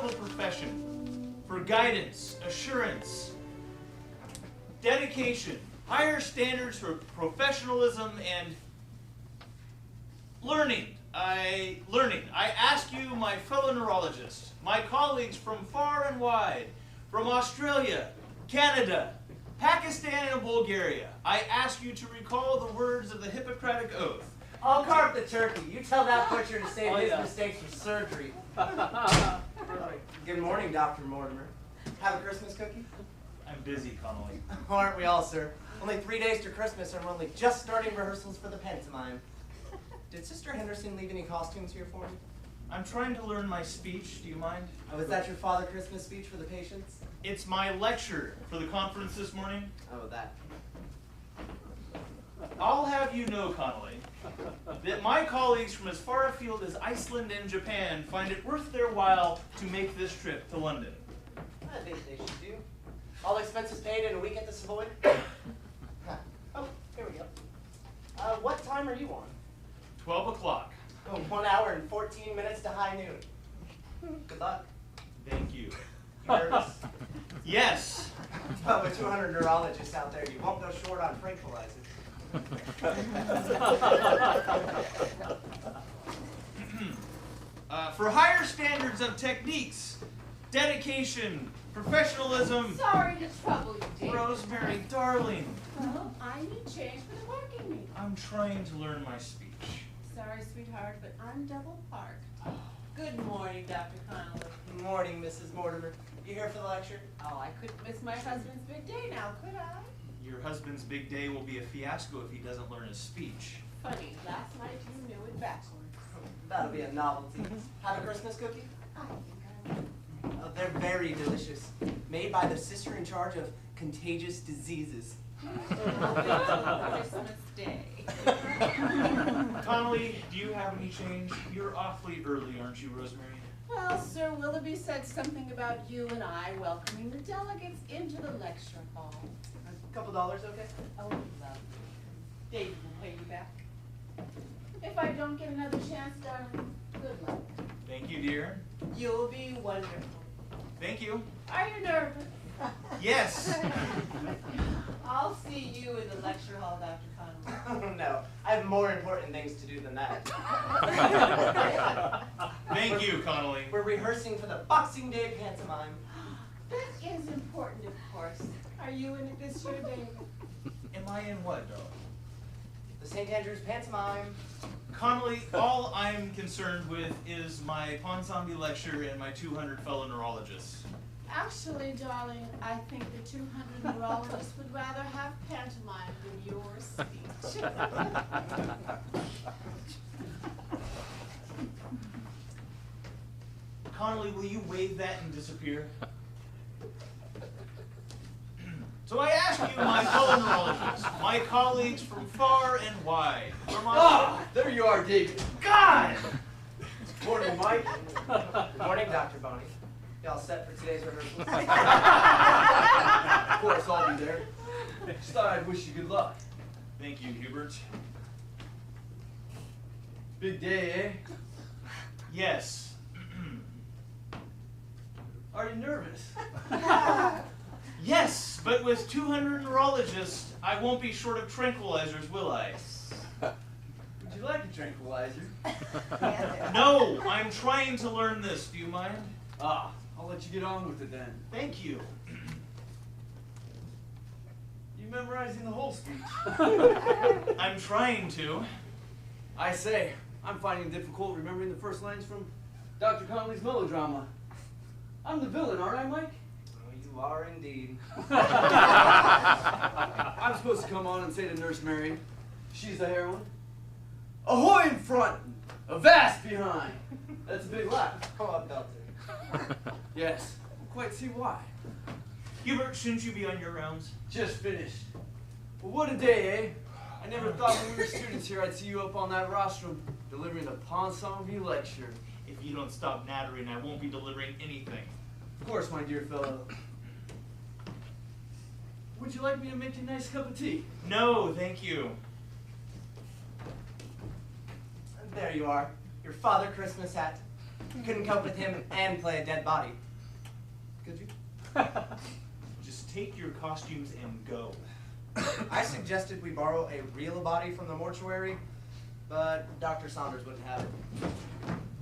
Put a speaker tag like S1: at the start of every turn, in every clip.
S1: medical profession for guidance, assurance, dedication, higher standards for professionalism, and learning. I ask you, my fellow neurologists, my colleagues from far and wide, from Australia, Canada, Pakistan, and Bulgaria, I ask you to recall the words of the Hippocratic Oath.
S2: I'll carve the turkey. You tell that butcher to save his mistakes for surgery. Good morning, Dr. Mortimer. Have a Christmas cookie?
S1: I'm busy, Connolly.
S2: Aren't we all, sir? Only 3 days to Christmas, and we're only just starting rehearsals for the pantomime. Did Sister Henderson leave any costumes here for me?
S1: I'm trying to learn my speech. Do you mind?
S2: Oh, was that your Father Christmas speech for the patients?
S1: It's my lecture for the conference this morning.
S2: Oh, that.
S1: I'll have you know, Connolly, that my colleagues from as far afield as Iceland and Japan find it worth their while to make this trip to London.
S2: I think they should do. All expenses paid and a week at the Savoy? Oh, here we go. What time are you on?
S1: 12 o'clock.
S2: Oh, 1 hour and 14 minutes to high noon. Good luck.
S1: Thank you.
S2: You nervous?
S1: Yes.
S2: Well, with 200 neurologists out there, you won't go short on tranquilizers.
S1: For higher standards of techniques, dedication, professionalism.
S3: Sorry to trouble you, David.
S1: Rosemary, darling.
S3: Well, I need change for the working meeting.
S1: I'm trying to learn my speech.
S3: Sorry, sweetheart, but I'm double parked. Good morning, Dr. Connolly.
S2: Good morning, Mrs. Mortimer. You here for the lecture?
S3: Oh, I couldn't miss my husband's big day now, could I?
S1: Your husband's big day will be a fiasco if he doesn't learn his speech.
S3: Funny, last night you knew it backwards.
S2: That'll be a novelty. Have a Christmas cookie?
S3: I think I will.
S2: Oh, they're very delicious. Made by the sister in charge of contagious diseases.
S3: Christmas Day.
S1: Connolly, do you have any change? You're awfully early, aren't you, Rosemary?
S3: Well, Sir Willoughby said something about you and I welcoming the delegates into the lecture hall.
S2: A couple dollars, okay?
S3: Oh, lovely. David will pay you back. If I don't get another chance, darling, good luck.
S1: Thank you, dear.
S3: You'll be wonderful.
S1: Thank you.
S3: Are you nervous?
S1: Yes.
S3: I'll see you in the lecture hall, Dr. Connolly.
S2: Oh, no. I have more important things to do than that.
S1: Thank you, Connolly.
S2: We're rehearsing for the Boxing Day pantomime.
S3: That is important, of course. Are you in it this year, David?
S1: Am I in what, darling?
S2: The St. Andrews pantomime.
S1: Connolly, all I'm concerned with is my Ponsonby lecture and my 200 fellow neurologists.
S3: Actually, darling, I think the 200 neurologists would rather have pantomime than your speech.
S1: Connolly, will you wave that and disappear? So I ask you, my fellow neurologists, my colleagues from far and wide, from
S4: there you are, David.
S1: God!
S4: Morning, Mike.
S2: Good morning, Dr. Boney. Y'all set for today's rehearsal?
S4: Of course, I'll be there. Just thought I'd wish you good luck.
S1: Thank you, Hubert.
S4: Big day, eh?
S1: Yes.
S4: Are you nervous?
S1: Yes, but with 200 neurologists, I won't be short of tranquilizers, will I?
S4: Would you like a tranquilizer?
S1: No, I'm trying to learn this. Do you mind?
S4: Ah, I'll let you get on with it then.
S1: Thank you.
S4: You memorizing the whole speech?
S1: I'm trying to.
S4: I say, I'm finding it difficult remembering the first lines from Dr. Connolly's melodrama. I'm the villain, aren't I, Mike?
S2: Oh, you are indeed.
S4: I'm supposed to come on and say to Nurse Mary, she's the heroine. Ahoy in front, avast behind. That's a big laugh.
S2: Oh, a belter.
S4: Yes, I quite see why.
S1: Hubert, shouldn't you be on your rounds?
S4: Just finished. Well, what a day, eh? I never thought when we were students here I'd see you up on that rostrum delivering the Ponsonby lecture.
S1: If you don't stop nattering, I won't be delivering anything.
S4: Of course, my dear fellow. Would you like me to make you a nice cup of tea?
S1: No, thank you.
S2: And there you are, your Father Christmas hat. Couldn't cope with him and play a dead body. Could you?
S1: Just take your costumes and go.
S2: I suggested we borrow a real body from the mortuary, but Dr. Saunders wouldn't have it.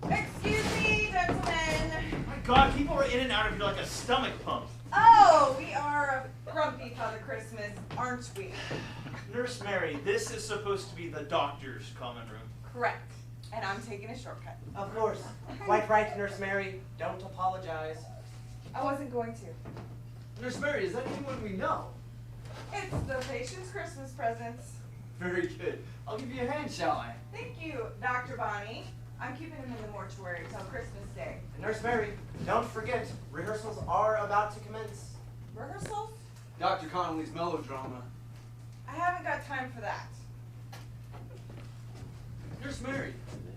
S5: Excuse me, gentlemen.
S1: My God, people are in and out of here like a stomach pump.
S5: Oh, we are grumpy Father Christmas, aren't we?
S1: Nurse Mary, this is supposed to be the doctor's common room.
S5: Correct. And I'm taking a shortcut.
S2: Of course. Quite right, Nurse Mary. Don't apologize.
S5: I wasn't going to.
S4: Nurse Mary, is that anyone we know?
S5: It's the patient's Christmas presents.
S4: Very good. I'll give you a hand, shall I?
S5: Thank you, Dr. Bonnie. I'm keeping him in the mortuary till Christmas Day.
S2: And Nurse Mary, don't forget, rehearsals are about to commence.
S5: Rehearsals?
S4: Dr. Connolly's melodrama.
S5: I haven't got time for that.
S4: Nurse Mary,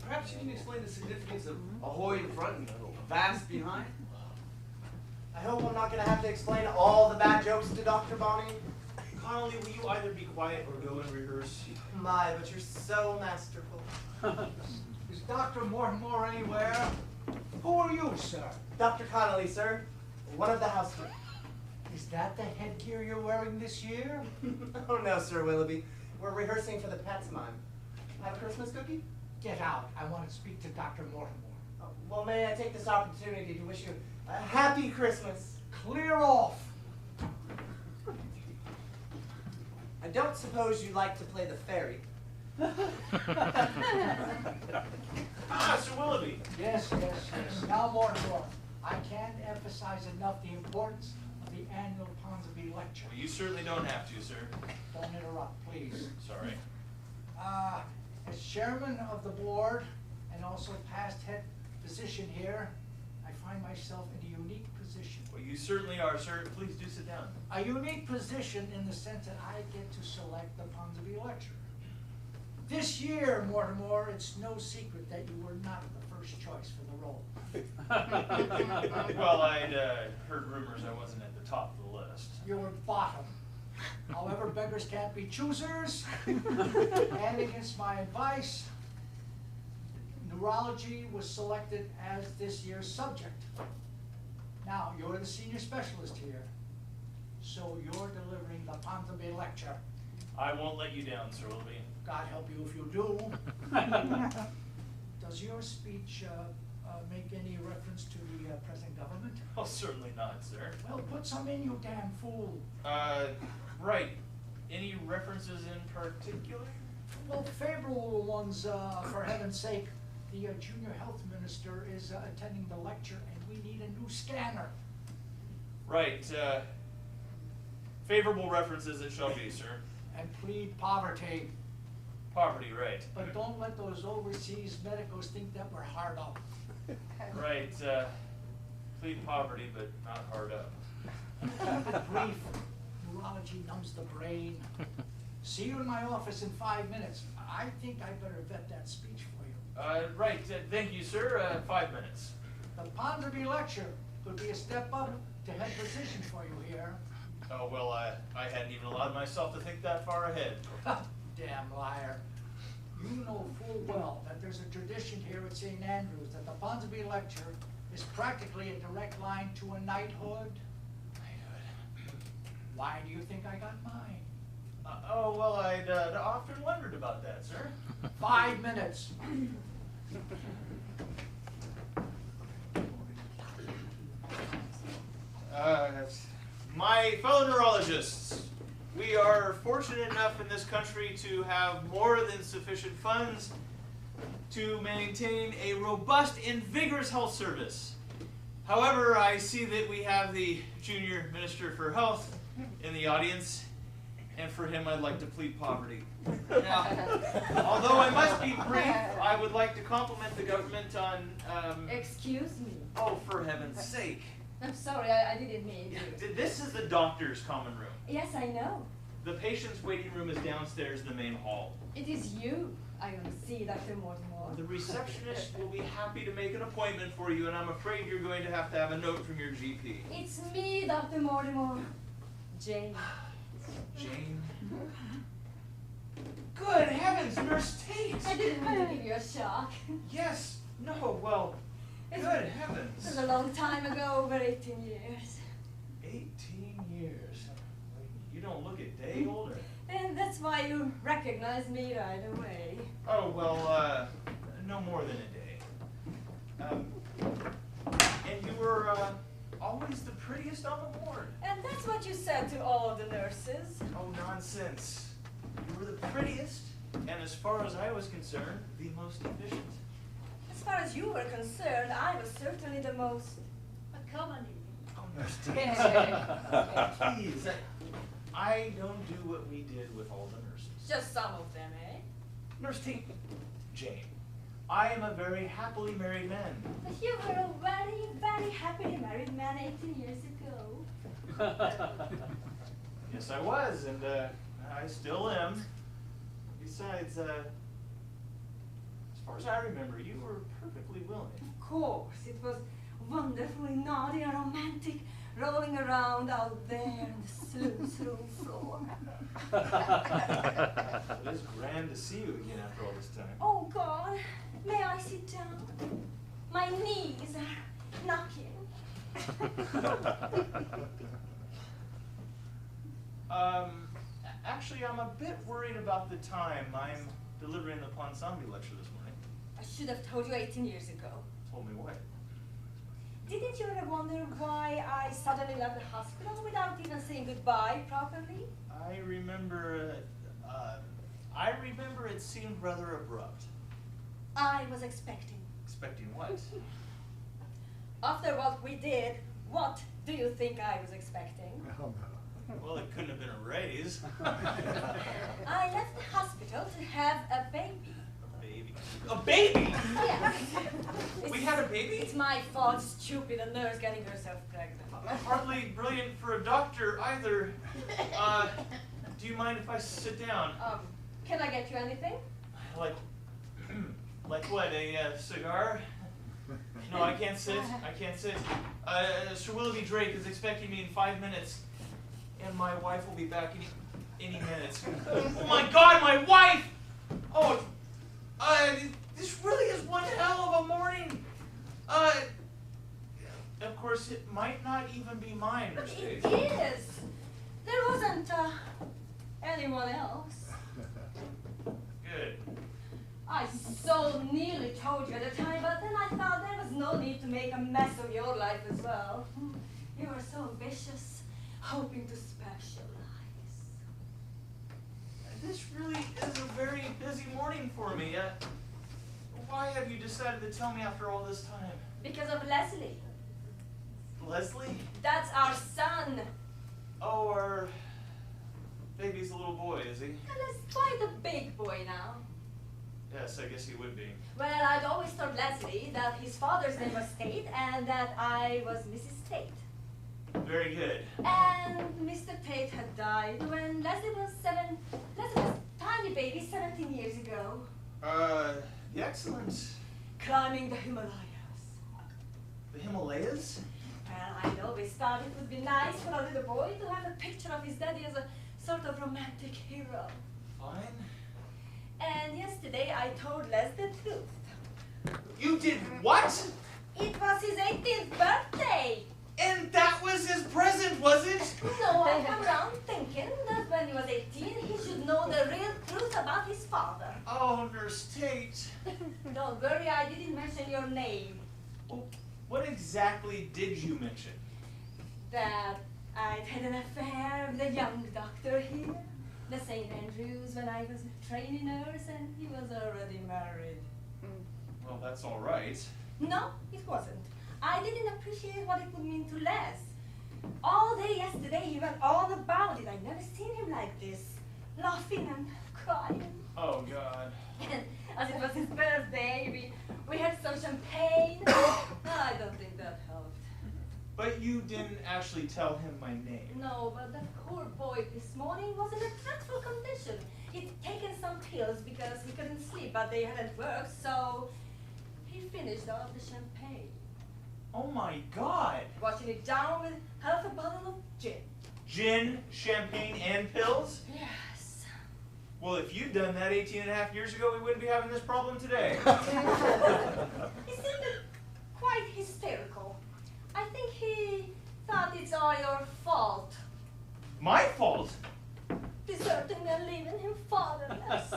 S4: perhaps you can explain the significance of ahoy in front and avast behind?
S2: I hope I'm not going to have to explain all the bad jokes to Dr. Bonnie.
S1: Connolly, will you either be quiet or go and rehearse?
S2: My, but you're so masterful.
S6: Is Dr. Mortimer anywhere? Who are you, sir?
S2: Dr. Connolly, sir. One of the housemen.
S6: Is that the headgear you're wearing this year?
S2: Oh no, Sir Willoughby. We're rehearsing for the pantomime. Have a Christmas cookie?
S6: Get out. I want to speak to Dr. Mortimer.
S2: Oh, well, may I take this opportunity to wish you a happy Christmas?
S6: Clear off.
S2: I don't suppose you like to play the fairy.
S1: Ah, Sir Willoughby.
S6: Yes. Now, Mortimer, I can't emphasize enough the importance of the annual Ponsonby lecture.
S1: Well, you certainly don't have to, sir.
S6: Don't interrupt, please.
S1: Sorry.
S6: As chairman of the board and also past head physician here, I find myself in a unique position.
S1: Well, you certainly are, sir. Please do sit down.
S6: A unique position in the sense that I get to select the Ponsonby lecturer. This year, Mortimer, it's no secret that you were not the first choice for the role.
S1: Well, I'd heard rumors I wasn't at the top of the list.
S6: You were bottom. However, beggars can't be choosers. And against my advice, neurology was selected as this year's subject. Now, you're the senior specialist here, so you're delivering the Ponsonby lecture.
S1: I won't let you down, Sir Willoughby.
S6: God help you if you do. Does your speech make any reference to the present government?
S1: Oh, certainly not, sir.
S6: Well, put some in, you damn fool.
S1: Right. Any references in particular?
S6: Well, favorable ones, for heaven's sake. The junior health minister is attending the lecture, and we need a new scanner.
S1: Right. Favorable references it shall be, sir.
S6: And plead poverty.
S1: Poverty, right.
S6: But don't let those overseas medicos think that we're hard up.
S1: Right. Plead poverty, but not hard up.
S6: Brief. Neurology numbs the brain. See you in my office in 5 minutes. I think I better vet that speech for you.
S1: Right. Thank you, sir. 5 minutes.
S6: The Ponsonby lecture could be a step up to head position for you here.
S1: Oh, well, I hadn't even allowed myself to think that far ahead.
S6: Damn liar. You know full well that there's a tradition here at St. Andrews that the Ponsonby lecture is practically a direct line to a knighthood. Why do you think I got mine?
S1: Oh, well, I'd often wondered about that, sir.
S6: 5 minutes.
S1: My fellow neurologists, we are fortunate enough in this country to have more than sufficient funds to maintain a robust and vigorous health service. However, I see that we have the Junior Minister for Health in the audience, and for him I'd like to plead poverty. Now, although I must be brief, I would like to compliment the government on,
S3: Excuse me.
S1: oh, for heaven's sake.
S3: I'm sorry, I didn't mean to.
S1: This is the doctor's common room.
S3: Yes, I know.
S1: The patient's waiting room is downstairs in the main hall.
S3: It is you I want to see, Dr. Mortimer.
S1: The receptionist will be happy to make an appointment for you, and I'm afraid you're going to have a note from your GP.
S3: It's me, Dr. Mortimer. Jane.
S1: Jane? Good heavens, Nurse Tate!
S3: I didn't want to give you a shock.
S1: Yes, no, well,
S5: It's
S1: Good
S5: It
S1: heavens.
S5: was a long time ago, over 18 years.
S1: 18 years. You don't look a day older.
S5: And that's why you recognize me right away.
S1: Oh, well, no more than a day. And you were, always the prettiest on the ward.
S5: And that's what you said to all of the nurses.
S1: Oh, nonsense. You were the prettiest, and as far as I was concerned, the most efficient.
S5: As far as you were concerned, I was certainly the most accommodating.
S1: Oh, Nurse Tate. Please, I don't do what we did with all the nurses.
S5: Just some of them, eh?
S1: Nurse Tate, Jane, I am a very happily married man.
S5: But you were a very, very happily married man 18 years ago.
S1: Yes, I was, and I still am. Besides, as far as I remember, you were perfectly willing.
S5: Of course, it was wonderfully naughty and romantic, rolling around out there on the sluice room floor.
S1: It is grand to see you again after all this time.
S5: Oh God, may I sit down? My knees are knocking.
S1: Actually, I'm a bit worried about the time. I'm delivering the Ponsonby lecture this morning.
S5: I should have told you 18 years ago.
S1: Told me what?
S5: Didn't you ever wonder why I suddenly left the hospital without even saying goodbye properly?
S1: I remember it seemed rather abrupt.
S5: I was expecting.
S1: Expecting what?
S5: After what we did, what do you think I was expecting?
S1: Well, it couldn't have been a raise.
S5: I left the hospital to have a baby.
S1: A baby. A baby?
S5: Yes.
S1: We had a baby?
S5: It's my fault, stupid, a nurse getting herself pregnant.
S1: Hardly brilliant for a doctor either. Do you mind if I sit down?
S5: Can I get you anything?
S1: Like, like what, a cigar? No, I can't sit. I can't sit. Sir Willoughby Drake is expecting me in 5 minutes, and my wife will be back any minutes. Oh my God, my wife! Oh, this really is one hell of a morning. Of course, it might not even be mine,
S5: But
S1: Nurse
S5: it
S1: Tate.
S5: is. There wasn't anyone else.
S1: Good.
S5: I so nearly told you at the time, but then I thought there was no need to make a mess of your life as well. You were so ambitious, hoping to specialize.
S1: This really is a very busy morning for me. Why have you decided to tell me after all this time?
S5: Because of Leslie.
S1: Leslie?
S5: That's our son.
S1: Oh, our baby's a little boy, is he?
S5: And he's quite a big boy now.
S1: Yes, I guess he would be.
S5: Well, I'd always told Leslie that his father's name was Tate and that I was Mrs. Tate.
S1: Very good.
S5: And Mr. Tate had died when Leslie was a tiny baby 17 years ago.
S1: Excellent.
S5: Climbing the Himalayas.
S1: The Himalayas?
S5: Well, I always thought it would be nice for a little boy to have a picture of his daddy as a sort of romantic hero.
S1: Fine.
S5: And yesterday I told Les the truth.
S1: You did what?
S5: It was his 18th birthday.
S1: And that was his present, was it?
S5: So I come around thinking that when he was 18, he should know the real truth about his father.
S1: Oh, Nurse Tate.
S5: Don't worry, I didn't mention your name.
S1: Well, what exactly did you mention?
S5: That I'd had an affair with a young doctor here, the St. Andrews, when I was a trainee nurse, and he was already married.
S1: Well, that's all right.
S5: No, it wasn't. I didn't appreciate what it would mean to Les. All day yesterday he went on about it. I'd never seen him like this, laughing and crying.
S1: Oh, God.
S5: And as it was his birthday, we had some champagne. I don't think that helped.
S1: But you didn't actually tell him my name.
S5: No, but that poor boy this morning was in a dreadful condition. He'd taken some pills because he couldn't sleep, but they hadn't worked, so he finished off the champagne.
S1: Oh, my God.
S5: Washing it down with half a bottle of gin.
S1: Gin, champagne, and pills?
S5: Yes.
S1: Well, if you'd done that 18.5 years ago, we wouldn't be having this problem today.
S5: He seemed quite hysterical. I think he thought it's all your fault.
S1: My fault?
S5: Deserting and leaving him fatherless.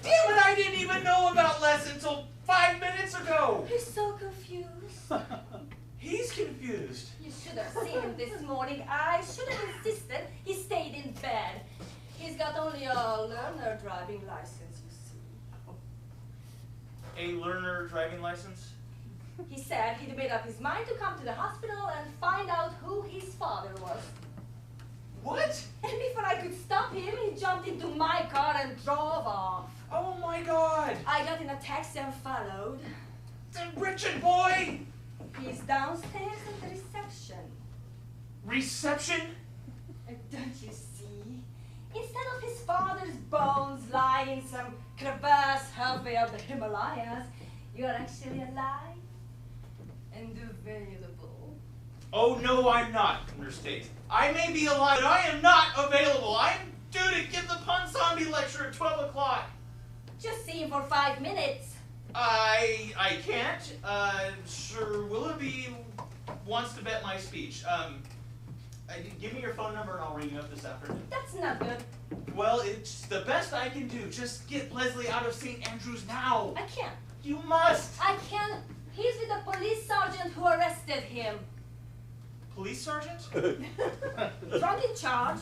S1: Damn it, I didn't even know about Les until 5 minutes ago.
S5: He's so confused.
S1: He's confused.
S5: You should have seen him this morning. I should have insisted he stayed in bed. He's got only a learner driving license, you see.
S1: A learner driving license?
S5: He said he'd made up his mind to come to the hospital and find out who his father was.
S1: What?
S5: And before I could stop him, he jumped into my car and drove off.
S1: Oh my God.
S5: I got in a taxi and followed.
S1: The Richard boy.
S5: He's downstairs at the reception.
S1: Reception?
S5: Don't you see? Instead of his father's bones lying in some crevasse halfway up the Himalayas, you're actually alive and available.
S1: Oh no, I'm not, Nurse Tate. I may be alive, but I am not available. I'm due to give the Pun Zombie lecture at 12 o'clock.
S5: Just see him for 5 minutes.
S1: I can't. Sir Willoughby wants to bet my speech. Give me your phone number and I'll ring you up this afternoon.
S5: That's not good.
S1: Well, it's the best I can do. Just get Leslie out of St. Andrews now.
S5: I can't.
S1: You must.
S5: I can't. He's with the police sergeant who arrested him.
S1: Police sergeant?
S5: Drunk in charge,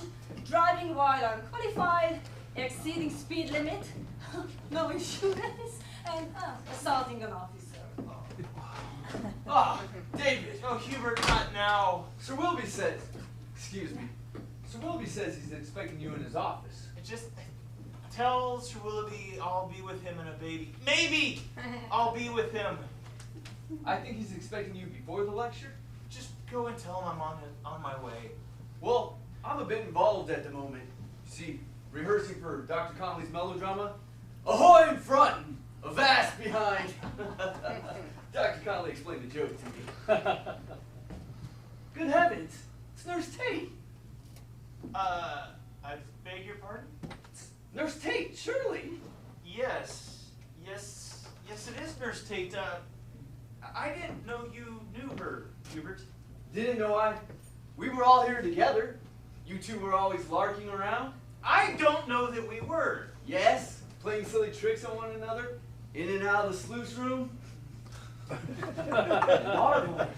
S5: driving while unqualified, exceeding speed limit, no insurance, and assaulting an officer.
S1: Oh, David. Oh, Hubert, not now.
S4: Sir Willoughby says, excuse me, Sir Willoughby says he's expecting you in his office.
S1: Just tell Sir Willoughby I'll be with him in a baby. Maybe I'll be with him.
S4: I think he's expecting you before the lecture.
S1: Just go and tell him I'm on my way.
S4: Well, I'm a bit involved at the moment. You see, rehearsing for Dr. Connolly's melodrama. Ahoy in front, and avast behind. Dr. Connolly explained the joke to me. Good heavens, it's Nurse Tate.
S1: I beg your pardon?
S4: Nurse Tate, surely.
S1: Yes, it is Nurse Tate. I didn't know you knew her, Hubert.
S4: Didn't know I. We were all here together. You two were always larking around.
S1: I don't know that we were.
S4: Yes, playing silly tricks on one another, in and out of the sluice room. Marvelous.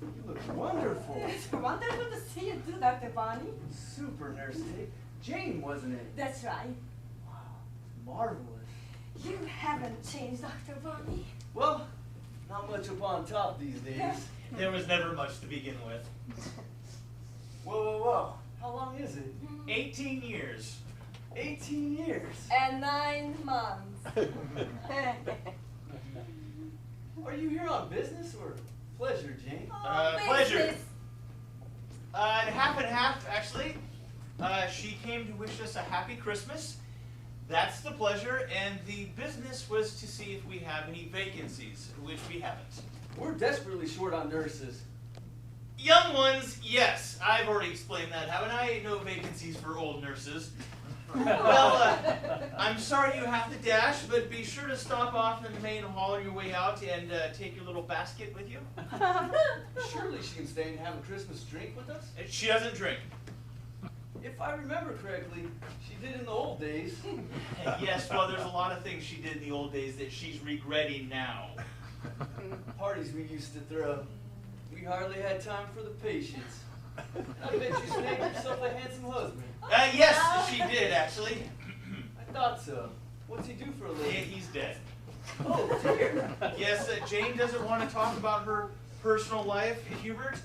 S4: You look wonderful.
S5: It's wonderful to see you do, Dr. Bonnie.
S4: Super, Nurse Tate. Jane, wasn't it?
S5: That's right.
S4: Wow, marvelous.
S5: You haven't changed, Dr. Bonnie.
S4: Well, not much up on top these days.
S1: There was never much to begin with.
S4: Whoa. How long is it?
S1: 18 years.
S4: 18 years.
S5: And 9 months.
S4: Are you here on business or pleasure, Jane?
S1: Pleasure.
S5: Business.
S1: Half and half, actually. She came to wish us a happy Christmas. That's the pleasure, and the business was to see if we have any vacancies, which we haven't.
S4: We're desperately short on nurses.
S1: Young ones, yes. I've already explained that, haven't I? No vacancies for old nurses. Well, I'm sorry you have to dash, but be sure to stop off in the main hall on your way out and take your little basket with you.
S4: Surely she can stay and have a Christmas drink with us?
S1: She doesn't drink.
S4: If I remember correctly, she did in the old days.
S1: Yes, well, there's a lot of things she did in the old days that she's regretting now.
S4: Parties we used to throw. We hardly had time for the patients. I bet you snagged yourself a handsome husband.
S1: Yes, she did, actually.
S4: I thought so. What's he do for a
S1: Yeah,
S4: living?
S1: he's dead.
S4: Oh, dear.
S1: Yes, Jane doesn't want to talk about her personal life, Hubert.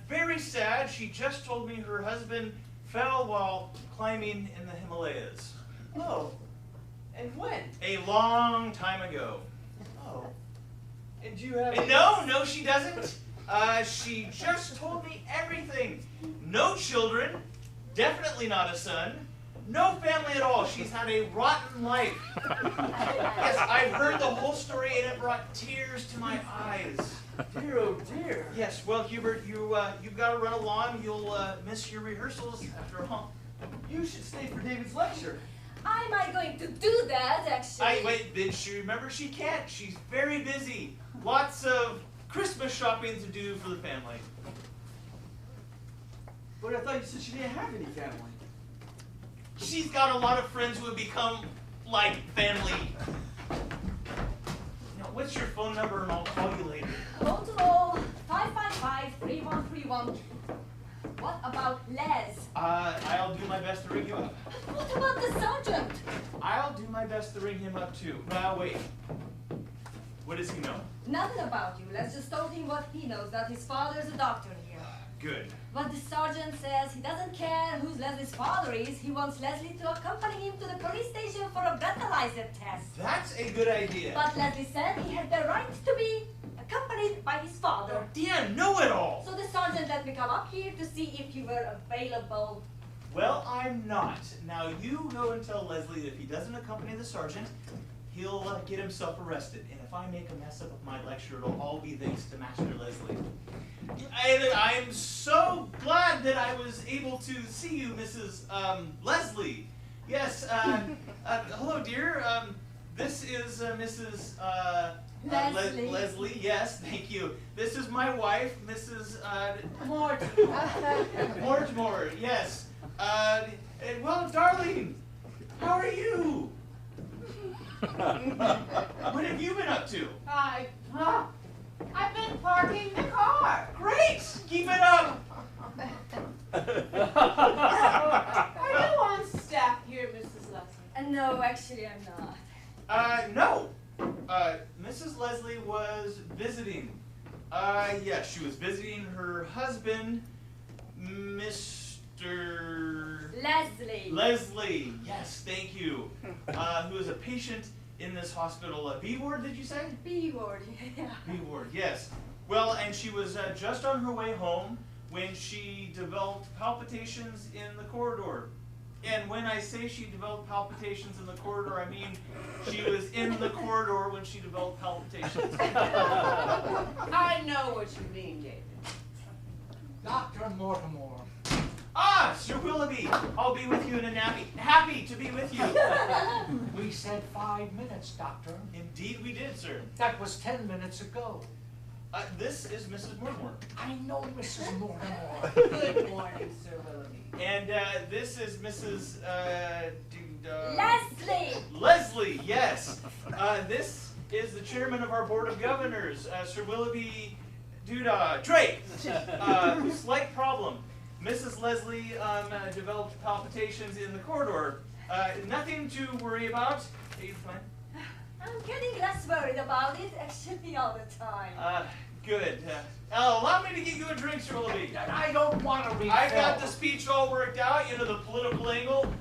S1: Very sad. She just told me her husband fell while climbing in the Himalayas.
S4: Oh, and when?
S1: A long time ago.
S4: Oh. And you have...
S1: No, she doesn't. She just told me everything. No children, definitely not a son, no family at all. She's had a rotten life. Yes, I've heard the whole story and it brought tears to my eyes.
S4: Dear, oh dear.
S1: Yes, well, Hubert, you've got to run along. You'll miss your rehearsals after all.
S4: You should stay for David's lecture.
S5: How am I going to do that, actually?
S1: Wait, did she remember? She can't. She's very busy. Lots of Christmas shopping to do for the family.
S4: But I thought you said she didn't have any family.
S1: She's got a lot of friends who have become like family. Now, what's your phone number and I'll call you later.
S5: Call to all 555-3131. What about Les?
S1: I'll do my best to ring you up.
S5: What about the sergeant?
S1: I'll do my best to ring him up too. Now wait. What does he know?
S5: Nothing about you. Les just told him what he knows, that his father's a doctor here.
S1: Good.
S5: But the sergeant says he doesn't care who Leslie's father is. He wants Leslie to accompany him to the police station for a breathalyzer test.
S1: That's a good idea.
S5: But Leslie said he had the right to be accompanied by his father.
S1: Dan, know-it-all.
S5: So the sergeant let me come up here to see if you were available.
S1: Well, I'm not. Now you go and tell Leslie that if he doesn't accompany the sergeant, he'll get himself arrested. And if I make a mess up of my lecture, it'll all be thanks to Master Leslie. I'm so glad that I was able to see you, Mrs. Leslie. Yes, hello, dear. This is Mrs.
S5: Leslie.
S1: Leslie, yes, thank you. This is my wife, Mrs. Mortimer, yes. Well, darling, how are you? What have you been up to?
S3: I've been parking the car.
S1: Great! Keep it up!
S3: Are you on staff here, Mrs. Leslie?
S5: No, actually I'm not.
S1: No. Mrs. Leslie was visiting. Yes, she was visiting her husband, Mr.
S5: Leslie.
S1: Leslie, yes, thank you. Who is a patient in this hospital. B ward, did you say?
S5: B ward, yeah.
S1: B ward, yes. Well, and she was just on her way home when she developed palpitations in the corridor. And when I say she developed palpitations in the corridor, I mean she was in the corridor when she developed palpitations.
S3: I know what you mean, David.
S6: Dr. Mortimer.
S1: Ah, Sir Willoughby, I'll be with you in a nappy. Happy to be with you.
S6: We said 5 minutes, Doctor.
S1: Indeed we did, sir.
S6: That was 10 minutes ago.
S1: This is Mrs. Mortimer.
S6: I know Mrs. Mortimer.
S3: Good morning, Sir Willoughby.
S1: And this is Mrs.
S5: Leslie!
S1: Leslie, yes. This is the chairman of our board of governors, Sir Willoughby Drake. Slight problem. Mrs. Leslie developed palpitations in the corridor. Nothing to worry about. Are you fine?
S5: I'm getting less worried about it, actually, all the time.
S1: Good. Allow me to get you a drink, Sir Willoughby.
S6: I don't want to refill.
S1: I got the speech all worked out, you know, the political angle.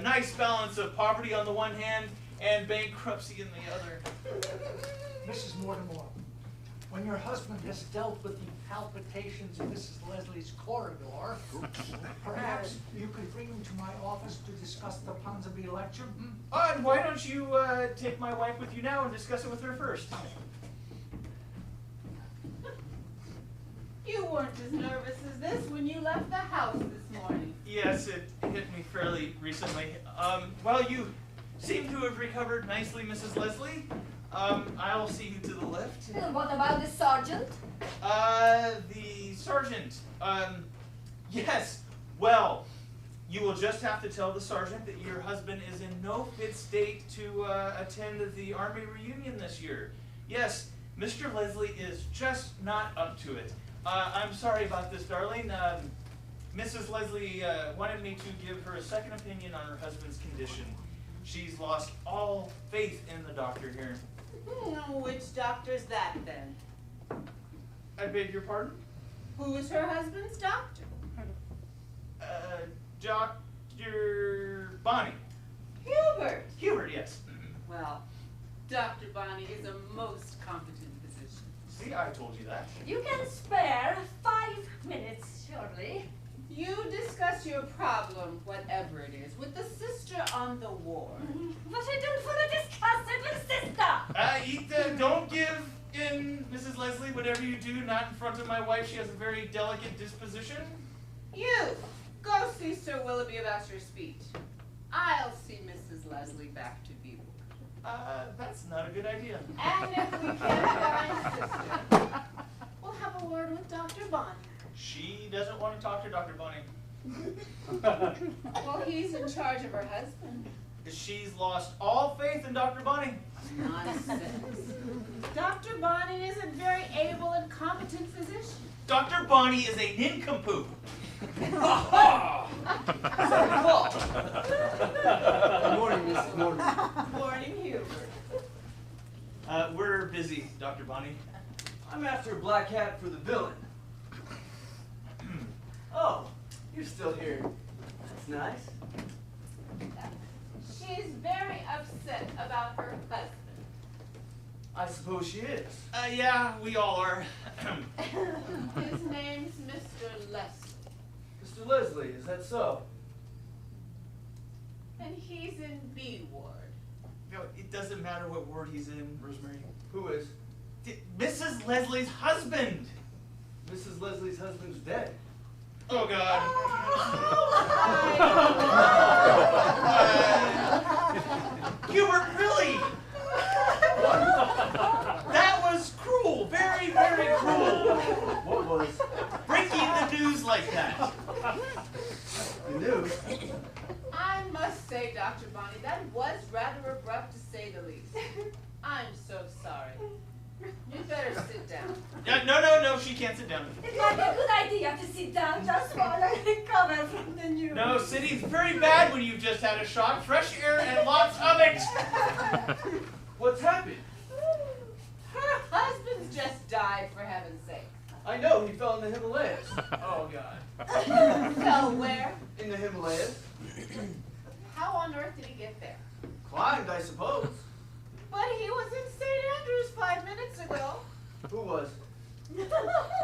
S1: Nice balance of poverty on the one hand and bankruptcy in the other.
S6: Mrs. Mortimer, when your husband has dealt with the palpitations in Mrs. Leslie's corridor, perhaps you could bring him to my office to discuss the Ponsonby lecture?
S1: And why don't you take my wife with you now and discuss it with her first?
S3: You weren't as nervous as this when you left the house this morning.
S1: Yes, it hit me fairly recently. Well, you seem to have recovered nicely, Mrs. Leslie. I'll see you to the lift.
S5: And what about the sergeant?
S1: The sergeant. Yes. Well, you will just have to tell the sergeant that your husband is in no fit state to attend the Army reunion this year. Yes, Mr. Leslie is just not up to it. I'm sorry about this, darling. Mrs. Leslie wanted me to give her a second opinion on her husband's condition. She's lost all faith in the doctor here.
S3: Which doctor's that, then?
S1: I beg your pardon?
S3: Who is her husband's doctor?
S1: Dr. Bonnie.
S3: Hubert.
S1: Hubert, yes.
S3: Well, Dr. Bonnie is a most competent physician.
S1: See, I told you that.
S5: You can spare 5 minutes, surely.
S3: You discuss your problem, whatever it is, with the sister on the ward.
S5: But I don't want to discuss it with sister.
S1: Don't give in, Mrs. Leslie, whatever you do, not in front of my wife. She has a very delicate disposition.
S3: You, go see Sir Willoughby about your speech. I'll see Mrs. Leslie back to Beaver.
S1: That's not a good idea.
S3: And if we can't find sister, we'll have a word with Dr. Bonnie.
S1: She doesn't want to talk to Dr. Bonnie.
S3: Well, he's in charge of her husband.
S1: She's lost all faith in Dr. Bonnie.
S3: Nonsense. Dr. Bonnie is a very able and competent physician.
S1: Dr. Bonnie is a nincompoop.
S4: Aha! Second call. Good morning, Mrs. Morton.
S3: Morning, Hubert.
S1: We're busy, Dr. Bonnie.
S4: I'm after a black hat for the villain. Oh, you're still here. That's nice.
S3: She's very upset about her husband.
S4: I suppose she is.
S1: Yeah, we all are.
S3: His name's Mr. Leslie.
S4: Mr. Leslie, is that so?
S3: And he's in B ward.
S1: No, it doesn't matter what ward he's in, Rosemary.
S4: Who is?
S1: Mrs. Leslie's husband.
S4: Mrs. Leslie's husband's dead.
S1: Oh, God. Hubert, really? That was cruel. Very, very cruel.
S4: What was
S1: Breaking the news like that.
S4: the news?
S3: I must say, Dr. Bonnie, that was rather abrupt to say the least. I'm so sorry. You better sit down.
S1: No, she can't sit down.
S5: It might be a good idea to sit down just while I recover from the news.
S1: No, sitting's very bad when you've just had a shock. Fresh air and lots of it.
S4: What's happened?
S3: Her husband's just died, for heaven's sake.
S4: I know, he fell in the Himalayas.
S1: Oh, God.
S3: Fell where?
S4: In the Himalayas?
S3: How on earth did he get there?
S4: Climbed, I suppose.
S3: But he was in St. Andrews 5 minutes ago.
S4: Who was?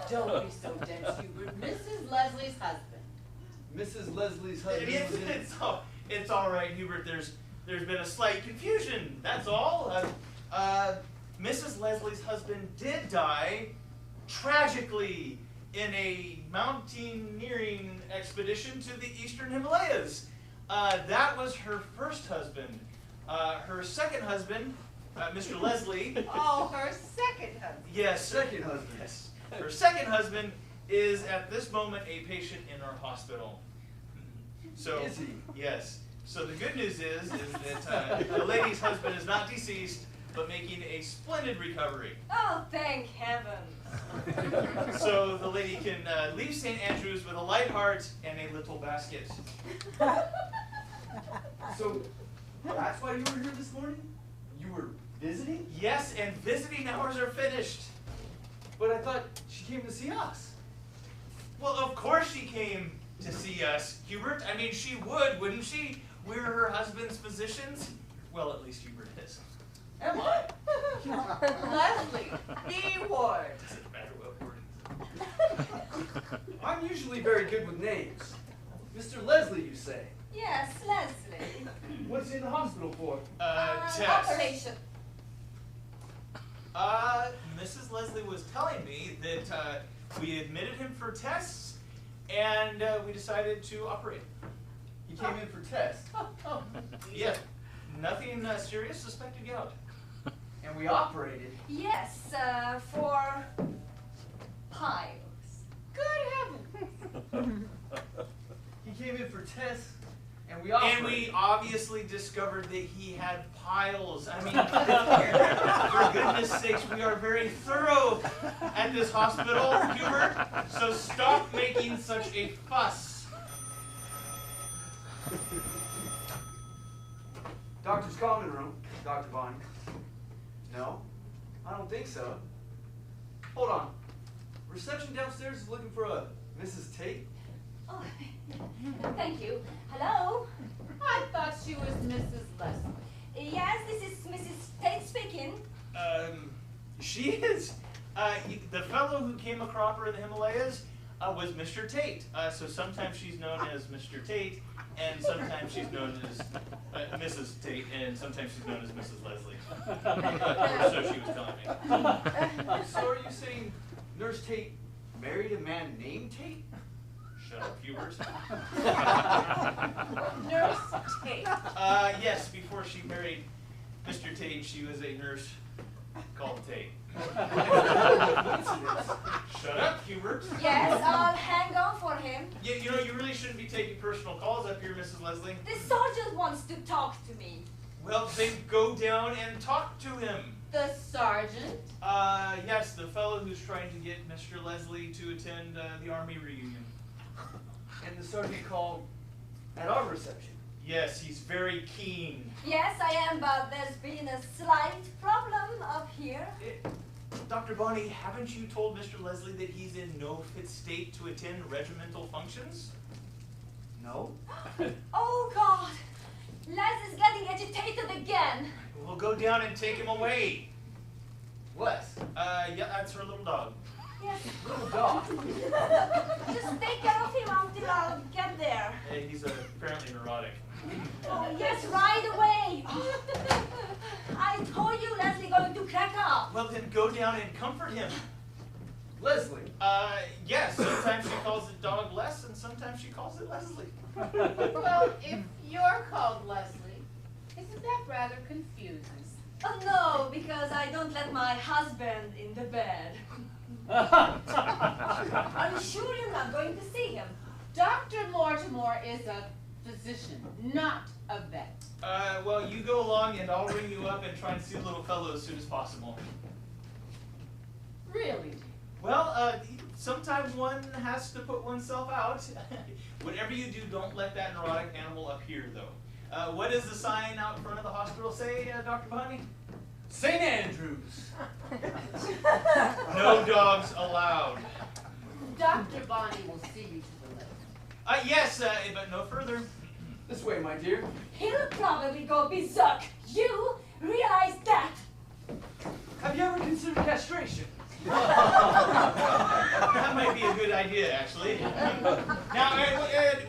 S3: Don't be so dense, Hubert. Mrs. Leslie's husband.
S4: Mrs. Leslie's husband was in...
S1: It's all right, Hubert. There's been a slight confusion. That's all. Mrs. Leslie's husband did die tragically in a mountaineering expedition to the eastern Himalayas. That was her first husband. Her second husband, Mr. Leslie.
S3: Oh, her second husband.
S1: Yes,
S4: Second husband.
S1: Yes. Her second husband is at this moment a patient in our hospital. So
S4: Is he?
S1: Yes. So the good news is that the lady's husband is not deceased, but making a splendid recovery.
S5: Oh, thank heavens.
S1: So the lady can leave St. Andrews with a light heart and a little basket.
S4: So, that's why you were here this morning? You were visiting?
S1: Yes, and visiting hours are finished.
S4: But I thought she came to see us.
S1: Well, of course she came to see us, Hubert. I mean, she would, wouldn't she? We're her husband's physicians. Well, at least Hubert is.
S4: Am I?
S3: Leslie, B ward.
S1: Doesn't matter what word
S4: I'm usually very good with names. Mr. Leslie, you say?
S5: Yes, Leslie.
S4: What's he in the hospital for?
S1: Test.
S5: Operation.
S1: Mrs. Leslie was telling me that we admitted him for tests, and we decided to operate.
S4: He came in for tests.
S1: Yeah, nothing serious, suspected gout.
S4: And we operated.
S5: Yes, for piles.
S3: Good heavens.
S4: He came in for tests, and we operated.
S1: And we obviously discovered that he had piles. I mean, for goodness sakes, we are very thorough at this hospital, Hubert, so stop making such a fuss.
S4: Doctor's common room, Dr. Bonnie. No, I don't think so. Hold on. Reception downstairs is looking for a Mrs. Tate.
S5: Oh, thank you. Hello?
S3: I thought she was Mrs. Leslie.
S5: Yes, this is Mrs. Tate speaking.
S1: She is. The fellow who came across her in the Himalayas was Mr. Tate. So sometimes she's known as Mr. Tate, and sometimes she's known as Mrs. Tate, and sometimes she's known as Mrs. Leslie. Or so she was telling me.
S4: So are you saying Nurse Tate married a man named Tate?
S1: Shut up, Hubert.
S3: Nurse Tate.
S1: Yes, before she married Mr. Tate, she was a nurse called Tate. Shut up, Hubert.
S5: Yes, I'll hang on for him.
S1: Yeah, you know, you really shouldn't be taking personal calls up here, Mrs. Leslie.
S5: The sergeant wants to talk to me.
S1: Well, then go down and talk to him.
S3: The sergeant.
S1: Yes, the fellow who's trying to get Mr. Leslie to attend the Army reunion.
S4: And the sergeant called at our reception.
S1: Yes, he's very keen.
S5: Yes, I am, but there's been a slight problem up here.
S1: Dr. Bonnie, haven't you told Mr. Leslie that he's in no fit state to attend regimental functions?
S4: No?
S5: Oh, God. Les is getting agitated again.
S1: We'll go down and take him away.
S4: Les,
S1: Yeah, that's her little dog.
S5: Yes.
S4: little dog.
S5: Just take care of him until I'll get there.
S1: Hey, he's apparently neurotic.
S5: Oh, yes, right away. I told you Leslie going to crack up.
S1: Well, then go down and comfort him.
S4: Leslie.
S1: Yes, sometimes she calls the dog Les, and sometimes she calls it Leslie.
S3: Well, if you're called Leslie, isn't that rather confusing?
S5: Oh, no, because I don't let my husband in the bed. Are you sure you're not going to see him?
S3: Dr. Mortimer is a physician, not a vet.
S1: Well, you go along and I'll ring you up and try and see the little fellow as soon as possible.
S3: Really?
S1: Well, sometimes one has to put oneself out. Whatever you do, don't let that neurotic animal up here, though. What does the sign out front of the hospital say, Dr. Bonnie?
S4: St. Andrews.
S1: No dogs allowed.
S3: Dr. Bonnie will see you to the left.
S1: Yes, but no further.
S4: This way, my dear.
S5: He'll probably go berserk. You realize that?
S4: Have you ever considered castration?
S1: That might be a good idea, actually. Now,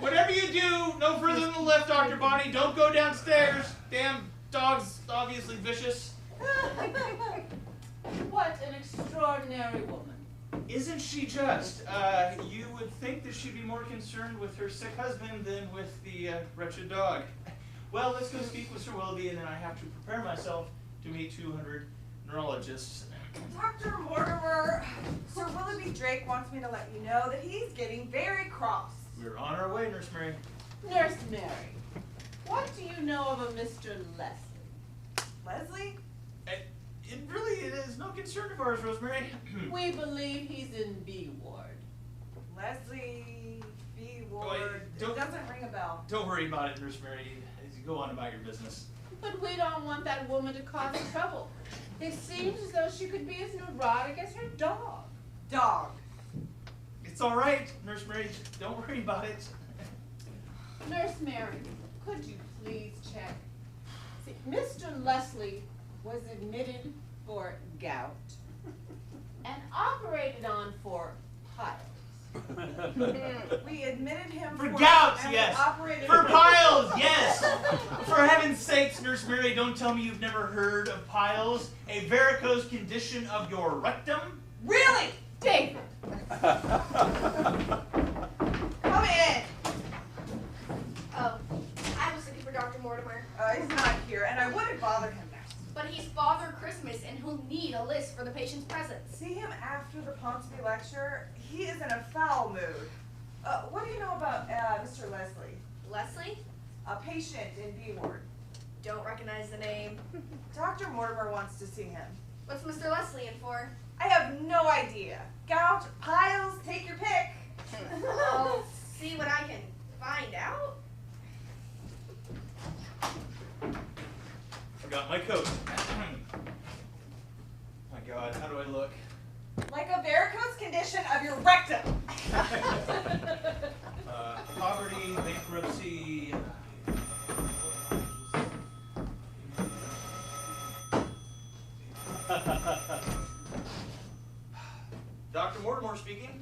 S1: whatever you do, no further than the left, Dr. Bonnie. Don't go downstairs. Damn dog's obviously vicious.
S3: What an extraordinary woman.
S1: Isn't she just? You would think that she'd be more concerned with her sick husband than with the wretched dog. Well, let's go speak with Sir Willoughby, and then I have to prepare myself to meet 200 neurologists.
S7: Dr. Mortimer, Sir Willoughby Drake wants me to let you know that he's getting very cross.
S1: We're on our way, Nurse Mary.
S3: Nurse Mary, what do you know of a Mr. Leslie?
S7: Leslie?
S1: It really is no concern of ours, Rosemary.
S3: We believe he's in B ward.
S7: Leslie B. Ward.
S1: Boy,
S7: It
S1: don't-
S7: doesn't ring a bell.
S1: Don't worry about it, Nurse Mary. Go on about your business.
S3: But we don't want that woman to cause trouble. It seems as though she could be as neurotic as her dog.
S7: Dog.
S1: It's all right, Nurse Mary. Don't worry about it.
S3: Nurse Mary, could you please check? See, Mr. Leslie was admitted for gout and operated on for piles.
S7: We admitted him
S1: For gout,
S7: and
S1: yes.
S7: we operated
S1: For piles, yes. For heaven's sakes, Nurse Mary, don't tell me you've never heard of piles, a varicose condition of your rectum.
S7: Really?
S3: David!
S7: Come in.
S8: Oh, I was looking for Dr. Mortimer,
S7: He's not here, and I wouldn't bother him now.
S8: but he's Father Christmas and he'll need a list for the patient's presents.
S7: See him after the Ponsonby lecture. He is in a foul mood. What do you know about Mr. Leslie?
S8: Leslie?
S7: A patient in B ward.
S8: Don't recognize the name.
S7: Dr. Mortimer wants to see him.
S8: What's Mr. Leslie in for?
S7: I have no idea. Gout, piles, take your pick.
S8: I'll see what I can find out.
S1: Forgot my coat. My God, how do I look?
S7: Like a varicose condition of your rectum.
S1: Poverty, bankruptcy. Dr. Mortimer speaking.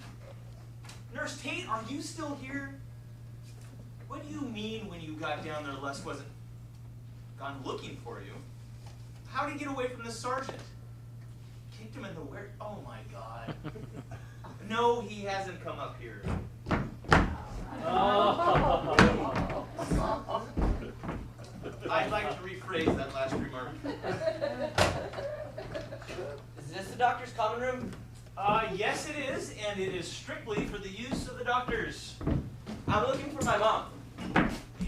S1: Nurse Tate, are you still here? What do you mean when you got down there, Les wasn't gone looking for you? How did he get away from the sergeant? Kicked him in the where? Oh my God. No, he hasn't come up here. I'd like to rephrase that last remark.
S2: Is this the doctor's common room?
S1: Yes it is, and it is strictly for the use of the doctors.
S2: I'm looking for my mom.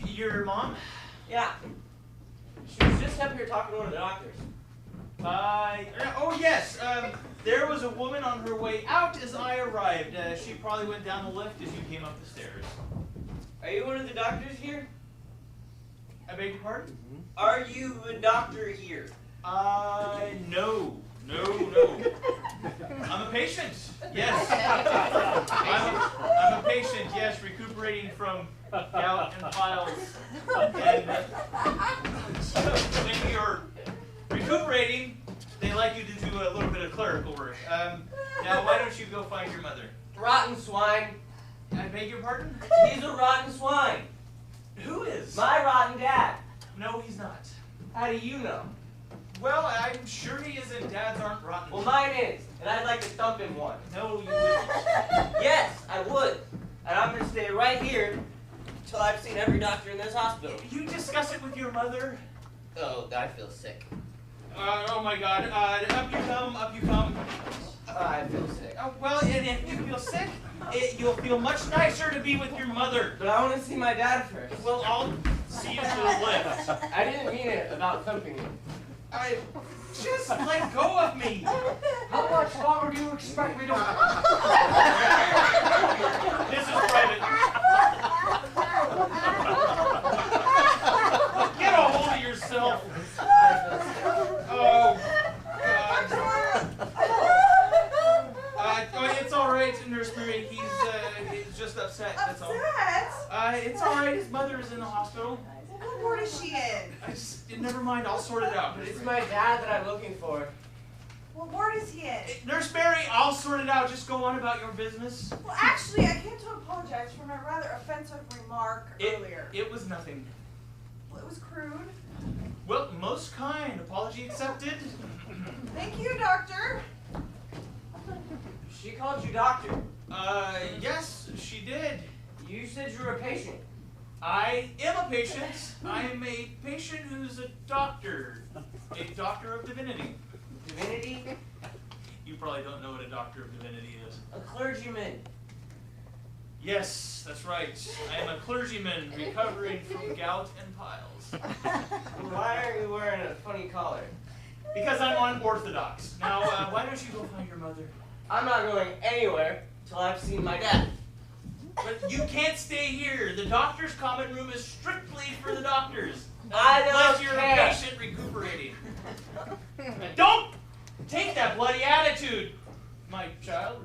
S1: Your mom?
S2: Yeah. She was just up here talking to one of the doctors.
S1: Oh yes, there was a woman on her way out as I arrived. She probably went down the lift as you came up the stairs.
S2: Are you one of the doctors here?
S1: I beg your pardon?
S2: Are you a doctor here?
S1: No. I'm a patient, yes. I'm a patient, yes, recuperating from gout and piles. And when you're recuperating, they like you to do a little bit of clerical work. Now, why don't you go find your mother?
S2: Rotten swine.
S1: I beg your pardon?
S2: He's a rotten swine.
S1: Who is?
S2: My rotten dad.
S1: No, he's not.
S2: How do you know?
S1: Well, I'm sure he isn't. Dads aren't rotten.
S2: Well, mine is, and I'd like to thump him one.
S1: No, you wouldn't.
S2: Yes, I would. And I'm going to stay right here until I've seen every doctor in this hospital.
S1: You discuss it with your mother?
S2: Oh, I feel sick.
S1: Oh my God. Up you come.
S2: I feel sick.
S1: Well, and if you feel sick, you'll feel much nicer to be with your mother.
S2: But I want to see my dad first.
S1: Well, I'll see you to the lift.
S2: I didn't mean it about thumping you.
S1: Just let go of me.
S6: How much longer do you expect me to?
S1: This is private. Get a hold of yourself. Oh, God. It's all right, Nurse Mary. He's just upset. That's all.
S7: Upset?
S1: It's all right. His mother is in the hospital.
S7: What ward is she in?
S1: Never mind. I'll sort it out.
S2: It's my dad that I'm looking for.
S7: What ward is he in?
S1: Nurse Mary, I'll sort it out. Just go on about your business.
S7: Well, actually, I came to apologize for my rather offensive remark earlier.
S1: It was nothing.
S7: Well, it was crude.
S1: Well, most kind. Apology accepted.
S7: Thank you, doctor.
S2: She called you doctor.
S1: Yes, she did.
S2: You said you were a patient.
S1: I am a patient. I am a patient who's a doctor. A doctor of divinity.
S2: Divinity?
S1: You probably don't know what a doctor of divinity is.
S2: A clergyman.
S1: Yes, that's right. I am a clergyman recovering from gout and piles.
S2: Why are you wearing a funny collar?
S1: Because I'm unorthodox. Now, why don't you go find your mother?
S2: I'm not going anywhere till I've seen my dad.
S1: But you can't stay here. The doctor's common room is strictly for the doctors.
S2: I don't
S1: Unless you're
S2: care.
S1: a patient recuperating. Don't take that bloody attitude, my child.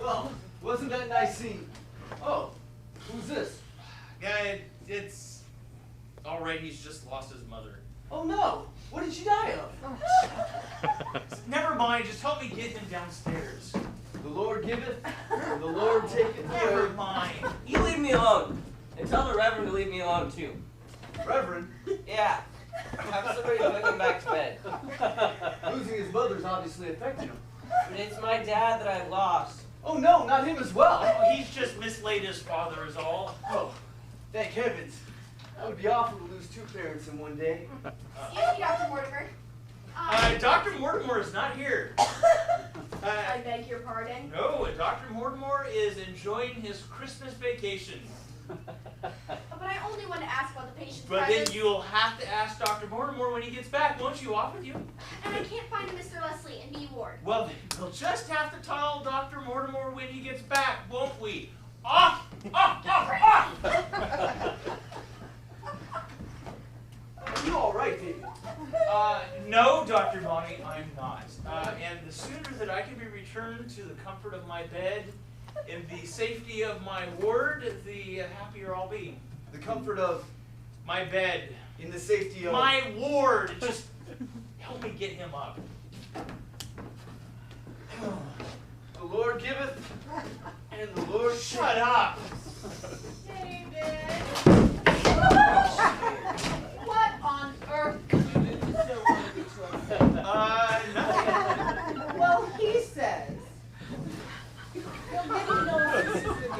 S4: Well, wasn't that nice scene? Oh, who's this?
S1: Yeah, it's all right. He's just lost his mother.
S2: Oh no! What did she die of?
S1: Never mind. Just help me get him downstairs.
S4: The Lord giveth, and the Lord taketh
S1: Never
S4: away.
S1: mind.
S2: You leave me alone. And tell the Reverend to leave me alone too.
S4: Reverend,
S2: Yeah. Have somebody put him back to bed.
S4: losing his mother's obviously affected him.
S2: But it's my dad that I lost.
S4: Oh no, not him as well.
S1: Oh, he's just mislaid his father is all.
S4: Oh, thank heavens. That would be awful to lose two parents in one day.
S8: Excuse me, Dr. Mortimer.
S1: Dr. Mortimer is not here.
S8: I beg your pardon.
S1: No, Dr. Mortimer is enjoying his Christmas vacation.
S8: But I only want to ask about the patient's
S1: But then
S8: presence.
S1: you'll have to ask Dr. Mortimer when he gets back, won't you? Off with you.
S8: And I can't find Mr. Leslie in B ward.
S1: Well, then we'll just have to tell Dr. Mortimer when he gets back, won't we? Off! Off! Off! Off!
S4: Are you all right, David?
S1: No, Dr. Bonnie, I'm not. And the sooner that I can be returned to the comfort of my bed, in the safety of my ward, the happier I'll be.
S4: The comfort of,
S1: My bed.
S4: in the safety of.
S1: My ward! Just help me get him up.
S4: The Lord giveth, and the Lord
S1: Shut up!
S3: David! What on earth did you do to so want to get you upset?
S1: Nothing.
S3: Well, he says you'll give me no assistance in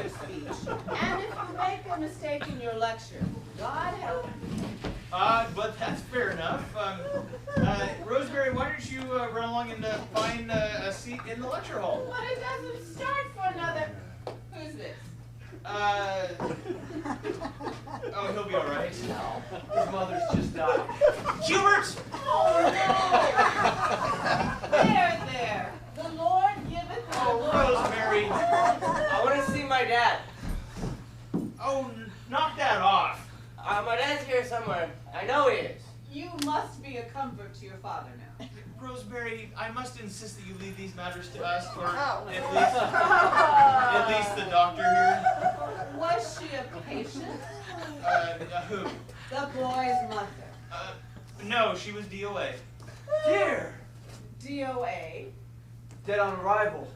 S3: your speech. And if you lecture. God help me.
S1: But that's fair enough. Rosemary, why don't you run along and find a seat in the lecture hall?
S3: But it doesn't start for another. Who's this?
S1: Oh, he'll be all right.
S4: His mother's just died.
S1: Hubert!
S3: Oh no! There. The Lord giveth the
S1: Oh,
S3: Lord.
S1: Rosemary.
S2: I want to see my dad.
S1: Oh, knock that off.
S2: My dad's here somewhere. I know he is.
S3: You must be a comfort to your father now.
S1: Rosemary, I must insist that you leave these matters to us, or
S3: Oh.
S1: at least the doctor here.
S3: Was she a patient?
S1: Who?
S3: The boy's mother.
S1: No, she was DOA.
S4: Dear!
S3: DOA.
S4: Dead on arrival.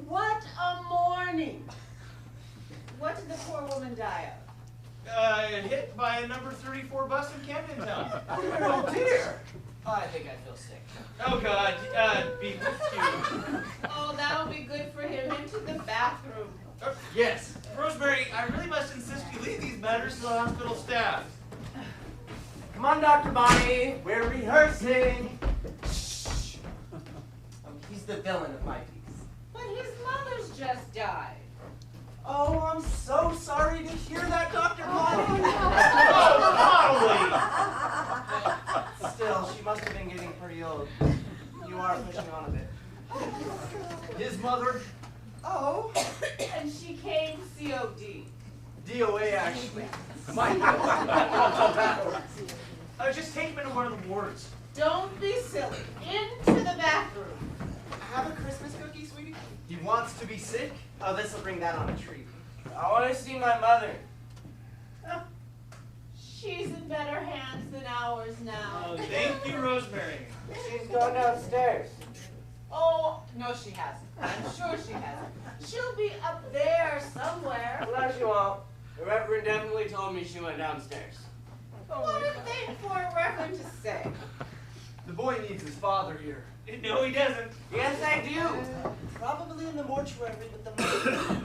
S3: What a morning! What did the poor woman die of?
S1: Hit by a number 34 bus in Camden Town.
S4: Oh dear!
S2: Oh, I think I feel sick.
S1: Oh God, be with you.
S3: Oh, that'll be good for him. Into the bathroom.
S4: Yes.
S1: Rosemary, I really must insist you leave these matters to the hospital staff.
S2: Come on, Dr. Bonnie. We're rehearsing. Shh. He's the villain of my piece.
S3: But his mother's just died.
S2: Oh, I'm so sorry to hear that, Dr. Bonnie.
S1: Oh,
S2: Still, she must have been getting pretty old. You are pushing on a bit.
S4: His mother,
S2: Oh,
S3: And she came COD.
S4: DOA actually. My
S1: just take him into one of the wards.
S3: Don't be silly. Into the bathroom.
S2: have a Christmas cookie, sweetie?
S4: He wants to be sick?
S2: Oh, this will bring that on a treat. I want to see my mother.
S3: She's in better hands than ours now.
S1: Oh, thank you, Rosemary.
S2: She's going downstairs.
S3: Oh, no, she hasn't. I'm sure she hasn't. She'll be up there somewhere.
S2: No, she won't. The Reverend definitely told me she went downstairs.
S3: What a thing for a reverend to say.
S4: The boy needs his father here.
S1: No, he doesn't.
S2: Yes, I do. Probably in the mortuary with the mother.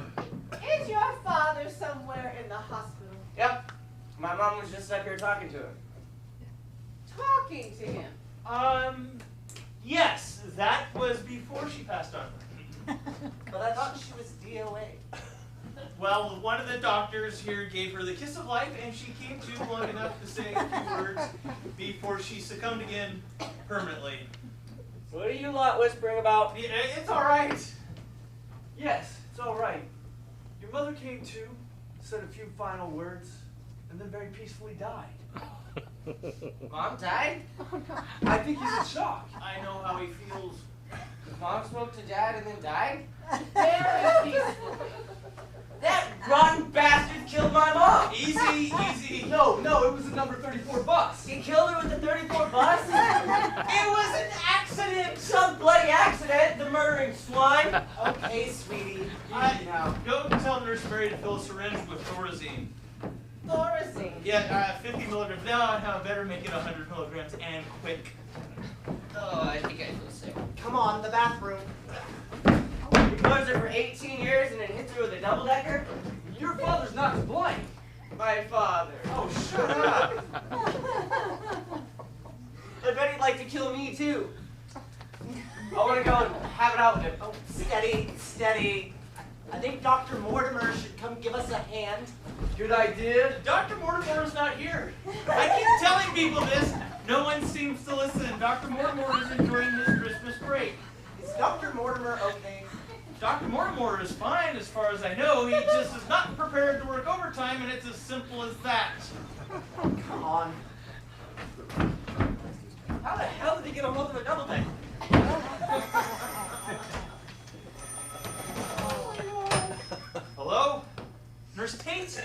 S3: Is your father somewhere in the hospital?
S2: Yep. My mom was just up here talking to him.
S3: Talking to him.
S1: Yes, that was before she passed on.
S2: But I thought she was DOA.
S1: Well, one of the doctors here gave her the kiss of life, and she came to long enough to say a few words before she succumbed again permanently.
S2: What are you lot whispering about?
S1: Yeah, it's all right.
S4: Yes, it's all right. Your mother came to, said a few final words, and then very peacefully died.
S2: Mom died?
S4: I think he's in shock.
S1: I know how he feels.
S2: Mom spoke to Dad and then died?
S3: Very peacefully.
S2: That rotten bastard killed my mom!
S1: Easy, easy.
S4: No, it was a number 34 bus.
S2: He killed her with the 34 bus? It was an accident! Some bloody accident, the murdering swine! Okay, sweetie. Now.
S1: Go tell Nurse Mary to fill a syringe with Thorazine.
S3: Thorazine.
S1: Yeah, 50 milligrams. No, I better make it 100 milligrams and quick.
S2: Oh, I think I feel sick. Come on, the bathroom. You knows her for 18 years and then hits her with a double-decker?
S4: Your father's not to blame.
S2: My father.
S1: Oh, shut up.
S2: I bet he'd like to kill me, too. I want to go and have it out with him. Oh, steady, steady. I think Dr. Mortimer should come give us a hand.
S4: Good idea.
S1: Dr. Mortimer is not here. I keep telling people this. No one seems to listen. Dr. Mortimer is enjoying his Christmas break.
S2: Is Dr. Mortimer okay?
S1: Dr. Mortimer is fine as far as I know. He just is not prepared to work overtime, and it's as simple as that.
S2: Come on. How the hell did he get a hold of a double deck?
S1: Hello? Nurse Tate?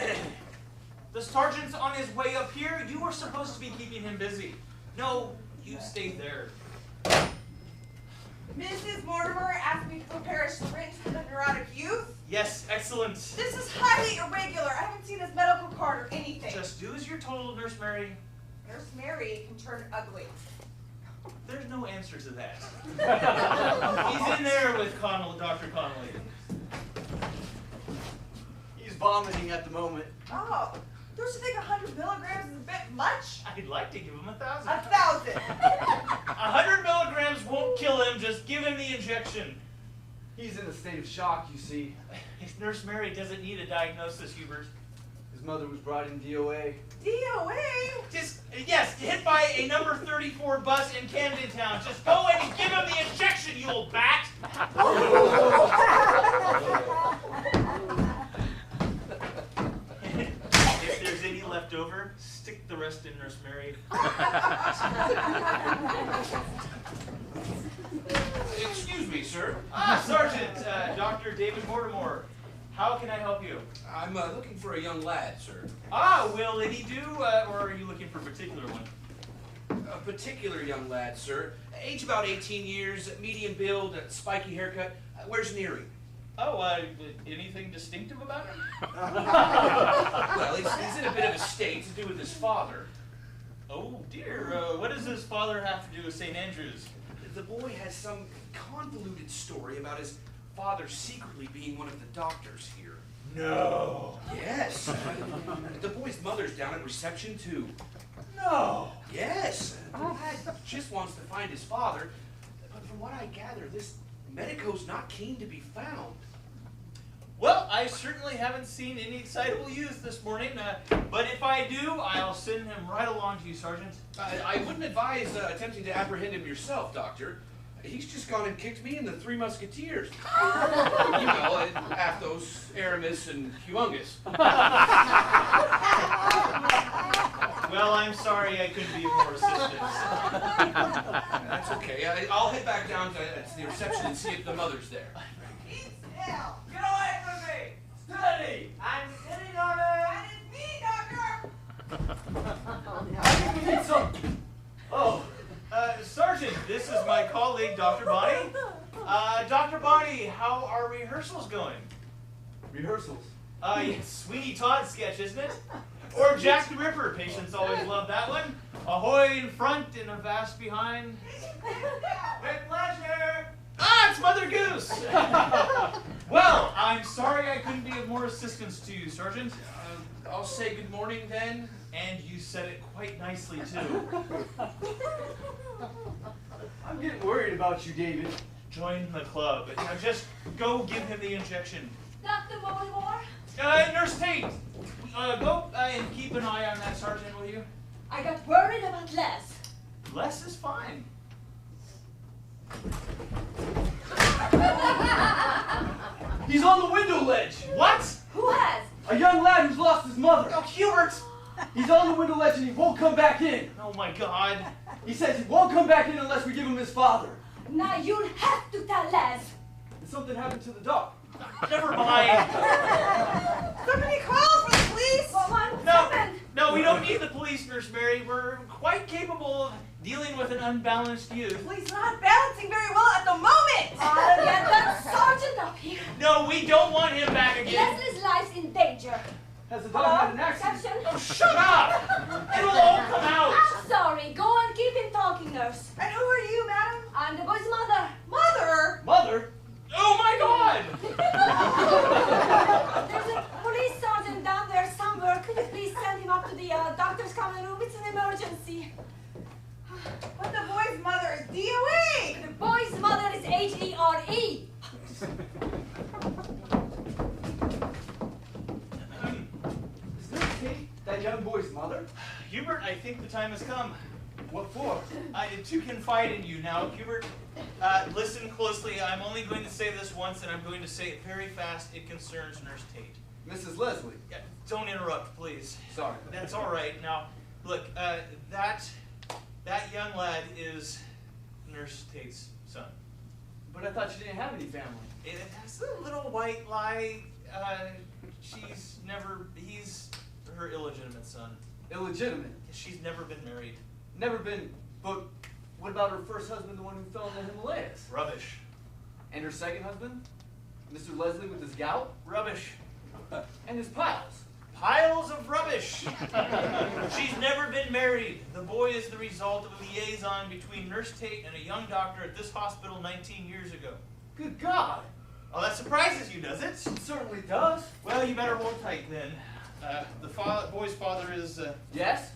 S1: The sergeant's on his way up here. You were supposed to be keeping him busy. No, you stayed there.
S7: Mrs. Mortimer asked me to prepare a syringe for the neurotic youth.
S1: Yes, excellent.
S7: This is highly irregular. I haven't seen his medical card or anything.
S1: Just do as you're told, Nurse Mary.
S7: Nurse Mary can turn ugly.
S1: There's no answer to that. He's in there with Dr. Connolly.
S4: He's vomiting at the moment.
S7: Oh, don't you think 100 milligrams is a bit much?
S1: I'd like to give him 1,000.
S7: 1,000.
S1: 100 milligrams won't kill him, just give him the injection.
S4: He's in a state of shock, you see.
S1: Nurse Mary doesn't need a diagnosis, Hubert.
S4: His mother was brought in DOA.
S7: DOA?
S1: Just, yes, hit by a number 34 bus in Camden Town. Just go in and give him the injection, you old bat! If there's any left over, stick the rest in Nurse Mary. Excuse me, sir. Sergeant, Dr. David Mortimer. How can I help you?
S9: I'm looking for a young lad, sir.
S1: Will any do, or are you looking for a particular one?
S9: A particular young lad, sir. Age about 18 years, medium build, spiky haircut. Wears an earring.
S1: Anything distinctive about him?
S9: Well, he's in a bit of a state to do with his father.
S1: Oh dear, what does his father have to do with St. Andrews?
S9: The boy has some convoluted story about his father secretly being one of the doctors here.
S1: No.
S9: Yes. The boy's mother's down at reception, too.
S1: No.
S9: Yes. The lad just wants to find his father, but from what I gather, this medico's not keen to be found.
S1: Well, I certainly haven't seen any excitable youth this morning, but if I do, I'll send him right along to you, Sergeant.
S9: I wouldn't advise attempting to apprehend him yourself, Doctor. He's just gone and kicked me and the Three Musketeers. You know, Athos, Aramis, and Humongous.
S1: Well, I'm sorry I couldn't be of more assistance.
S9: That's okay. I'll head back down to the reception and see if the mother's there.
S7: Keep still. Get away from me. Steady. I'm steady, Doctor. That is me, Doctor.
S4: I think we need some. Oh.
S1: Sergeant, this is my colleague, Dr. Bonnie. Dr. Bonnie, how are rehearsals going?
S4: Rehearsals.
S1: Yes, Sweeney Todd sketch, isn't it? Or Jack the Ripper, patients always love that one. Ahoy in front and avast behind. With pleasure. It's Mother Goose. Well, I'm sorry I couldn't be of more assistance to you, Sergeant.
S9: I'll say good morning then.
S1: And you said it quite nicely, too.
S4: I'm getting worried about you, David.
S1: Join the club. Now just go give him the injection.
S5: Dr. Mortimer,
S1: Nurse Tate, go and keep an eye on that sergeant, will you?
S5: I got worried about Les.
S1: Les is fine.
S4: He's on the window ledge.
S1: What?
S5: Who has?
S4: A young lad who's lost his mother.
S1: Oh, Hubert!
S4: He's on the window ledge and he won't come back in.
S1: Oh my God.
S4: He says he won't come back in unless we give him his father.
S5: Now you'll have to tell Les.
S4: And something happened to the dog.
S1: Never mind.
S7: Somebody call for the police.
S5: What
S1: No,
S5: happened?
S1: no, we don't need the police, Nurse Mary. We're quite capable of dealing with an unbalanced youth.
S7: Well, he's not balancing very well at the moment.
S5: I'll get that sergeant up here.
S1: No, we don't want him back again.
S5: Leslie's life's in danger.
S4: Has the dog had an accident?
S5: Reception?
S1: Oh, shut up! It'll all come out.
S5: I'm sorry. Go on, keep him talking, nurse.
S7: And who are you, madam?
S5: I'm the boy's mother.
S7: Mother?
S4: Mother?
S1: Oh my God!
S5: There's a police sergeant down there somewhere. Could you please send him up to the doctor's common room? It's an emergency.
S7: But the boy's mother is DOA.
S5: The boy's mother is H-E-R-E.
S4: Is Nurse Tate that young boy's mother?
S1: Hubert, I think the time has come.
S4: What for?
S1: To confide in you now, Hubert. Listen closely. I'm only going to say this once, and I'm going to say it very fast. It concerns Nurse Tate.
S4: Mrs. Leslie.
S1: Yeah, don't interrupt, please.
S4: Sorry.
S1: That's all right. Now, look, that young lad is Nurse Tate's son.
S4: But I thought you didn't have any family.
S1: That's a little white lie. He's her illegitimate son.
S4: Illegitimate.
S1: She's never been married.
S4: Never been. But what about her first husband, the one who fell in the Himalayas?
S1: Rubbish.
S4: And her second husband? Mr. Leslie with his gout?
S1: Rubbish.
S4: And his piles?
S1: Piles of rubbish. She's never been married. The boy is the result of a liaison between Nurse Tate and a young doctor at this hospital 19 years ago.
S4: Good God!
S1: Oh, that surprises you, does it?
S4: It certainly does.
S1: Well, you better hold tight then. The boy's father is
S4: Yes?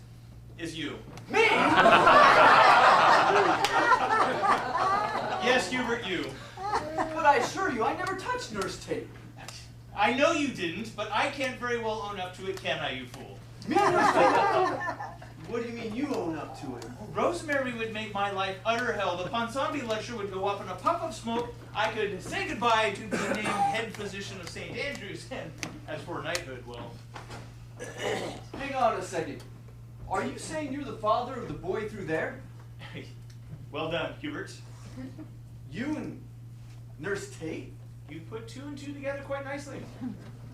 S1: you.
S4: Me?
S1: Yes, Hubert, you.
S4: But I assure you, I never touched Nurse Tate.
S1: I know you didn't, but I can't very well own up to it, can I, you fool?
S4: Me, Nurse Tate? What do you mean you own up to it?
S1: Rosemary would make my life utter hell. The Ponsonby lecture would go up in a puff of smoke. I could say goodbye to being named head physician of St. Andrews. And as for knighthood, well...
S4: Hang on a second. Are you saying you're the father of the boy through there?
S1: Well done, Hubert.
S4: You and Nurse Tate?
S1: You put 2 and 2 together quite nicely.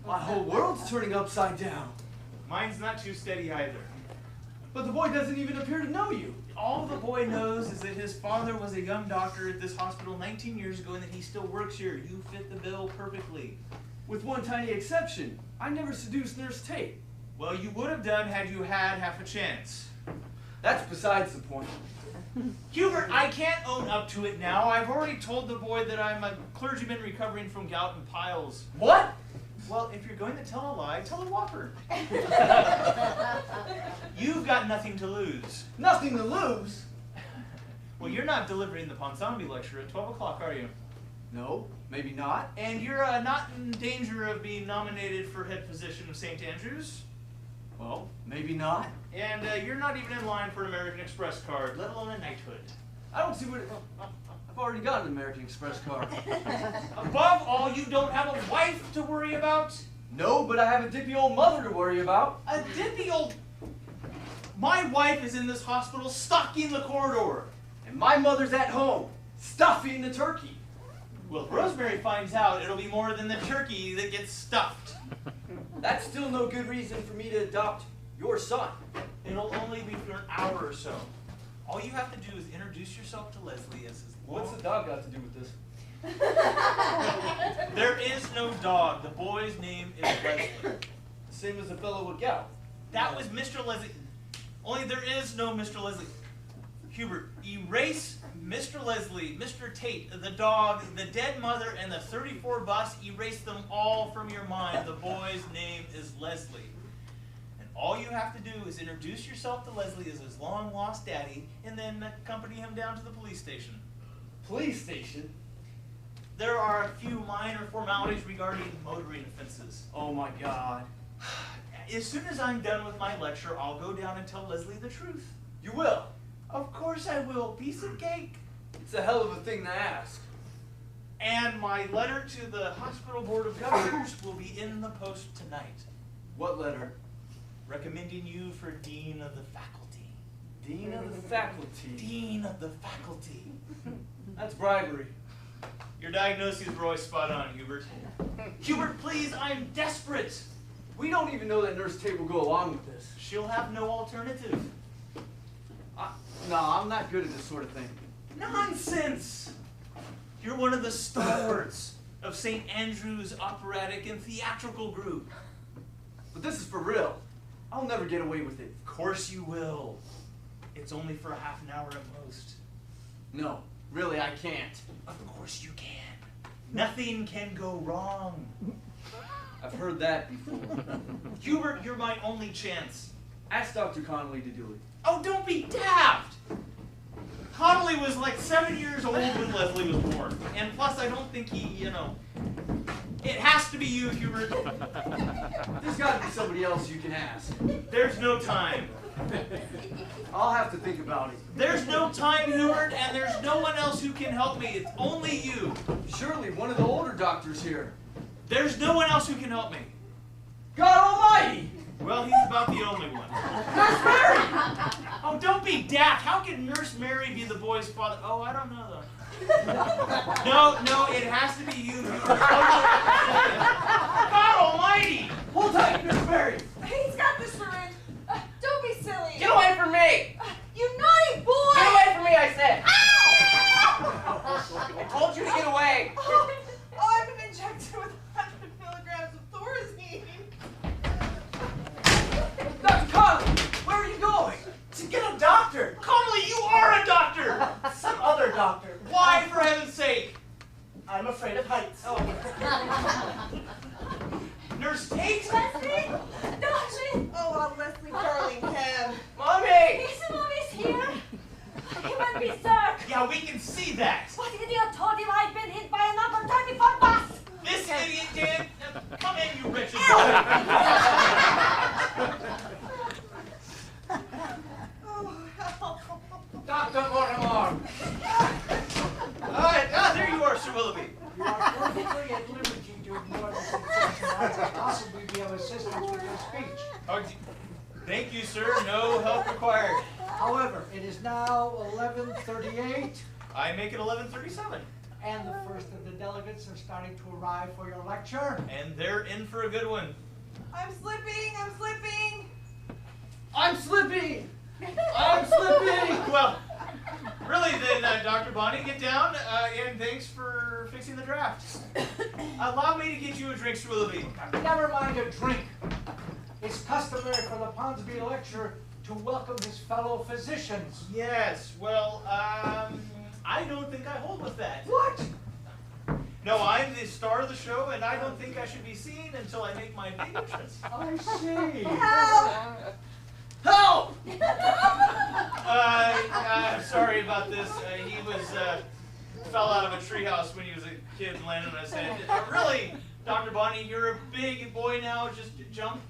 S4: My whole world's turning upside down.
S1: Mine's not too steady either.
S4: But the boy doesn't even appear to know you.
S1: All the boy knows is that his father was a young doctor at this hospital 19 years ago and that he still works here. You fit the bill perfectly.
S4: With one tiny exception. I never seduced Nurse Tate.
S1: Well, you would have done had you had half a chance.
S4: That's besides the point.
S1: Hubert, I can't own up to it now. I've already told the boy that I'm a clergyman recovering from gout and piles.
S4: What?
S1: Well, if you're going to tell a lie, tell a whopper. You've got nothing to lose.
S4: Nothing to lose?
S1: Well, you're not delivering the Ponsonby lecture at 12 o'clock, are you?
S4: No, maybe not.
S1: And you're not in danger of being nominated for head physician of St. Andrews?
S4: Well, maybe not.
S1: And you're not even in line for an American Express card, let alone a knighthood.
S4: I don't see what... I've already got an American Express card.
S1: Above all, you don't have a wife to worry about?
S4: No, but I have a dippy old mother to worry about.
S1: A dippy old... My wife is in this hospital stocking the corridor.
S4: And my mother's at home, stuffing the turkey.
S1: Well, if Rosemary finds out, it'll be more than the turkey that gets stuffed.
S4: That's still no good reason for me to adopt your son.
S1: It'll only be for an hour or so. All you have to do is introduce yourself to Leslie as his...
S4: What's the dog got to do with this?
S1: There is no dog. The boy's name is Leslie.
S4: The same as the fellow with gout.
S1: That was Mr. Leslie. Only there is no Mr. Leslie. Hubert, erase Mr. Leslie, Mr. Tate, the dog, the dead mother, and the 34 bus. Erase them all from your mind. The boy's name is Leslie. And all you have to do is introduce yourself to Leslie as his long-lost daddy, and then accompany him down to the police station.
S4: Police station?
S1: There are a few minor formalities regarding motoring offenses.
S4: Oh my God.
S1: As soon as I'm done with my lecture, I'll go down and tell Leslie the truth.
S4: You will?
S1: Of course I will. Piece of cake.
S4: It's a hell of a thing to ask.
S1: And my letter to the Hospital Board of Governors will be in the post tonight.
S4: What letter?
S1: Recommending you for Dean of the Faculty.
S4: Dean of the Faculty?
S1: Dean of the Faculty.
S4: That's bribery.
S1: Your diagnosis is always spot on, Hubert. Hubert, please, I'm desperate.
S4: We don't even know that Nurse Tate will go along with this.
S1: She'll have no alternative.
S4: No, I'm not good at this sort of thing.
S1: Nonsense! You're one of the stalwarts of St. Andrew's operatic and theatrical group.
S4: But this is for real. I'll never get away with it.
S1: Of course you will. It's only for a half an hour at most.
S4: No, really, I can't.
S1: Of course you can. Nothing can go wrong.
S4: I've heard that before.
S1: Hubert, you're my only chance.
S4: Ask Dr. Connolly to do it.
S1: Oh, don't be daft! Connolly was like 7 years old when Leslie was born. And plus, I don't think he, It has to be you, Hubert.
S4: There's got to be somebody else you can ask.
S1: There's no time.
S4: I'll have to think about it.
S1: There's no time, Hubert, and there's no one else who can help me. It's only you.
S4: Surely one of the older doctors here.
S1: There's no one else who can help me.
S4: God Almighty!
S1: Well, he's about the only one.
S4: Nurse Mary!
S1: Oh, don't be daft. How can Nurse Mary be the boy's father? Oh, I don't know, though. No, it has to be you. God Almighty!
S4: Hold tight, Nurse Mary!
S5: He's got this, Marin. Don't be silly.
S2: Get away from me!
S5: You naughty boy!
S2: Get away from me, I said!
S5: Ow!
S2: I told you to get away!
S3: Oh, I've been injected with 100 milligrams of Thorazine.
S4: Dr. Connolly, where are you going?
S2: To get a doctor!
S1: Connolly, you are a doctor!
S2: Some other doctor.
S1: Why, for heaven's sake?
S2: I'm afraid of heights.
S1: Oh, Yeah, we can see that.
S5: What idiot told you I'd been hit by a number 34 bus?
S1: This idiot did. Come in, you wretched boy.
S6: Dr. Mortimer!
S1: There you are, Sir Willoughby.
S6: You are perfectly at liberty to ignore the suggestion I could possibly be of assistance with your speech.
S1: Oh, thank you, sir. No help required.
S6: However, it is now 11:38,
S1: I make it 11:37.
S6: and the first of the delegates are starting to arrive for your lecture.
S1: And they're in for a good one.
S7: I'm slipping, I'm slipping.
S4: I'm slipping! I'm slipping!
S1: Well, really then, Dr. Bonnie, get down, and thanks for fixing the draft. Allow me to get you a drink, Sir Willoughby.
S6: Never mind a drink. It's customary for the Ponsonby lecturer to welcome his fellow physicians.
S1: Yes, well, I don't think I hold with that.
S6: What?
S1: No, I'm the star of the show, and I don't think I should be seen until I make my big entrance.
S6: I see.
S4: Help!
S1: Sorry about this. He fell out of a treehouse when he was a kid and landed on his head. Really, Dr. Bonnie, you're a big boy now. Just jump.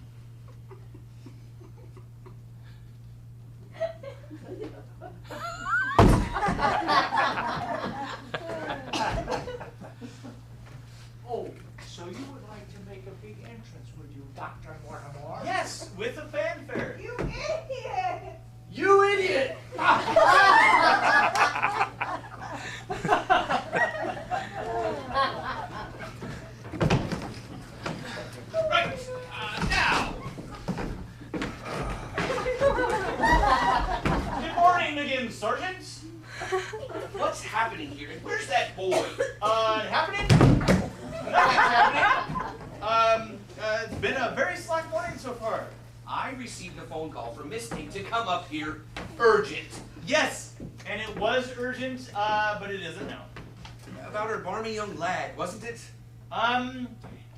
S6: Oh, so you would like to make a big entrance, would you, Dr. Mortimer?
S1: Yes, with a fanfare.
S7: You idiot!
S4: You idiot!
S1: Right, now. Good morning again, Sergeant.
S9: What's happening here? And where's that boy?
S1: Happening? Nothing's happening. It's been a very slack morning so far.
S9: I received a phone call from Miss Tate to come up here urgent.
S1: Yes, and it was urgent, but it isn't now.
S9: About her barmy young lad, wasn't it?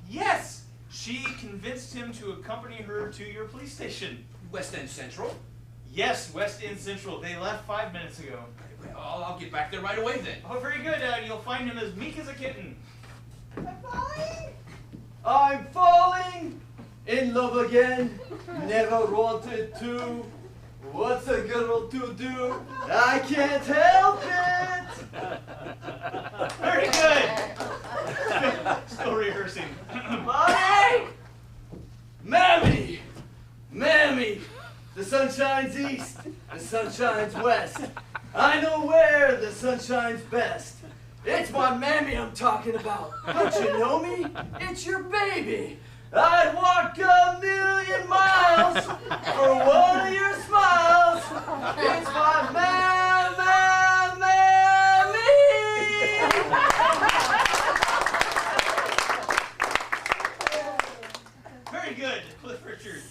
S1: Yes. She convinced him to accompany her to your police station.
S9: West End Central?
S1: Yes, West End Central. They left 5 minutes ago.
S9: Well, I'll get back there right away then.
S1: Oh, very good. You'll find him as meek as a kitten.
S7: I'm falling.
S4: I'm falling in love again. Never wanted to. What's a girl to do? I can't help it.
S1: Very good. Still rehearsing.
S4: Mommy! Mammy! Mammy! The sun shines east, the sun shines west. I know where the sun shines best. It's my mammy I'm talking about. Don't you know me? It's your baby. I'd walk 1,000,000 miles for one of your smiles. It's my mammy.
S1: Very good, Cliff Richard.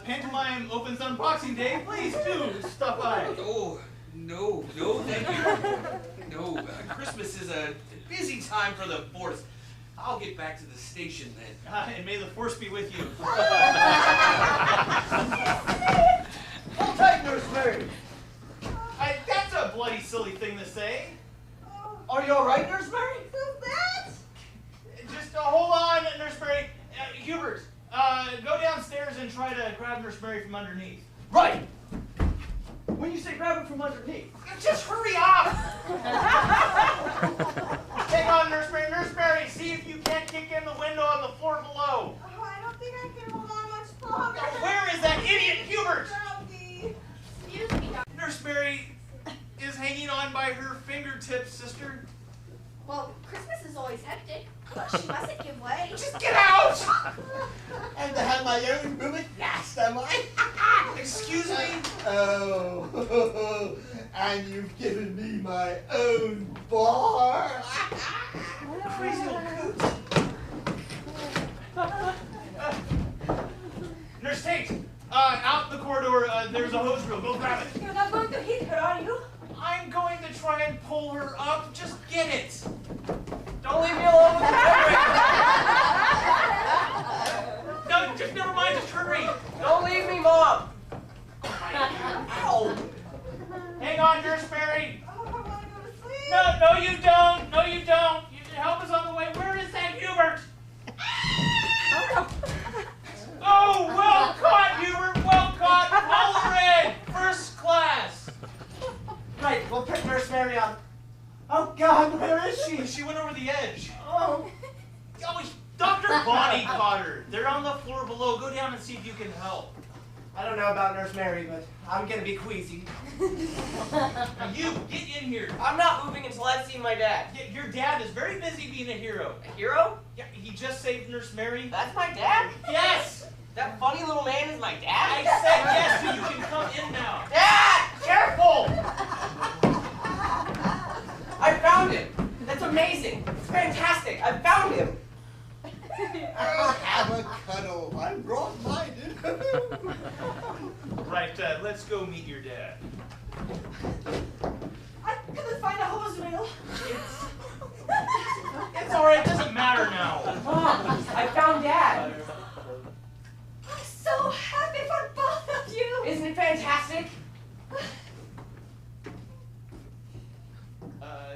S1: Pantomime opens on Boxing Day. Please do stop by.
S9: Oh, no, thank you. No, Christmas is a busy time for the force. I'll get back to the station then.
S1: And may the force be with you.
S4: Hold tight, Nurse Mary.
S1: That's a bloody silly thing to say.
S4: Are you all right, Nurse Mary?
S7: Who's that?
S1: Just hold on, Nurse Mary. Hubert, go downstairs and try to grab Nurse Mary from underneath.
S4: Right. When you say grab it from underneath.
S1: Just hurry up! Hang on, Nurse Mary. Nurse Mary, see if you can't kick in the window on the floor below.
S7: Oh, I don't think I can hold on much longer.
S1: Where is that idiot Hubert?
S7: Rowdy.
S8: Excuse me, Doctor.
S1: Nurse Mary is hanging on by her fingertips, sister.
S8: Well, Christmas is always hectic, but she mustn't give way.
S1: Just get out!
S10: And to have my own room at last, am I?
S1: Excuse me?
S10: Oh, and you've given me my own bar.
S1: Crazy old coot. Nurse Tate, out the corridor, there's a hose reel. Go grab it.
S5: You're not going to hit her, are you?
S1: I'm going to try and pull her up. Just get it.
S2: Don't leave me alone with the
S1: No, just never mind. Just hurry.
S2: Don't leave me, Mom.
S1: Ow. Hang on, Nurse Mary.
S7: Oh, I want to go to
S1: No, you don't. No, you don't. Help is on the way. Where is that Hubert? Oh, well caught, Hubert. Well caught. All red. First class.
S2: Right, we'll pick Nurse Mary up. Oh God, where is she?
S1: She went over the edge.
S2: Oh.
S1: Oh, Dr. Bonnie caught her. They're on the floor below. Go down and see if you can help.
S2: I don't know about Nurse Mary, but I'm gonna be queasy.
S1: Now you, get in here.
S2: I'm not moving until I've seen my dad.
S1: Your dad is very busy being a hero.
S2: A hero?
S1: Yeah, he just saved Nurse Mary.
S2: That's my dad?
S1: Yes!
S2: That funny little man is my dad?
S1: I said yes, so you can come in now.
S2: Dad!
S1: Careful!
S2: I found him! That's amazing! It's fantastic! I found him!
S10: I'll have a cuddle. I'm broad-minded.
S1: Right, let's go meet your dad.
S5: I couldn't find a hose reel.
S1: It's alright, it doesn't matter now.
S2: Mom, I found Dad!
S5: I'm so happy for both of you.
S2: Isn't it fantastic?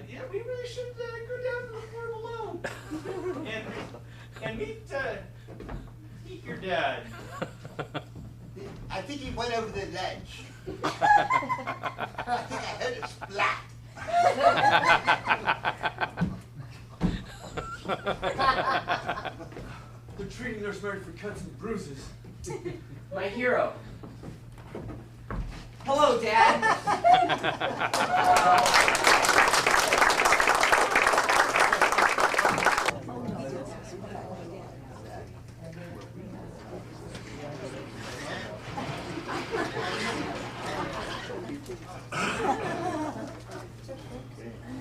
S1: Yeah, we really should go down to the floor below. and meet your dad.
S10: I think he went over the ledge. I think I heard it splat.
S4: They're treating Nurse Mary for cuts and bruises.
S2: My hero. Hello, Dad.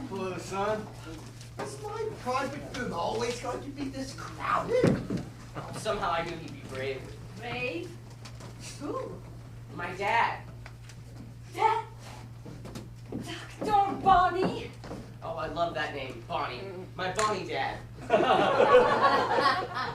S4: Hello, son.
S10: Is my private room always going to be this crowded?
S2: Somehow I knew he'd be brave.
S5: Brave? Who?
S2: My dad.
S5: Dad? Dr. Bonnie?
S2: Oh, I love that name, Bonnie. My Bonnie dad.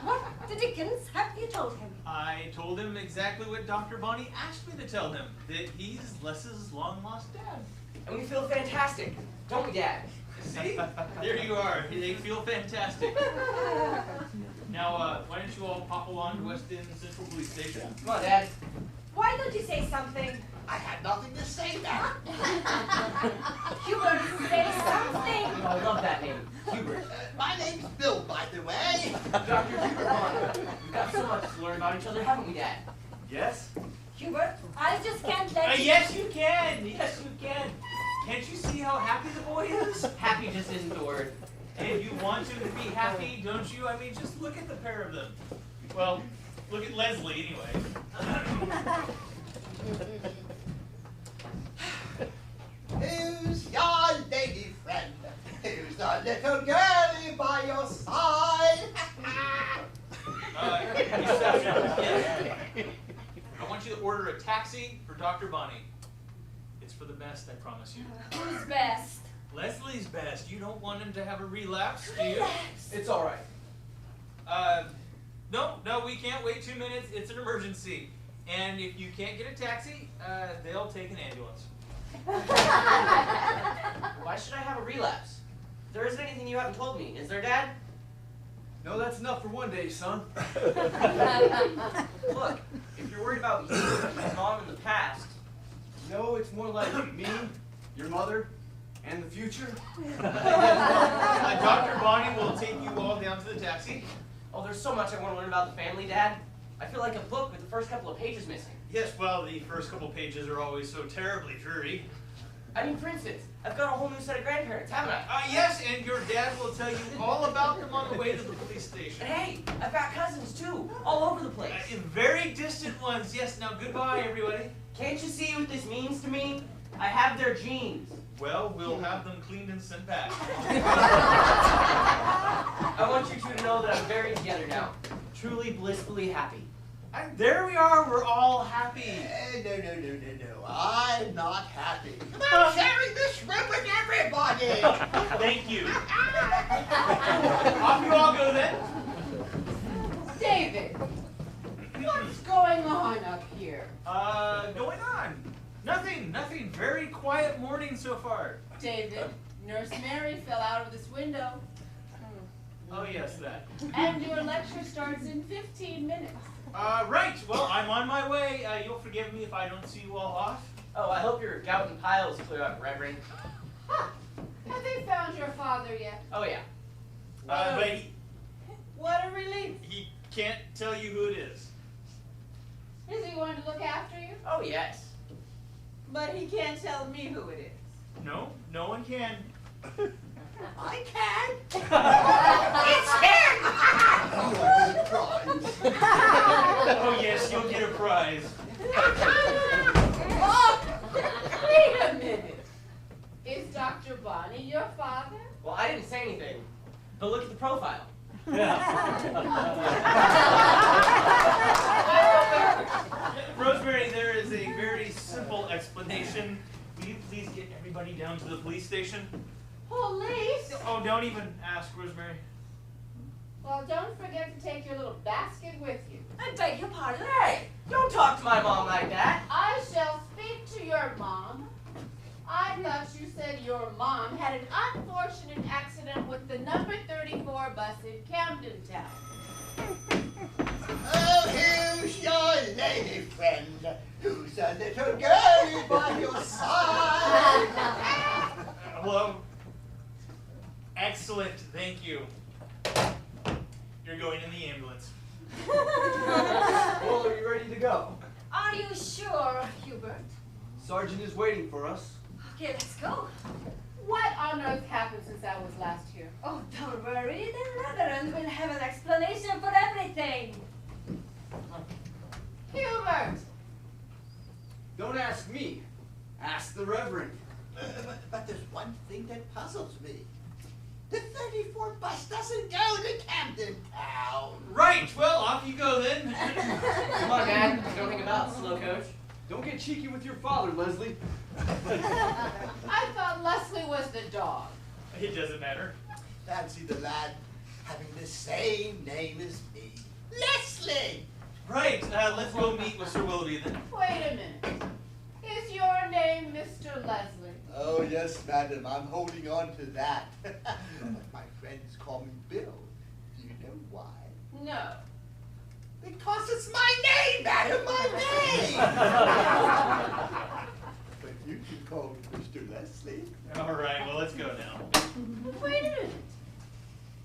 S5: What the dickens have you told him?
S1: I told him exactly what Dr. Bonnie asked me to tell him, that he's Les's long-lost dad.
S2: And we feel fantastic, don't we, Dad?
S1: See? There you are. They feel fantastic. Now, why don't you all pop along to West End Central Police Station?
S2: Come on, Dad.
S5: Why don't you say something?
S10: I had nothing to say now.
S5: Hubert, say something.
S2: Oh, I love that name, Hubert.
S10: My name's Bill, by the way.
S2: Dr. Hubert Bonner. We've got so much to learn about each other, haven't we, Dad?
S4: Yes?
S5: Hubert, I just can't let you...
S1: Yes, you can. Yes, you can. Can't you see how happy the boy is?
S2: Happy just isn't the word.
S1: And you want him to be happy, don't you? I mean, just look at the pair of them. Well, look at Leslie, anyway.
S10: Who's your lady friend? Who's the little girlie by your side?
S1: Yes. I want you to order a taxi for Dr. Bonnie. It's for the best, I promise you.
S5: Who's best?
S1: Leslie's best. You don't want him to have a relapse, do you?
S4: It's all right.
S1: No, we can't wait 2 minutes. It's an emergency. And if you can't get a taxi, they'll take an ambulance.
S2: Why should I have a relapse? There isn't anything you haven't told me, is there, Dad?
S4: No, that's enough for one day, son.
S2: Look, if you're worried about you and my mom in the past,
S4: No, it's more like me, your mother, and the future.
S1: Dr. Bonnie will take you all down to the taxi.
S2: oh, there's so much I want to learn about the family, Dad. I feel like a book with the first couple of pages missing.
S1: Yes, well, the first couple pages are always so terribly dreary.
S2: I mean, for instance, I've got a whole new set of grandparents, haven't I?
S1: Yes, and your dad will tell you all about them on the way to the police station.
S2: And hey, I've got cousins too, all over the place.
S1: Very distant ones. Yes, now goodbye, everybody.
S2: Can't you see what this means to me? I have their genes.
S1: Well, we'll have them cleaned and sent back.
S2: I want you two to know that I'm very together now. Truly blissfully happy.
S1: And there we are. We're all happy.
S10: No. I'm not happy. I'm sharing this room with everybody.
S1: Thank you. Off you all go then.
S3: David, what's going on up here?
S1: Going on. Nothing. Very quiet morning so far.
S3: David, Nurse Mary fell out of this window.
S1: Oh, yes, that.
S3: And your lecture starts in 15 minutes.
S1: Right. Well, I'm on my way. You'll forgive me if I don't see you all off.
S2: Oh, I hope your gout and piles clear up, Reverend.
S3: Huh. Have they found your father yet?
S2: Oh, yeah.
S1: But
S3: What a relief.
S1: he can't tell you who it is.
S3: Is he going to look after you?
S2: Oh, yes.
S3: But he can't tell me who it is.
S1: No, no one can.
S10: I can.
S1: Oh, yes, you'll get a prize.
S3: Oh, wait a minute. Is Dr. Bonnie your father?
S2: Well, I didn't say anything. But look at the profile.
S1: Rosemary, there is a very simple explanation. Will you please get everybody down to the police station?
S3: Police?
S1: Oh, don't even ask, Rosemary.
S3: Well, don't forget to take your little basket with you.
S5: I beg your pardon.
S2: Hey, don't talk to my mom like that.
S3: I shall speak to your mom. I thought you said your mom had an unfortunate accident with the number 34 bus in Camden Town.
S10: Oh, who's your lady friend? Who's a little girl by your side?
S1: Hello? Excellent, thank you. You're going in the ambulance.
S4: Well, are you ready to go?
S5: Are you sure, Hubert?
S4: Sergeant is waiting for us.
S5: Okay, let's go.
S3: What on earth happened since I was last here?
S5: Oh, don't worry. The Reverend will have an explanation for everything.
S3: Hubert!
S4: Don't ask me. Ask the Reverend.
S10: But there's one thing that puzzles me. The 34 bus doesn't go to Camden Town.
S1: Right, well, off you go then.
S2: Come on, Dad. You know anything about slow coach?
S4: Don't get cheeky with your father, Leslie.
S3: I thought Leslie was the dog.
S1: It doesn't matter.
S10: Fancy the lad having the same name as me. Leslie!
S1: Right, let's go meet with Sir Willoughby then.
S3: Wait a minute. Is your name Mr. Leslie?
S10: Oh, yes, madam, I'm holding on to that. But my friends call me Bill. Do you know why?
S3: No.
S10: Because it's my name, madam, my name! But you can call me Mr. Leslie.
S1: All right, well, let's go now.
S3: Wait a minute.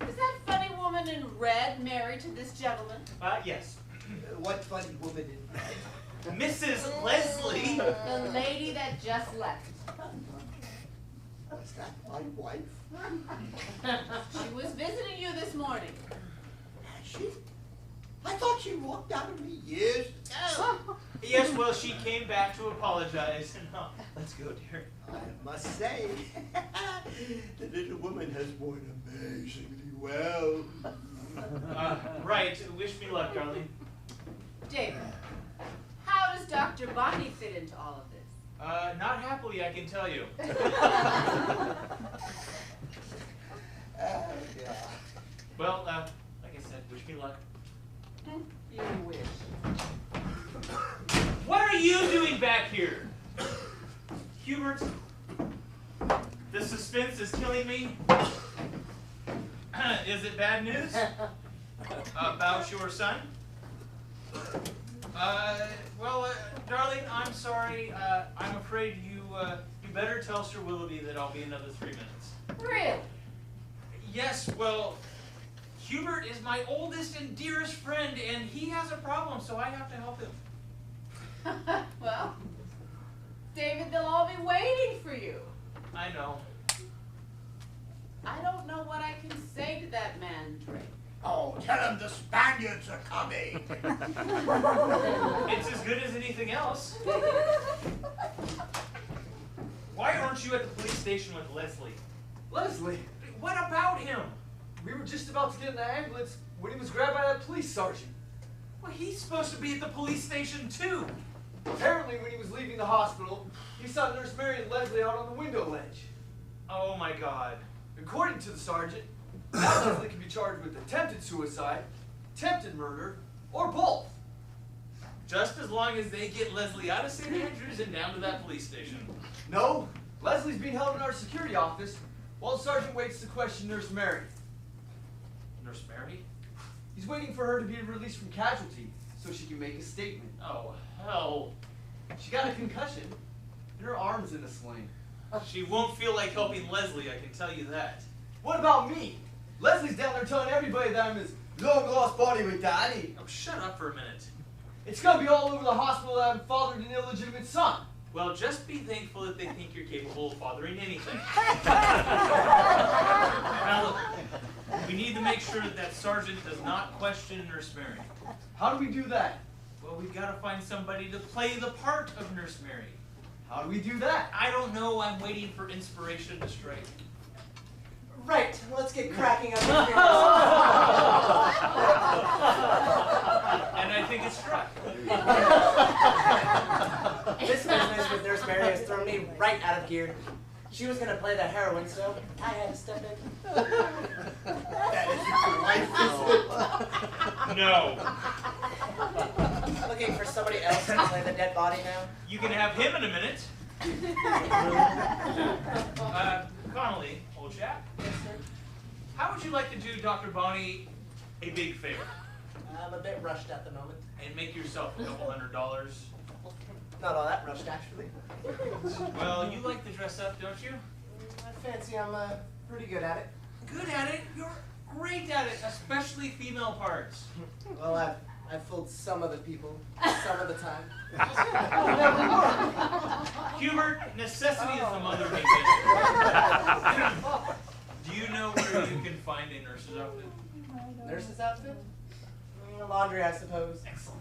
S3: Is that funny woman in red married to this gentleman?
S1: Yes.
S10: What funny woman in red?
S1: Mrs. Leslie.
S3: The lady that just left.
S10: Was that my wife?
S3: She was visiting you this morning.
S10: Has she? I thought she walked out of me years ago.
S1: Yes, well, she came back to apologize. No, let's go, dear.
S10: I must say, the little woman has worn amazingly well.
S1: Right, wish me luck, darling.
S3: David, how does Dr. Bonnie fit into all of this?
S1: Not happily, I can tell you.
S10: Yeah.
S1: Well, like I said, wish me luck.
S3: You wish.
S1: What are you doing back here? Hubert, the suspense is killing me. Is it bad news? About your son? Darling, I'm sorry. I'm afraid you better tell Sir Willoughby that I'll be another 3 minutes.
S3: Really?
S1: Yes, well, Hubert is my oldest and dearest friend, and he has a problem, so I have to help him.
S3: Well, David, they'll all be waiting for you.
S1: I know.
S3: I don't know what I can say to that man, Drake.
S10: Oh, tell him the Spaniards are coming.
S1: It's as good as anything else. Why aren't you at the police station with Leslie?
S4: Leslie,
S1: What about him?
S4: we were just about to get in the ambulance when he was grabbed by that police sergeant.
S1: Well, he's supposed to be at the police station too.
S4: Apparently, when he was leaving the hospital, he saw Nurse Mary and Leslie out on the window ledge.
S1: Oh my God.
S4: According to the sergeant, now Leslie can be charged with attempted suicide, attempted murder, or both.
S1: Just as long as they get Leslie out of St. Andrews and down to that police station.
S4: No, Leslie's being held in our security office while the sergeant waits to question Nurse Mary.
S1: Nurse Mary?
S4: He's waiting for her to be released from casualty so she can make a statement.
S1: Oh, hell.
S4: She got a concussion, and her arm's in a sling.
S1: She won't feel like helping Leslie, I can tell you that.
S4: What about me? Leslie's down there telling everybody that I'm his long-lost body with Daddy.
S1: Oh, shut up for a minute.
S4: It's gonna be all over the hospital that I've fathered an illegitimate son.
S1: Well, just be thankful that they think you're capable of fathering anything. Now look, we need to make sure that that sergeant does not question Nurse Mary.
S4: How do we do that?
S1: Well, we've got to find somebody to play the part of Nurse Mary.
S4: How do we do that?
S1: I don't know, I'm waiting for inspiration to strike.
S2: Right, let's get cracking up.
S1: And I think it's struck.
S2: This business with Nurse Mary has thrown me right out of gear. She was gonna play the heroine, so I had to step in.
S10: That isn't your wife, is it?
S1: No.
S2: Looking for somebody else to play the dead body now?
S1: You can have him in a minute. Connolly, old chap,
S2: Yes, sir.
S1: how would you like to do Dr. Bonnie a big favor
S2: I'm a bit rushed at the moment.
S1: and make yourself a couple $100?
S2: Not all that rushed, actually.
S1: Well, you like to dress up, don't you?
S2: I fancy I'm pretty good at it.
S1: Good at it. You're great at it, especially female parts.
S2: Well, I've fooled some of the people, some of the time.
S1: Hubert, necessity is the mother of invention. Do you know where you can find a nurse's outfit?
S2: Nurse's outfit? Laundry, I suppose.
S1: Excellent.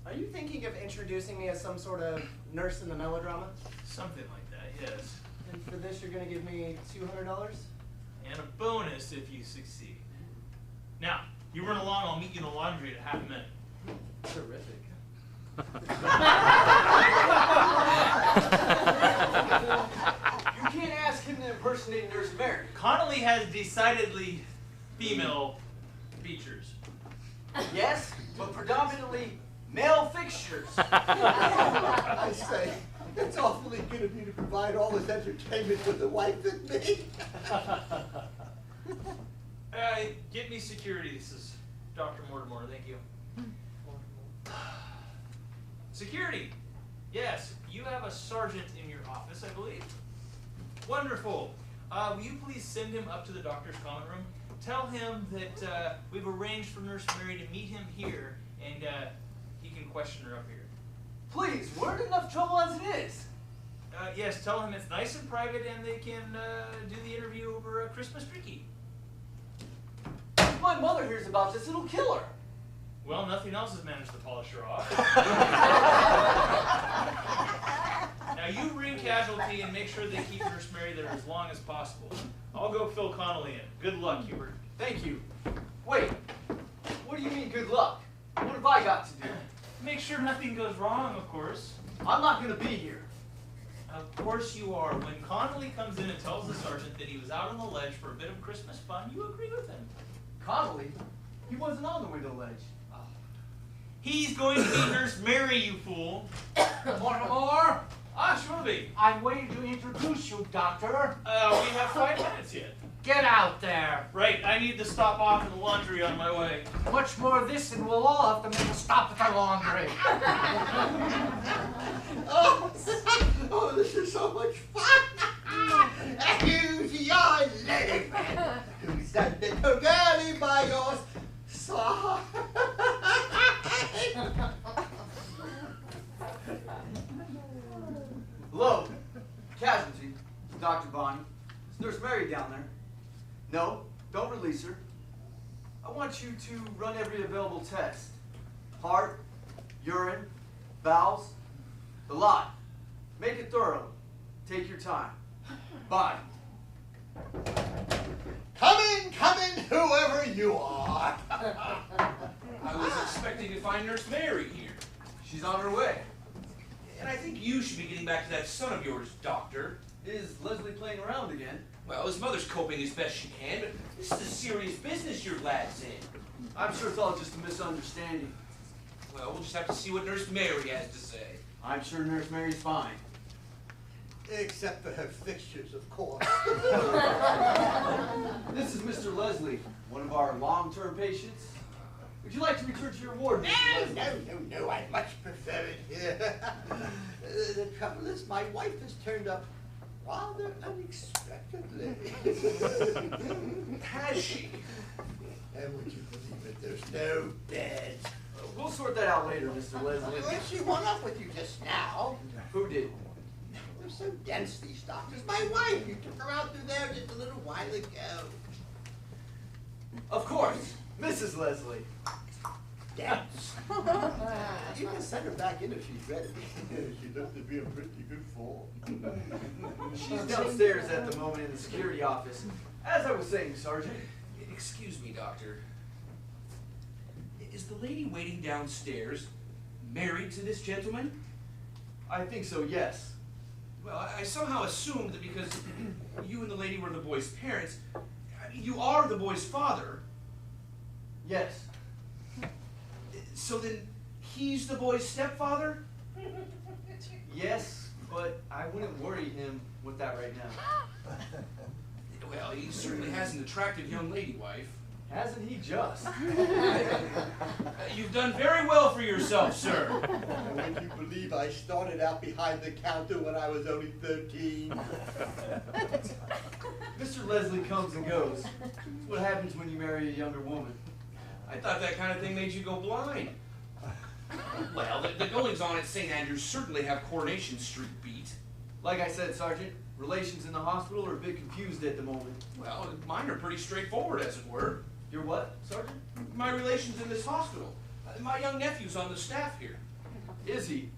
S2: Are you thinking of introducing me as some sort of nurse in the melodrama?
S1: Something like that, yes.
S2: And for this, you're gonna give me $200?
S1: And a bonus if you succeed. Now, you run along, I'll meet you in the laundry in half a minute.
S2: Terrific.
S4: You can't ask him to impersonate Nurse Mary.
S1: Connolly has decidedly female features.
S4: Yes, but predominantly male fixtures.
S10: I say, it's awfully good of you to provide all this entertainment for the wife and me.
S1: Get me security. This is Dr. Mortimer, thank you. Security. Yes, you have a sergeant in your office, I believe. Wonderful. Will you please send him up to the doctor's common room? Tell him that we've arranged for Nurse Mary to meet him here, and he can question her up here.
S4: Please, we're in enough trouble as it is.
S1: Yes, tell him it's nice and private, and they can do the interview over a Christmas tree.
S4: If my mother hears about this, it'll kill her.
S1: Well, nothing else has managed to polish her off. Now you ring casualty and make sure they keep Nurse Mary there as long as possible. I'll go fill Connolly in. Good luck, Hubert.
S4: Thank you. Wait, what do you mean good luck? What have I got to do?
S1: Make sure nothing goes wrong, of course.
S4: I'm not gonna be here.
S1: Of course you are. When Connolly comes in and tells the sergeant that he was out on the ledge for a bit of Christmas fun, you agree with him.
S4: Connolly? He wasn't on the window ledge.
S1: He's going to be Nurse Mary, you fool.
S6: Mortimer,
S1: Ah, sure be.
S6: I'm waiting to introduce you, Doctor.
S1: We have 5 minutes yet.
S6: Get out there.
S1: Right, I need to stop off in the laundry on my way.
S6: Much more of this, and we'll all have to make a stop at the laundry.
S10: Oh, this is so much fun. Who's your lady friend? Who's that little girlie by your side?
S4: Hello, casualty. Dr. Bonnie. Is Nurse Mary down there? No, don't release her. I want you to run every available test. Heart, urine, bowels, the lot. Make it thorough. Take your time. Bye.
S10: Come in, whoever you are.
S9: I was expecting to find Nurse Mary here.
S4: She's on her way.
S9: And I think you should be getting back to that son of yours, Doctor.
S4: Is Leslie playing around again?
S9: Well, his mother's coping as best she can, but this is a serious business your lad's in.
S4: I'm sure it's all just a misunderstanding.
S9: Well, we'll just have to see what Nurse Mary has to say.
S4: I'm sure Nurse Mary's fine.
S10: Except for her fixtures, of course.
S4: This is Mr. Leslie, one of our long-term patients. Would you like to return to your ward, Mr.
S10: No,
S4: Leslie?
S10: no, I'd much prefer it here. The trouble is, my wife has turned up rather unexpectedly.
S9: Has she?
S10: And would you believe it, there's no bed.
S4: We'll sort that out later, Mr. Leslie.
S10: Well, she went up with you just now.
S4: Who did?
S10: They're so dense, these doctors. My wife, you took her out through there just a little while ago.
S4: Of course, Mrs. Leslie.
S10: Dense. You can send her back in if she's ready. She looks to be in pretty good form.
S4: She's downstairs at the moment in the security office. As I was saying, Sergeant.
S9: Excuse me, Doctor. Is the lady waiting downstairs married to this gentleman?
S4: I think so, yes.
S9: Well, I somehow assumed that because you and the lady were the boy's parents, you are the boy's father.
S4: Yes.
S9: So then he's the boy's stepfather?
S4: Yes, but I wouldn't worry him with that right now.
S9: Well, he certainly has an attractive young lady wife.
S4: Hasn't he just?
S9: You've done very well for yourself, sir.
S10: And would you believe I started out behind the counter when I was only 13?
S4: Mr. Leslie comes and goes. It's what happens when you marry a younger woman.
S9: I thought that kind of thing made you go blind. Well, the goings-on at St. Andrews certainly have Coronation Street beat.
S4: Like I said, Sergeant, relations in the hospital are a bit confused at the moment.
S9: Well, mine are pretty straightforward, as it were.
S4: Your what, Sergeant?
S9: My relations in this hospital. My young nephew's on the staff here.
S4: Is he?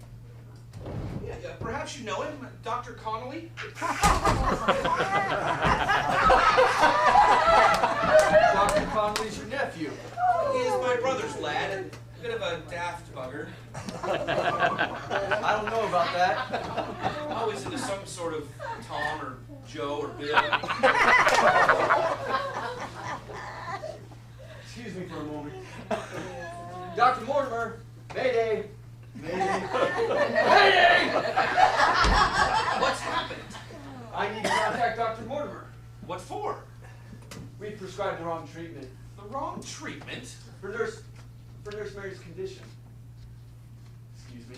S9: Yeah, perhaps you know him, Dr. Connolly?
S4: Dr. Connolly's your nephew.
S9: He is my brother's lad, a bit of a daft bugger.
S4: I don't know about that.
S9: Always into some sort of Tom or Joe or Bill.
S4: Excuse me for a moment. Dr. Mortimer, Mayday. Mayday. Mayday!
S9: What's happened?
S4: I need to contact Dr. Mortimer.
S9: What for?
S4: We prescribed the wrong treatment.
S9: The wrong treatment?
S4: For Nurse Mary's condition. Excuse me.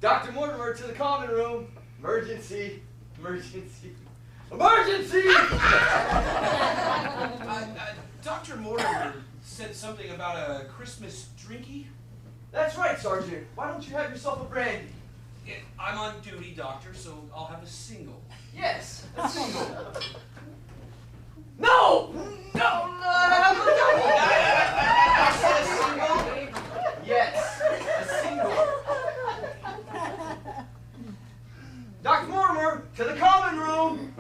S4: Dr. Mortimer, to the common room. Emergency. Emergency. Emergency!
S9: Dr. Mortimer said something about a Christmas drinky?
S4: That's right, Sergeant. Why don't you have yourself a brandy?
S9: Yeah, I'm on duty, Doctor, so I'll have a single.
S4: Yes, a single. No! No, no, I said a single. Yes, a single. Dr. Mortimer, to the common room.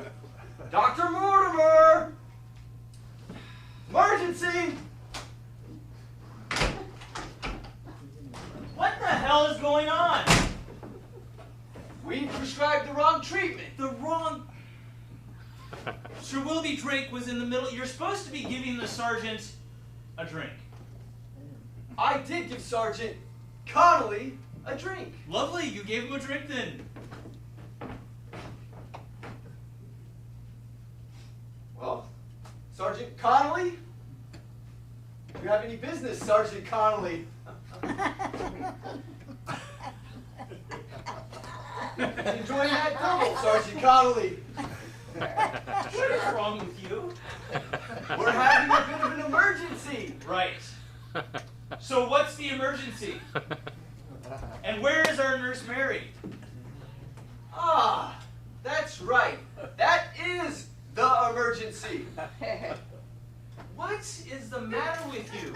S4: Dr. Mortimer! Emergency!
S1: What the hell is going on?
S4: We prescribed the wrong treatment.
S1: The wrong... Sir Willoughby Drake was in the middle. You're supposed to be giving the sergeant a drink.
S4: I did give Sergeant Connolly a drink.
S1: Lovely, you gave him a drink then.
S4: Well, Sergeant Connolly? Do you have any business, Sergeant Connolly? Enjoying that double, Sergeant Connolly?
S1: What is wrong with you?
S4: We're having a bit of an emergency.
S1: Right. So what's the emergency? And where is our Nurse Mary?
S4: Ah, that's right. That is the emergency.
S1: What is the matter with you?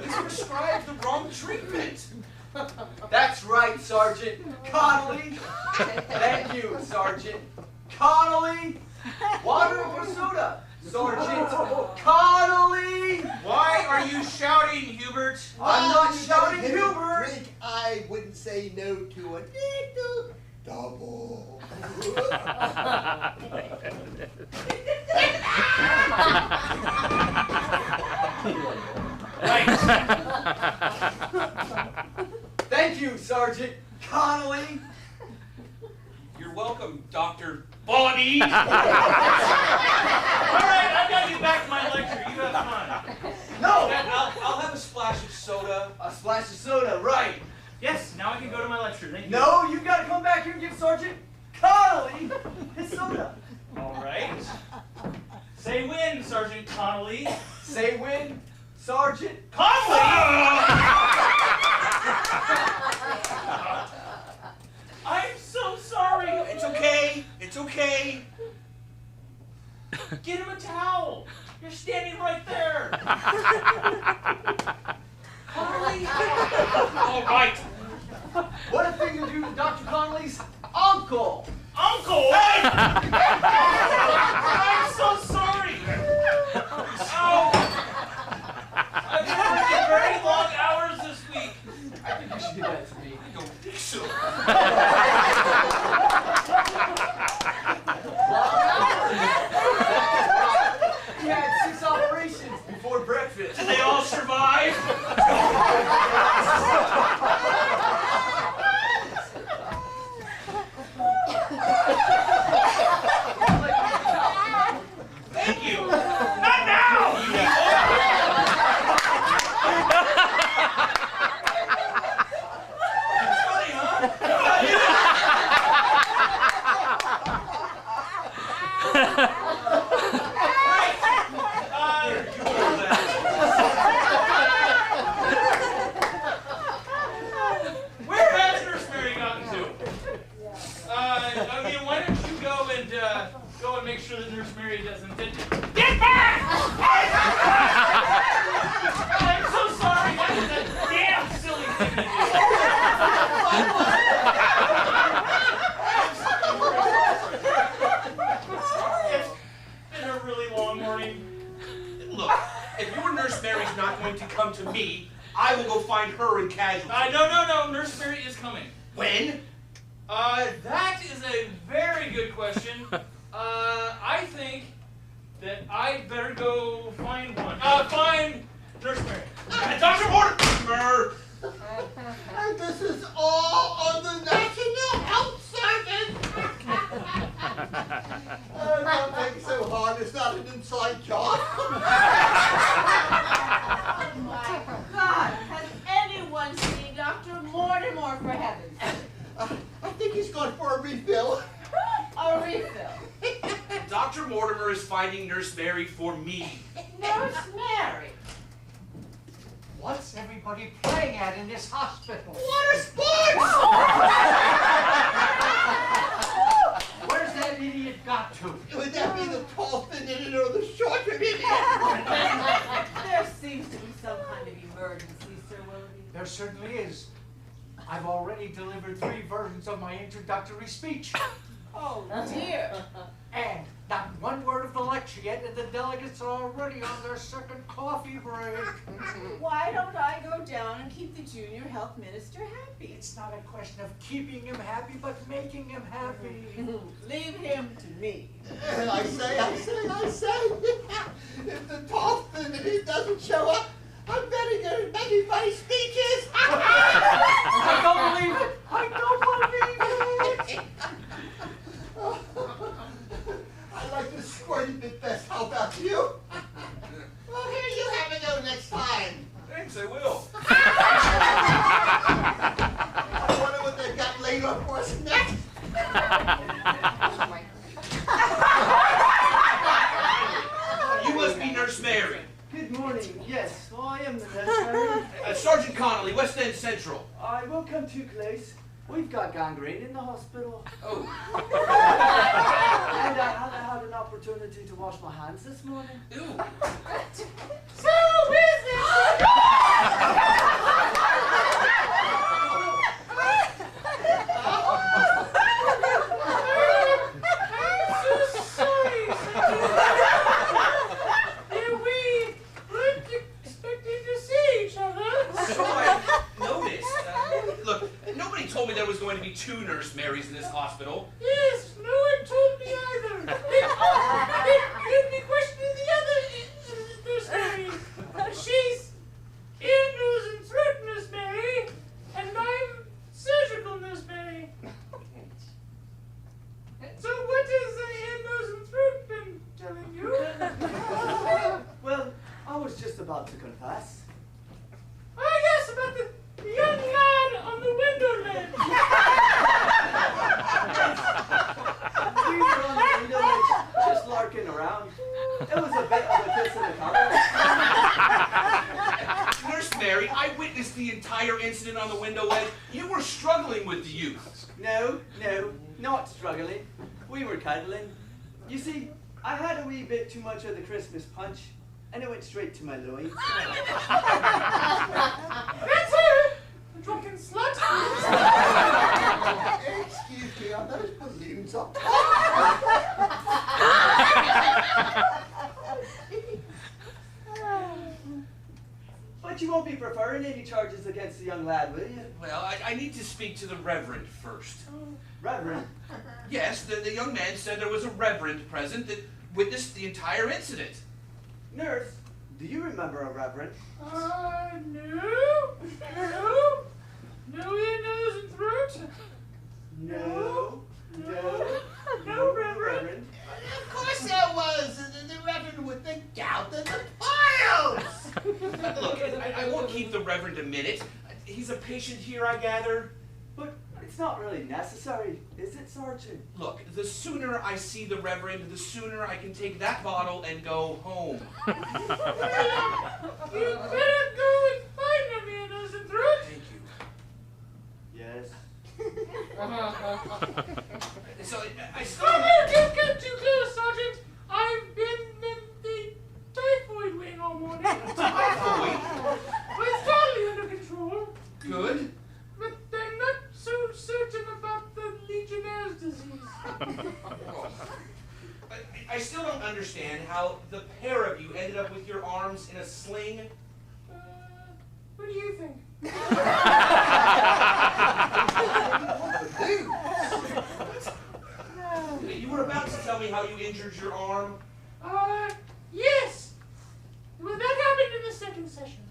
S9: He's prescribed the wrong treatment.
S4: That's right, Sergeant Connolly. Thank you, Sergeant Connolly. Water or soda? Sergeant Connolly.
S1: Why are you shouting, Hubert?
S4: I'm not
S10: You
S4: shouting,
S10: don't
S4: Hubert.
S10: drink, I wouldn't say no to a little double.
S1: Right.
S4: Thank you, Sergeant Connolly.
S9: You're welcome, Dr. Bonnie.
S1: All right, I've got to get back to my lecture. You have fun.
S4: No!
S9: I'll have a splash of soda.
S4: A splash of soda, right.
S1: Yes, now I can go to my lecture. Thank you.
S4: No, you've got to come back here and give Sergeant Connolly his soda.
S1: All right. Say when, Sergeant Connolly.
S4: Say when, Sergeant
S1: Connolly! I'm so sorry.
S9: It's okay. It's okay.
S1: Get him a towel. You're standing right there.
S4: Connolly.
S9: All right.
S4: What a thing to do to Dr. Connolly's uncle.
S1: Uncle! I'm so sorry. Oh. I've been working very long hours this week.
S4: I think you should do that to me.
S9: I don't think so.
S4: He had 6 operations before breakfast.
S9: Did they all survive? Thank you. Not now. Funny, huh?
S1: Where has Nurse Mary gotten to? I mean, why don't you go and make sure that Nurse Mary doesn't get back! I'm so sorry. That was a damn silly thing to do. It's been a really long morning.
S9: Look, if your Nurse Mary's not going to come to me, I will go find her in casualty.
S1: No. Nurse Mary is coming.
S9: When?
S1: That is a very good question. I think that I'd better go find one. Find Nurse Mary.
S9: Dr. Mortimer!
S10: And this is all on the National Health Service. Don't think so hard. It's not an inside job.
S3: Oh my God! Has anyone seen Dr. Mortimer, for heaven's sake?
S10: I think he's gone for a refill.
S3: A refill.
S9: Dr. Mortimer is finding Nurse Mary for me.
S3: Nurse Mary.
S6: What's everybody playing at in this hospital?
S10: Water sports!
S6: Where's that idiot got to?
S10: Would that be the tall, thin idiot or the short idiot?
S3: There seems to be some kind of emergency, Sir Willoughby.
S6: There certainly is. I've already delivered 3 versions of my introductory speech.
S3: Oh dear.
S6: And not one word of the lecture yet, and the delegates are already on their second coffee break.
S3: Why don't I go down and keep the junior health minister happy?
S6: It's not a question of keeping him happy, but making him happy.
S3: Leave him to me.
S10: I say. If the tall, thin idiot doesn't show up, I'm betting there are many funny speeches.
S6: I don't believe it. I don't believe it.
S10: I like to squirt a bit best. How about you? Well, here you have it go next time.
S9: Thanks, I will.
S10: I wonder what they've got laid up for us next.
S9: You must be Nurse Mary.
S4: Good morning. Yes, I am the Nurse Mary.
S9: Sergeant Connolly, West End Central.
S4: I won't come too close. We've got gangrene in the hospital.
S9: Oh.
S4: And I had an opportunity to wash my hands this morning.
S9: Ew.
S3: So business!
S9: There was going to be 2 Nurse Marys in this hospital.
S3: Yes, no one told me either. You'd be questioning the other Nurse Mary. She's ear, nose, and throat Nurse Mary, and I'm surgical Nurse Mary.
S9: incident on the window ledge, you were struggling with the youth.
S4: No, not struggling. We were cuddling. You see, I had a wee bit too much of the Christmas punch, and it went straight to my loins.
S7: That's her! The drunken slut!
S10: Excuse me, are those balloons up?
S4: But you won't be preferring any charges against the young lad, will you?
S9: Well, I need to speak to the Reverend first.
S4: Reverend?
S9: Yes, the young man said there was a Reverend present that witnessed the entire incident.
S4: Nurse, do you remember a Reverend?
S7: No ear, nose, and throat.
S4: No, Reverend.
S10: Of course there was. The Reverend with the gout and the piles.
S9: Look, I won't keep the Reverend a minute. He's a patient here, I gather.
S4: But it's not really necessary, is it, Sergeant?
S9: Look, the sooner I see the Reverend, the sooner I can take that bottle and go home.
S7: You better go and find him, ear, nose, and throat.
S9: Thank you.
S4: Yes.
S9: So, I still...
S7: Oh, no, don't get too close, Sergeant. I've been in the typhoid wing all morning.
S9: Typhoid?
S7: Well, it's totally under control.
S9: Good.
S7: But they're not so certain about the Legionnaire's disease.
S9: Oh. I still don't understand how the pair of you ended up with your arms in a sling.
S7: What do you think?
S9: You were about to tell me how you injured your arm.
S7: Yes. Well, that happened in the second session.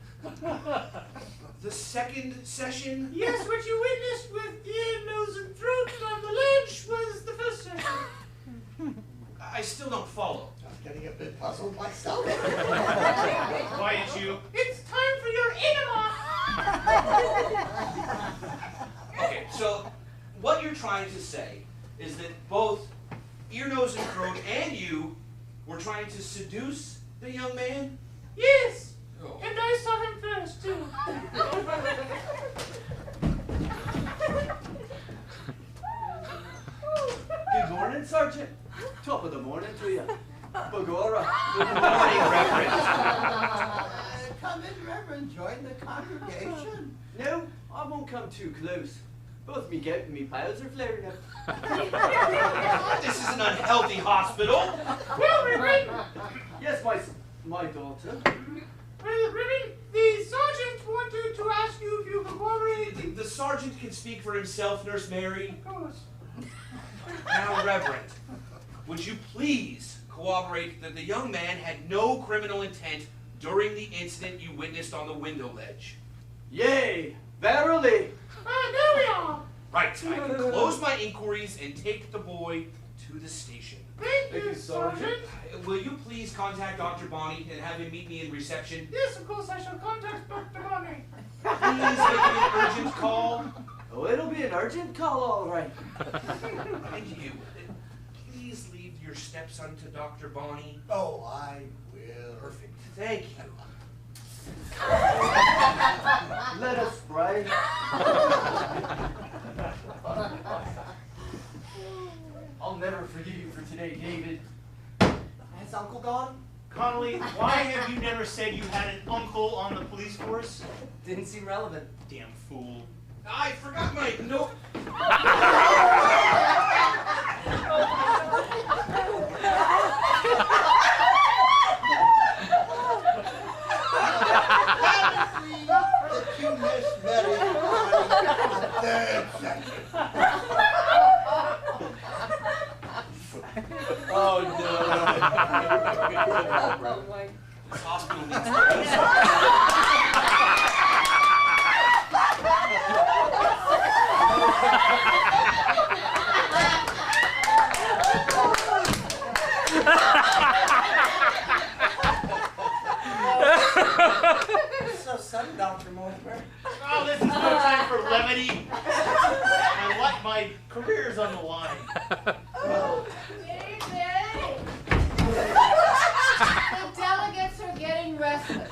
S9: The second session?
S7: Yes, what you witnessed with ear, nose, and throat on the ledge was the first session.
S9: I still don't follow.
S10: I'm getting a bit puzzled myself.
S1: Quiet, you.
S7: It's time for your enema.
S9: Okay, so what you're trying to say is that both Ear, Nose, and Throat and you were trying to seduce the young man?
S7: Yes.
S9: Oh.
S7: And I saw him first, too.
S4: Good morning, Sergeant. Top of the morning to you. Bagora.
S9: Good morning, Reverend.
S10: Come in, Reverend. Join the congregation.
S4: No, I won't come too close. Both me gout and me piles are flaring up.
S9: This is an unhealthy hospital.
S7: Well, Reverend.
S4: Yes, my daughter.
S7: Well, Reverend, the sergeant wanted to ask you if you cooperated.
S9: The sergeant can speak for himself, Nurse Mary.
S7: Of course.
S9: Now, Reverend, would you please corroborate that the young man had no criminal intent during the incident you witnessed on the window ledge?
S4: Yea, verily.
S7: There we are.
S9: Right, I can close my inquiries and take the boy to the station.
S7: Thank you, Sergeant.
S9: Will you please contact Dr. Bonney and have him meet me in reception?
S7: Yes, of course, I shall contact Dr. Bonney.
S9: Please make it an urgent call.
S4: Oh, it'll be an urgent call, all right.
S9: And you, please leave your stepson to Dr. Bonney.
S10: Oh, I will.
S9: Perfect. Thank you.
S4: Let us pray. I'll never forgive you for today, David.
S2: Has Uncle gone?
S1: Connolly, why have you never said you had an uncle on the police force?
S2: Didn't seem relevant.
S1: Damn fool.
S9: I forgot my note.
S10: The two Miss Mary a third section.
S4: Oh,
S9: This hospital needs
S2: So sudden, Dr. Mortimer.
S1: Oh, this is no time for levity. My career's on the line.
S3: David! The delegates are getting restless.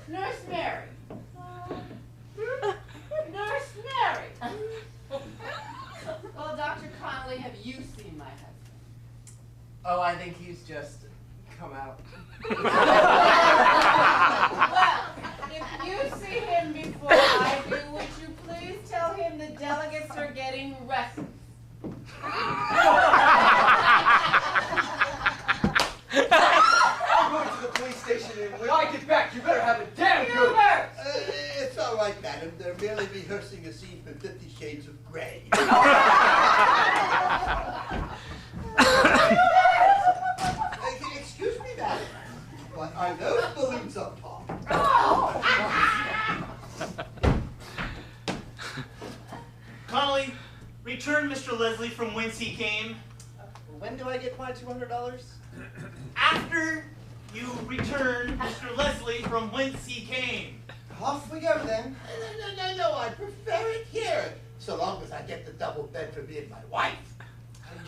S3: Nurse Mary.
S2: Oh, I think he's just come out.
S3: Well, if you see him before I do, would you please tell him the delegates are getting restless?
S4: I'm going to the police station, and when I get back, you better have a damn good.
S3: Hubert!
S10: It's all right, madam. They're merely rehearsing a scene from 50 Shades of Grey. Excuse me, madam. But are those balloons up top?
S1: Connolly, return Mr. Leslie from whence he came.
S2: When do I get my $200?
S1: After you return Mr. Leslie from whence he came.
S10: Off we go then. No, I prefer it here. So long as I get the double bed for me and my wife.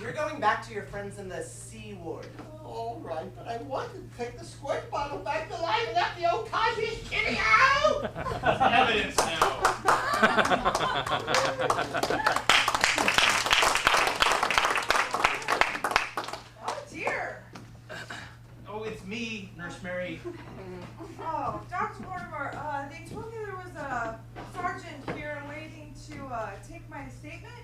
S2: You're going back to your friends in the C ward.
S10: All right, but I wanted to take the squirt bottle back to life and let the old Cosby's kitty out.
S1: Evidence now.
S7: Oh dear.
S1: Oh, it's me, Nurse Mary.
S7: Oh, Dr. Mortimer, they told me there was a sergeant here waiting to take my statement.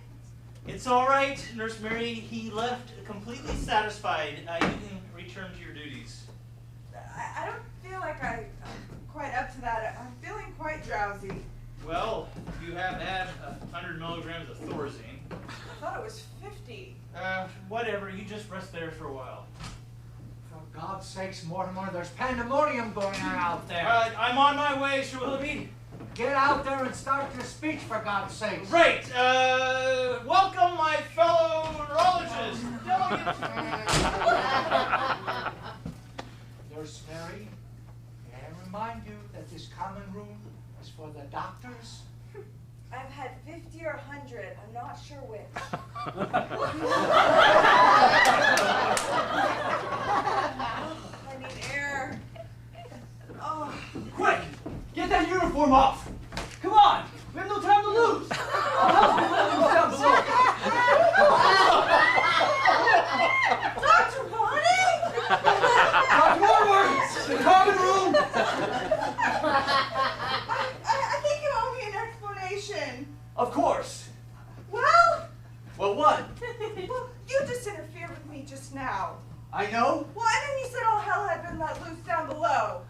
S1: It's all right, Nurse Mary. He left completely satisfied. You can return to your duties.
S7: I don't feel like I'm quite up to that. I'm feeling quite drowsy.
S1: Well, you have had 100 milligrams of Thorazine.
S7: I thought it was 50.
S1: Whatever. You just rest there for a while.
S6: For God's sakes, Mortimer, there's pandemonium going on out there.
S1: I'm on my way, Sir Willoughby.
S6: Get out there and start your speech, for God's sakes.
S1: Right. Welcome, my fellow neurologists, delegates.
S6: Nurse Mary, may I remind you that this common room is for the doctors?
S7: I've had 50 or 100. I'm not sure which. I need air. Oh.
S4: Quick! Get that uniform off! Come on! We have no time to lose! I'll help you let loose down below!
S7: Dr. Bonnie?
S4: Dr. Mortimer! The common room!
S7: I think you owe me an explanation.
S4: Of course.
S7: Well?
S4: Well, what?
S7: Well, you just interfered with me just now.
S4: I know.
S7: Well, and then you said all hell had been let loose down below.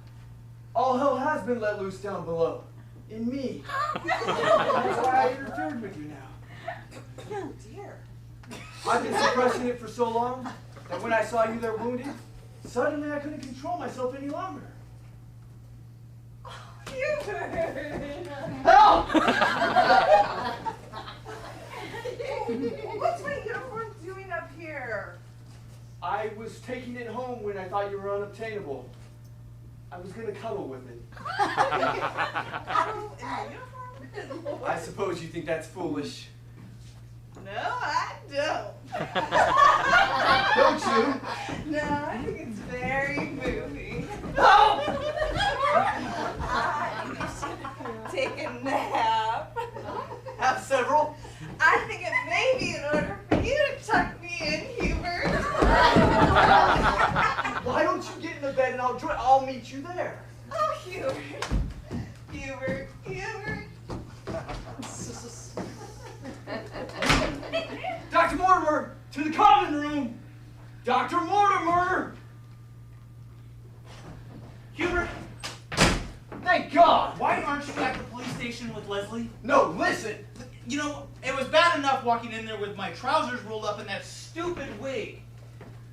S4: All hell has been let loose down below. In me. That's why I interfered with you now.
S7: Oh, dear.
S4: I've been suppressing it for so long that when I saw you there wounded, suddenly I couldn't control myself any longer. Help!
S7: What's my uniform doing up here?
S4: I was taking it home when I thought you were unobtainable. I was gonna cuddle with it.
S7: Cuddle in my uniform?
S4: I suppose you think that's foolish.
S7: No, I don't.
S4: Don't you?
S7: No, I think it's very moving.
S4: Help!
S7: Take a nap.
S4: Have several?
S7: I think it may be in order for you to tuck me in, Hubert.
S4: Why don't you get in the bed and I'll meet you there?
S7: Oh, Hubert. Hubert.
S4: Dr. Mortimer, to the common room! Dr. Mortimer!
S1: Hubert,
S4: Thank God!
S1: why aren't you at the police station with Leslie?
S4: No, listen!
S1: You know, it was bad enough walking in there with my trousers rolled up in that stupid wig.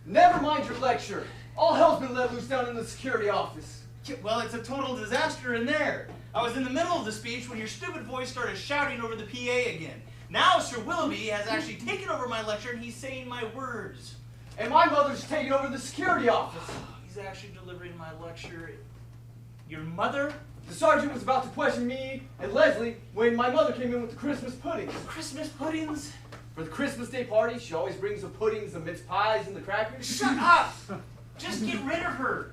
S4: Never mind your lecture. All hell's been let loose down in the security office.
S1: Yeah, well, it's a total disaster in there. I was in the middle of the speech when your stupid voice started shouting over the PA again. Now Sir Willoughby has actually taken over my lecture and he's saying my words.
S4: And my mother's taking over the security office.
S1: He's actually delivering my lecture. Your mother?
S4: The sergeant was about to question me and Leslie when my mother came in with the Christmas puddings.
S1: Christmas puddings?
S4: For the Christmas Day party, she always brings the puddings, the mince pies, and the crackers.
S1: Shut up! Just get rid of her.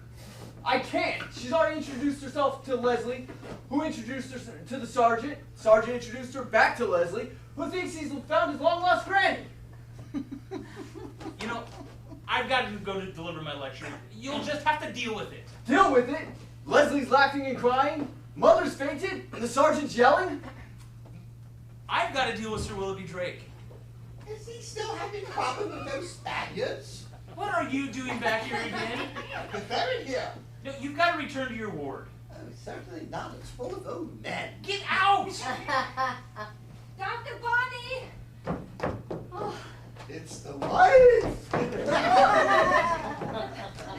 S4: I can't. She's already introduced herself to Leslie, who introduced her to the sergeant. Sergeant introduced her back to Leslie, who thinks he's found his long-lost granny.
S1: You know, I've got to go to deliver my lecture. You'll just have to deal with it.
S4: Deal with it? Leslie's laughing and crying? Mother's fainted? And the sergeant's yelling?
S1: I've got to deal with Sir Willoughby Drake.
S10: Is he still having problems with those Spaniards?
S1: What are you doing back here again?
S10: Preparing here.
S1: No, you've got to return to your ward.
S10: Oh, certainly not. It's full of old men.
S1: Get out!
S5: Dr. Bonnie! Oh,
S10: It's the wife.
S5: the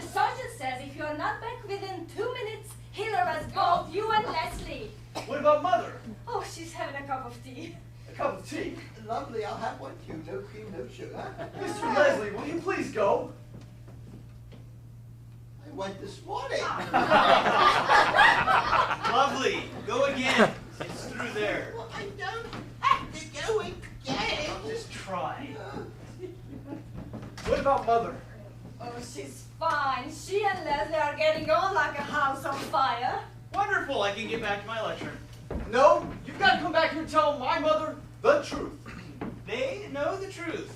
S5: sergeant says if you're not back within 2 minutes, he'll arrest both you and Leslie.
S4: What about Mother?
S5: Oh, she's having a cup of tea.
S4: A cup of tea?
S10: Lovely. I'll have one too. No cream, no sugar.
S4: Mr. Leslie, will you please go?
S10: I went this morning.
S1: Lovely. Go again. It's through there.
S10: Well, I don't have to go again.
S1: Just try.
S4: What about Mother?
S5: Oh, she's fine. She and Leslie are getting on like a house on fire.
S1: Wonderful. I can get back to my lecture.
S4: No, you've got to come back here and tell my mother the truth.
S1: They know the truth.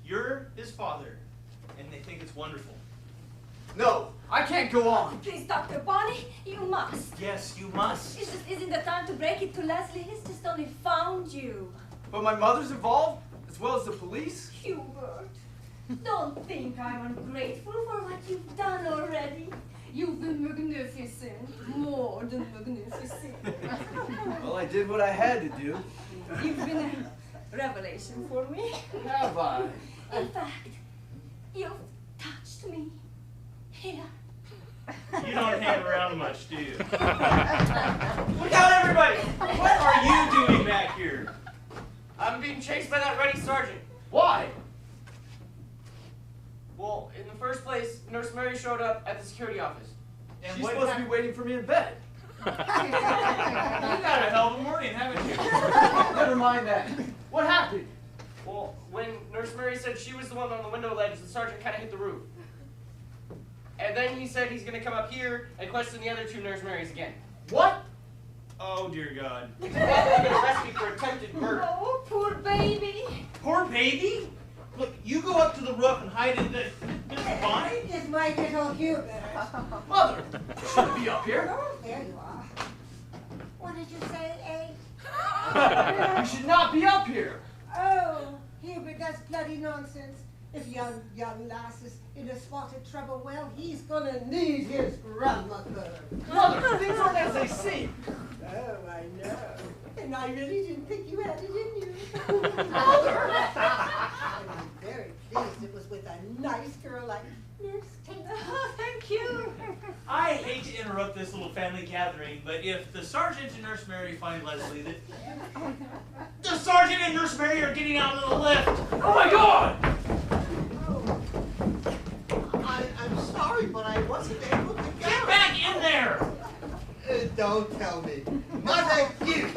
S1: You're his father, and they think it's wonderful.
S4: No, I can't go on.
S5: Please, Dr. Bonnie, you must.
S1: Yes, you must.
S5: It just isn't the time to break it to Leslie. He's just only found you.
S4: But my mother's involved, as well as the police.
S5: Hubert, don't think I'm ungrateful for what you've done already. You've been magnificent, more than magnificent.
S4: Well, I did what I had to do.
S5: You've been a revelation for me.
S4: Have I?
S5: In fact, you've touched me. Here.
S1: You don't hang around much, do you? Look out, everybody! What are you doing back here?
S2: I'm being chased by that ruddy sergeant.
S4: Why?
S2: Well, in the first place, Nurse Mary showed up at the security office.
S1: And
S4: She's
S1: what
S4: supposed to be waiting for me in bed.
S1: You got a hell of a morning, haven't you?
S4: Never mind that. What happened?
S2: Well, when Nurse Mary said she was the one on the window ledge, the sergeant kind of hit the roof. And then he said he's going to come up here and question the other two Nurse Marys again.
S4: What?
S1: Oh, dear God.
S2: He's probably going to arrest me for attempted murder.
S5: Oh, poor baby.
S1: Poor baby? Look, you go up to the roof and hide in the... Mrs. Bonnie?
S11: It's my little Hubert.
S4: Mother, you shouldn't be up here.
S11: Oh, there you are. What did you say,
S4: You should not be up here.
S11: Oh, Hubert, that's bloody nonsense. If young lass is in a spot of trouble, well, he's gonna need his grandmother.
S4: Mother, things aren't as they seem.
S11: Oh, I know. And I really didn't think you had it in you.
S4: Mother!
S11: I'm very pleased it was with a nice girl like Nurse Tate.
S5: Oh, thank you.
S1: I hate to interrupt this little family gathering, but if the sergeant and Nurse Mary find Leslie, that... The sergeant and Nurse Mary are getting out of the lift!
S4: Oh my God!
S10: I'm sorry, but I wasn't able to go.
S1: Get back in there!
S10: Don't tell me. Mother, you.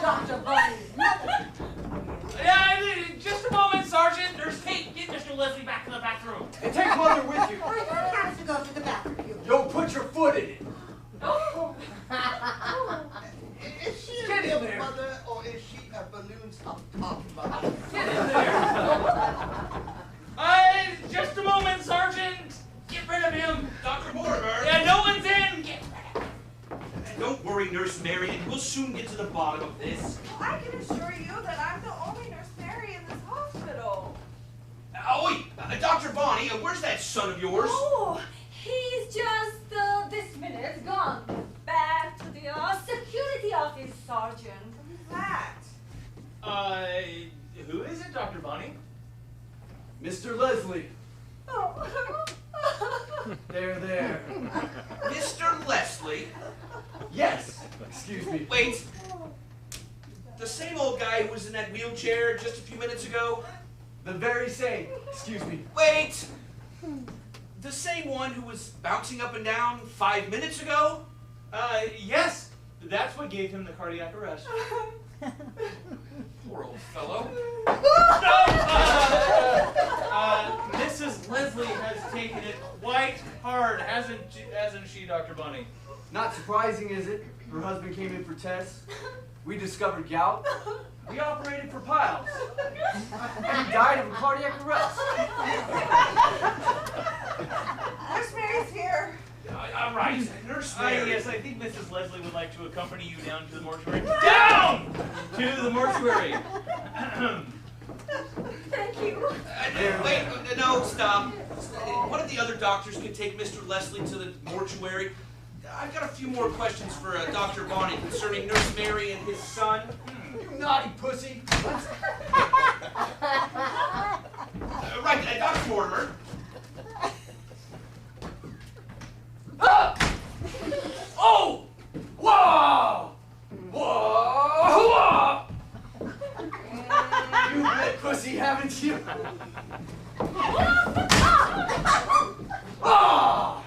S11: Dr. Bunny.
S1: Yeah, just a moment, Sergeant. Nurse Tate, get Mr. Leslie back to the bathroom.
S4: And take Mother with you.
S11: I don't have to go to the bathroom, Hubert.
S4: Don't put your foot in it.
S10: Is she
S4: Get
S10: a
S4: in
S10: real
S4: there.
S10: mother, or is she a balloon top mother?
S4: Get in there.
S1: Just a moment, Sergeant. Get rid of him.
S9: Dr. Mortimer!
S1: Yeah, no one's in. Get rid of him.
S9: Don't worry, Nurse Marion. We'll soon get to the bottom of this.
S12: I can assure you that I'm the only Nurse Mary in this hospital.
S9: Oh, wait. Dr. Bonnie, where's that son of yours?
S5: Oh, he's just this minute gone back to the security office, Sergeant.
S12: Who's that?
S1: Who is it, Dr. Bonnie?
S4: Mr. Leslie.
S5: Oh.
S4: There.
S9: Mr. Leslie?
S4: Yes. Excuse me.
S9: Wait. The same old guy who was in that wheelchair just a few minutes ago?
S4: The very same. Excuse me.
S9: Wait! The same one who was bouncing up and down 5 minutes
S1: Yes. That's what gave him the cardiac arrest.
S9: Poor old fellow.
S1: Mrs. Leslie has taken it quite hard, hasn't she, Dr. Bunny?
S4: Not surprising, is it? Her husband came in for tests. We discovered gout. We operated for piles. And he died of a cardiac arrest.
S12: Nurse Mary's here.
S9: All right, Nurse Mary.
S1: Yes, I think Mrs. Leslie would like to accompany you down to the mortuary. Down to the mortuary.
S5: Thank you.
S9: Wait, no, stop. One of the other doctors can take Mr. Leslie to the mortuary. I've got a few more questions for Dr. Bonnie concerning Nurse Mary and his son.
S4: You naughty pussy.
S9: Right, Dr. Mortimer.
S4: Ah! Oh! Whoa! Whoa! Whoa! You bit pussy, haven't you? Ah!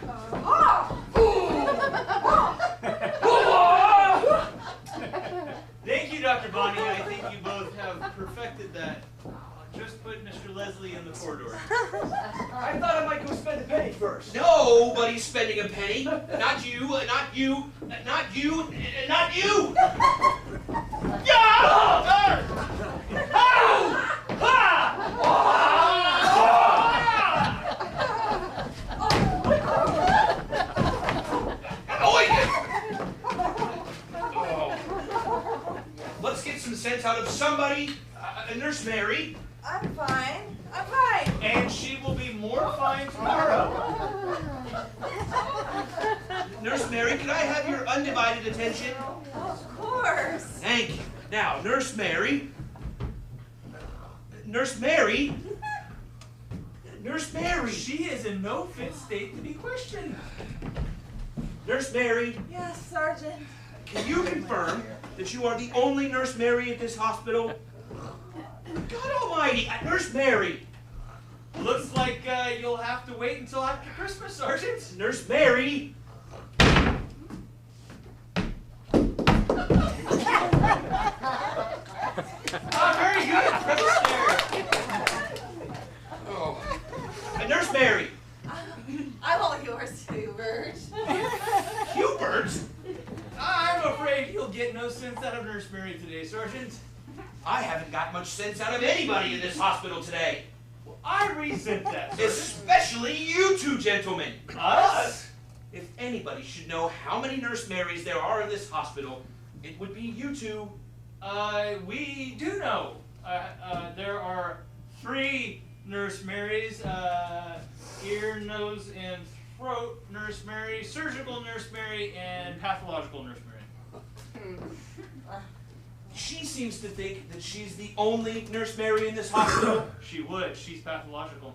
S1: Thank you, Dr. Bonnie. I think you both have perfected that. Just put Mr. Leslie in the corridor.
S4: I thought I might go spend a penny first.
S9: Nobody's spending a penny. Not you, not you, not you, not you! Yeah! Let's get some sense out of somebody. Nurse Mary.
S12: I'm fine. I'm fine.
S1: And she will be more fine tomorrow.
S9: Nurse Mary, can I have your undivided attention?
S12: Of course.
S9: Thank you. Now, Nurse Mary. Nurse Mary. Nurse Mary.
S1: She is in no fit state to be questioned.
S9: Nurse Mary,
S12: Yes, Sergeant.
S9: can you confirm that you are the only Nurse Mary at this hospital? God almighty, Nurse Mary.
S1: Looks like you'll have to wait until after Christmas, Sergeant.
S9: Nurse Mary.
S1: Very good. Professor.
S9: Oh. Nurse Mary.
S12: I'm all yours, Hubert.
S9: Hubert?
S1: I'm afraid you'll get no sense out of Nurse Mary today, Sergeant.
S9: I haven't got much sense out of anybody in this hospital today.
S1: Well, I resent that, Sergeant.
S9: Especially you two gentlemen.
S1: Us?
S9: If anybody should know how many Nurse Marys there are in this hospital, it would be you two.
S1: We do know. There are 3 Nurse Marys, ear, nose, and throat Nurse Mary, surgical Nurse Mary, and pathological Nurse Mary.
S9: She seems to think that she's the only Nurse Mary in this hospital.
S1: She would. She's pathological.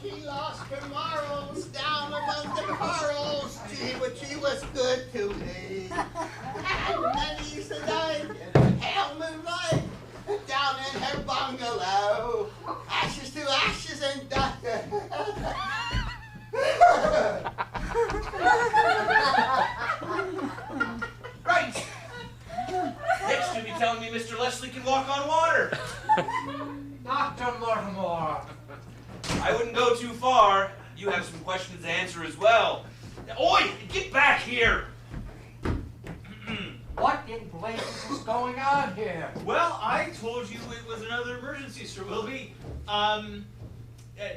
S10: She lost her morals down among the corals. Gee, but she was good to me. And many's the night, hell moonlight, down in her bungalow. Ashes to ashes and dust.
S9: Right. Next you'll be telling me Mr. Leslie can walk on water.
S6: Dr. Mortimer.
S9: I wouldn't go too far. You have some questions to answer as well. Oi, get back here.
S6: What in blazes is going on here?
S1: Well, I told you it was another emergency, Sir Willoughby.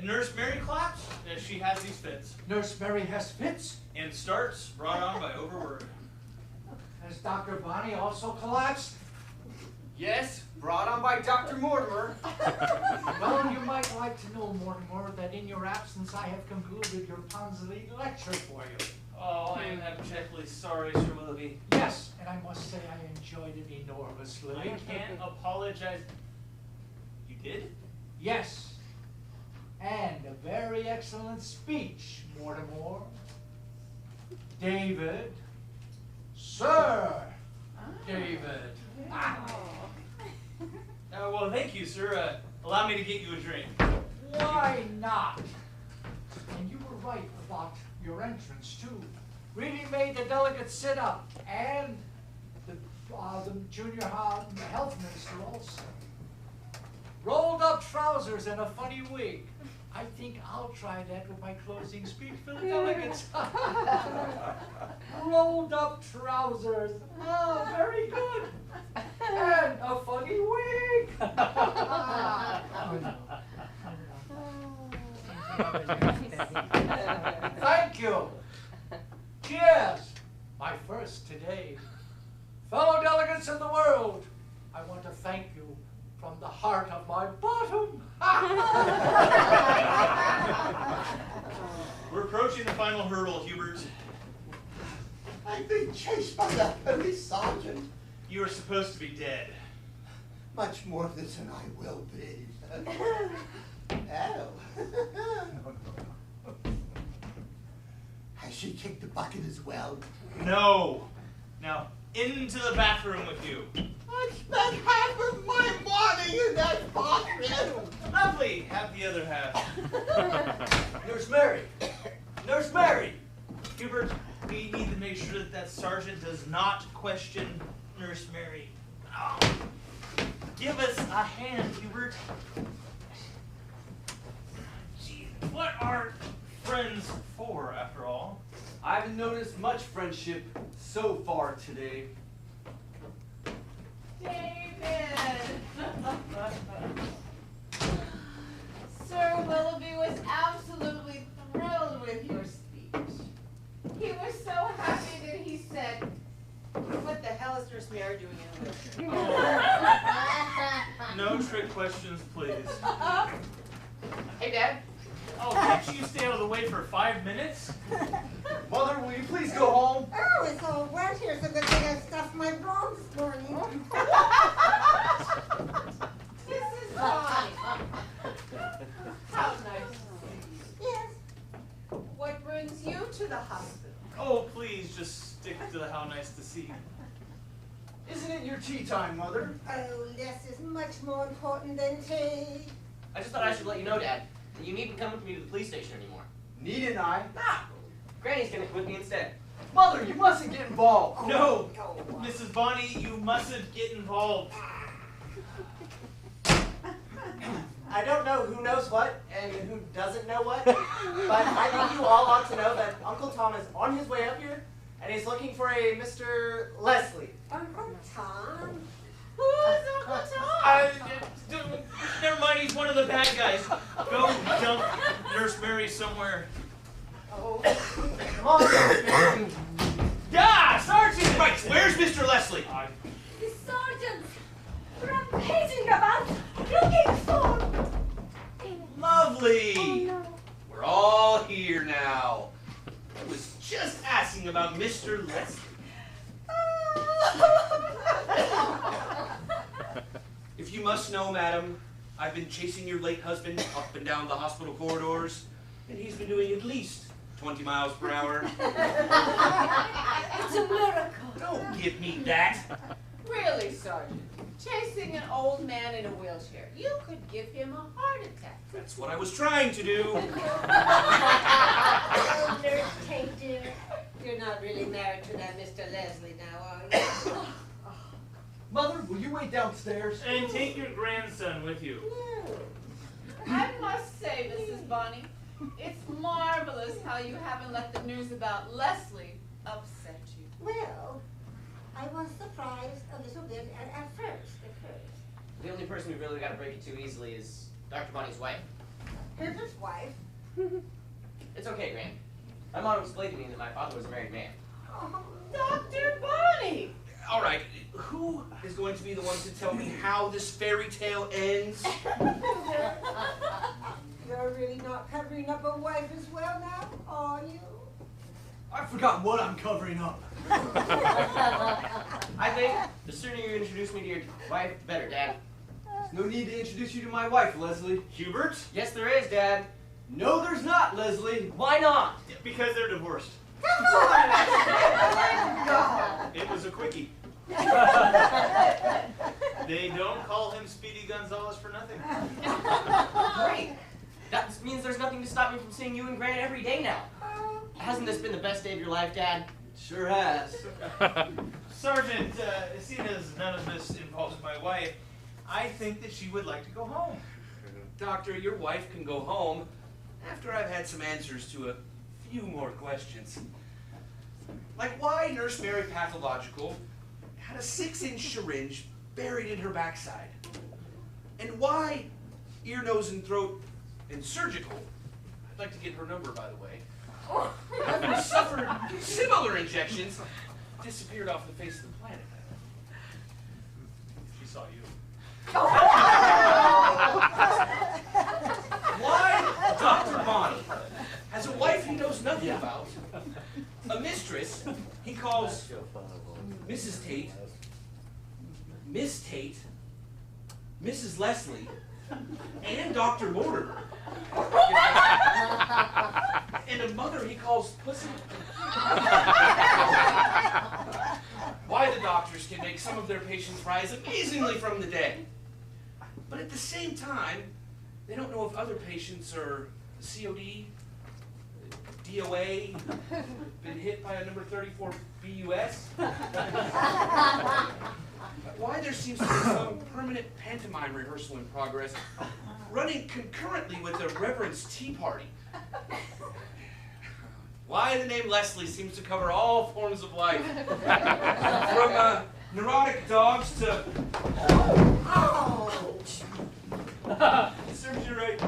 S1: Nurse Mary collapsed. She has these fits.
S6: Nurse Mary has fits?
S1: And starts brought on by overwork.
S6: Has Dr. Bonnie also collapsed?
S4: Yes, brought on by Dr. Mortimer.
S6: Well, you might like to know, Mortimer, that in your absence I have concluded your Ponzili lecture for you.
S1: Oh, I am abjectly sorry, Sir Willoughby.
S6: Yes, and I must say I enjoyed it enormously.
S1: I can't apologize. You did?
S6: Yes, and a very excellent speech, Mortimer. David. Sir David.
S1: Well, thank you, sir. Allow me to get you a drink.
S6: Why not? And you were right about your entrance, too. Really made the delegates sit up, and the junior health minister also. Rolled up trousers and a funny wig. I think I'll try that with my closing speech for the delegates. Rolled up trousers. Oh, very good. And a funny wig. Thank you. Cheers. My first today. Fellow delegates in the world, I want to thank you from the heart of my bottom.
S1: We're approaching the final hurdle, Hubert.
S10: I've been chased by that police sergeant.
S1: You are supposed to be dead.
S10: Much more of this than I will be. Oh. Has she kicked the bucket as well?
S1: No. Now, into the bathroom with you.
S10: I spent half of my morning in that bathroom.
S1: Lovely. Have the other half.
S2: Nurse Mary! Nurse Mary!
S1: Hubert, we need to make sure that that sergeant does not question Nurse Mary. Oh. Give us a hand, Hubert. Gee, what are friends for, after all?
S4: I haven't noticed much friendship so far today.
S3: David! Sir Willoughby was absolutely thrilled with your speech. He was so happy that he said,
S2: What the hell is Nurse Mary doing in a wheelchair?
S1: No trick questions, please.
S2: Hey, Dad.
S1: Oh, can't you stay out of the way for 5 minutes?
S4: Mother, will you please go home?
S11: Oh, it's all wet here. It's a good thing I stuffed my bra this morning.
S3: Mrs. Bonnie. How nice to see you.
S11: Yes.
S3: What brings you to the hospital?
S1: Oh, please, just stick to the how nice to see you.
S4: Isn't it your tea time, Mother?
S11: Oh, this is much more important than tea.
S2: I just thought I should let you know, Dad, that you needn't come with me to the police station anymore.
S4: Needn't I?
S2: Nah, Granny's gonna come with me instead.
S4: Mother, you mustn't get involved.
S1: No, Mrs. Bonnie, you mustn't get involved.
S2: I don't know who knows what and who doesn't know what, but I think you all ought to know that Uncle Tom is on his way up here, and he's looking for a Mr. Leslie.
S11: Uncle Tom?
S3: Who's Uncle Tom?
S1: Never mind, he's one of the bad guys. Go dump Nurse Mary somewhere.
S2: Oh, come on, Nurse Mary.
S1: Yeah, Sergeant! Right, where's Mr. Leslie?
S5: The sergeant rampaging about, looking for.
S1: Lovely!
S5: Oh no.
S9: We're all here now. I was just asking about Mr. Leslie. If you must know, madam, I've been chasing your late husband up and down the hospital corridors, and he's been doing at least 20 miles per hour.
S5: It's a miracle.
S1: Don't give me that.
S3: Really, Sergeant? Chasing an old man in a wheelchair. You could give him a heart attack.
S9: That's what I was trying to do.
S11: Oh, Nurse Tate, dear. You're not really married to that Mr. Leslie now, are you?
S4: Mother, will you wait downstairs?
S1: And take your grandson with you.
S11: No.
S3: I must say, Mrs. Bonnie, it's marvelous how you haven't let the news about Leslie upset you.
S11: Well, I was surprised a little bit at first.
S2: The only person we really got to break it to easily is Dr. Bonnie's wife.
S11: His wife.
S2: It's okay, Gran. My mom explained to me that my father was a married man.
S11: Oh,
S3: Dr. Bonnie!
S9: All right, who is going to be the one to tell me how this fairy tale ends?
S11: you're really not covering up a wife as well now, are you?
S4: I've forgotten what I'm covering up.
S2: I think the sooner you introduce me to your wife, the better, Dad.
S4: There's no need to introduce you to my wife, Leslie.
S1: Hubert?
S2: Yes, there is, Dad.
S4: No, there's not, Leslie.
S2: Why not?
S1: Because they're divorced.
S11: Come on!
S1: It was a quickie. They don't call him Speedy Gonzalez for nothing.
S2: Great. That means there's nothing to stop me from seeing you and Grant every day now. Hasn't this been the best day of your life, Dad?
S4: Sure has.
S1: Sergeant, seeing as none of this involves my wife, I think that she would like to go home.
S9: Doctor, your wife can go home after I've had some answers to a few more questions. Like why Nurse Mary Pathological had a 6-inch syringe buried in her backside. And why ear, nose, and throat and surgical, I'd like to get her number, by the way, after suffered similar injections, disappeared off the face of the planet.
S1: She saw you.
S9: Why Dr. Bonnie has a wife he knows nothing about, a mistress he calls Mrs. Tate, Miss Tate, Mrs. Leslie, and Dr. Mortimer, and a mother he calls Pussy. Why the doctors can make some of their patients rise amazingly from the dead, but at the same time, they don't know if other patients are COD, DOA, been hit by a number 34 BUS. Why there seems to be some permanent pantomime rehearsal in progress, running concurrently with the Reverend's tea party. Why the name Leslie seems to cover all forms of life, from neurotic dogs to...
S11: Ouch!
S1: Serves you right.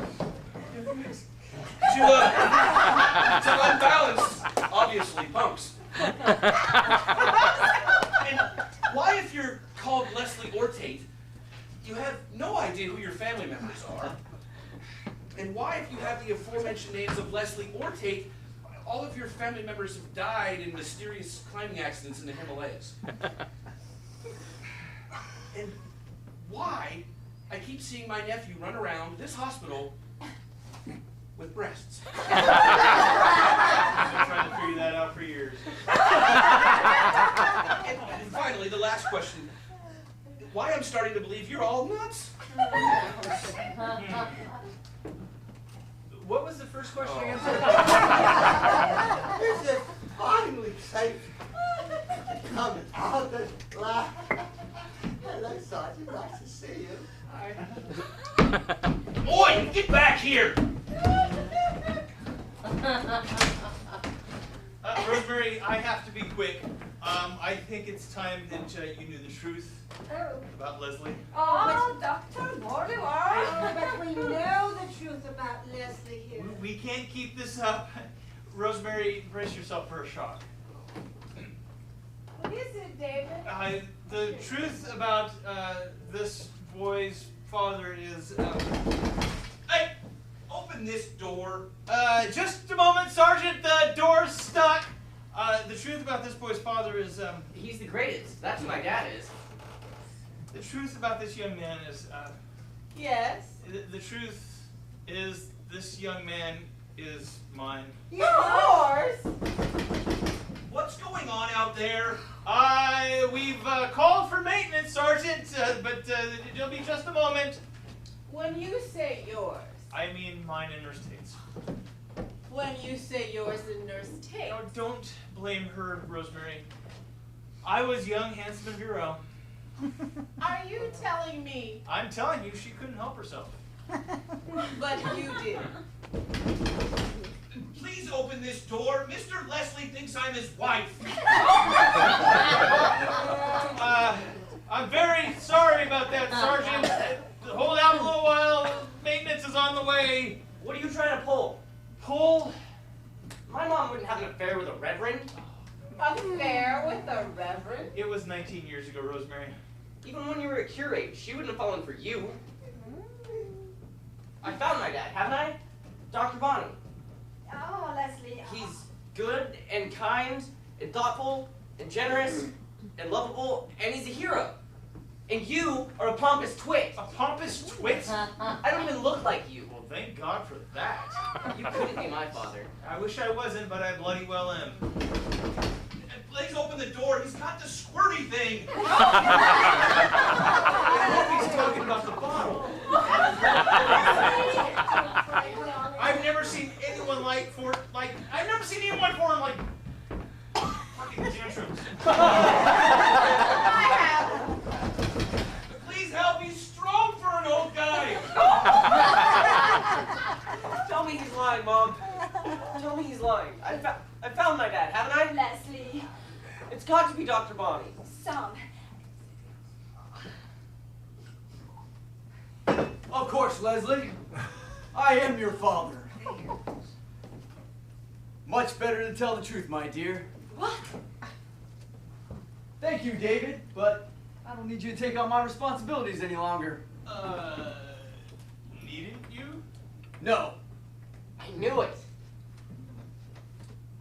S9: to unbalanced, obviously, punks. And why, if you're called Leslie or Tate, you have no idea who your family members are? And why, if you have the aforementioned names of Leslie or Tate, all of your family members have died in mysterious climbing accidents in the Himalayas? And why I keep seeing my nephew run around this hospital with breasts?
S1: I've been trying to figure that out for years.
S9: And finally, the last question. Why I'm starting to believe you're all nuts?
S1: What was the first question again, sir?
S10: Is it finally safe to come out at last? Hello, Sergeant. Nice to see you.
S9: Boy, get back here!
S1: Rosemary, I have to be quick. I think it's time that you knew the truth about Leslie.
S5: Oh, Dr. Mortimer.
S11: But we know the truth about Leslie here.
S1: We can't keep this up. Rosemary, brace yourself for a shock.
S3: What is it, David?
S1: The truth about this boy's father is...
S9: Hey, open this door.
S1: Just a moment, Sergeant. The door's stuck. The truth about this boy's father is...
S2: He's the greatest. That's who my dad is.
S1: The truth about this young man is...
S3: Yes.
S1: The truth is this young man is mine.
S3: Yours?
S9: What's going on out there?
S1: We've called for maintenance, Sergeant, but it'll be just a moment.
S3: When you say yours,
S1: I mean mine and Nurse Tate's.
S3: when you say yours and Nurse Tate.
S1: No, don't blame her, Rosemary. I was young, handsome, and virile.
S3: Are you telling me?
S1: I'm telling you, she couldn't help herself.
S3: But you did.
S9: Please open this door. Mr. Leslie thinks I'm his wife.
S1: I'm very sorry about that, Sergeant. Hold out a little while. Maintenance is on the way.
S2: What are you trying to pull?
S1: Pull?
S2: My mom wouldn't have an affair with a reverend.
S3: Affair with a reverend?
S1: It was 19 years ago, Rosemary.
S2: Even when you were a curate, she wouldn't have fallen for you. I found my dad, haven't I? Dr. Bonnie.
S5: Oh, Leslie.
S2: He's good and kind and thoughtful and generous and lovable, and he's a hero. And you are a pompous twit.
S1: A pompous twit?
S2: I don't even look like you.
S1: Well, thank God for that.
S2: You couldn't be my father.
S1: I wish I wasn't, but I bloody well am.
S9: Please open the door. He's got the squirty thing.
S1: I hope he's talking about the bottle. I
S2: Tell me he's lying. I found my dad, haven't I?
S5: Leslie,
S2: It's got to be Dr. Bonnie.
S5: son.
S4: Of course, Leslie. I am your father. Much better to tell the truth, my dear.
S5: What?
S4: Thank you, David, but I don't need you to take on my responsibilities any longer.
S1: Needn't you?
S4: No.
S2: I knew it.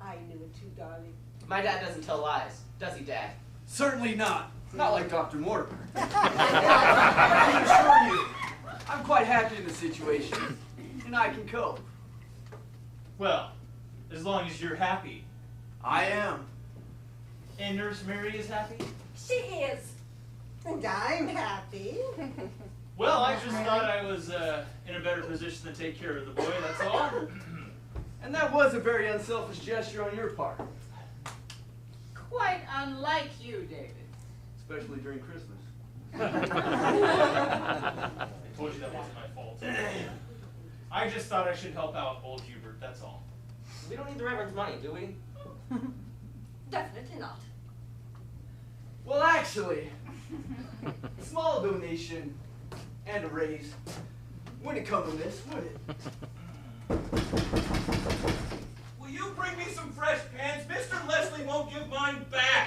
S11: I knew it too, darling.
S2: My dad doesn't tell lies, does he, Dad?
S4: Certainly not. Not like Dr. Mortimer. I can assure you, I'm quite happy in the situation, and I can cope.
S1: Well, as long as you're happy.
S4: I am.
S1: And Nurse Mary is happy?
S5: She is.
S11: And I'm happy.
S1: Well, I just thought I was in a better position to take care of the boy, that's all.
S4: And that was a very unselfish gesture on your part,
S3: Quite unlike you, David.
S4: especially during Christmas.
S1: I told you that wasn't my fault. I just thought I should help out old Hubert, that's all.
S2: We don't need the Reverend's money, do we?
S5: Definitely not.
S4: Well, actually, a small donation and a raise wouldn't come amiss, would it?
S9: Will you bring me some fresh pans? Mr. Leslie won't give mine back.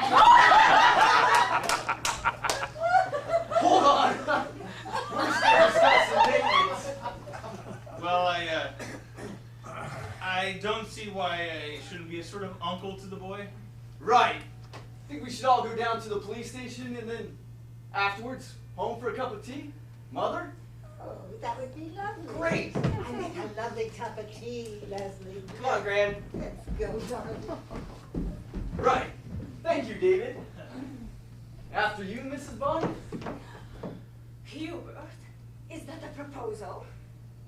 S4: Hold on! We're still discussing maintenance.
S1: Well, I don't see why I shouldn't be a sort of uncle to the boy.
S4: Right. Think we should all go down to the police station and then afterwards home for a cup of tea? Mother?
S11: Oh, that would be lovely.
S2: Great.
S11: I make a lovely cup of tea, Leslie.
S2: Come on, Gran.
S11: Let's go, darling.
S4: Right. Thank you, David. After you, Mrs. Bonnie?
S5: Hubert, is that a proposal?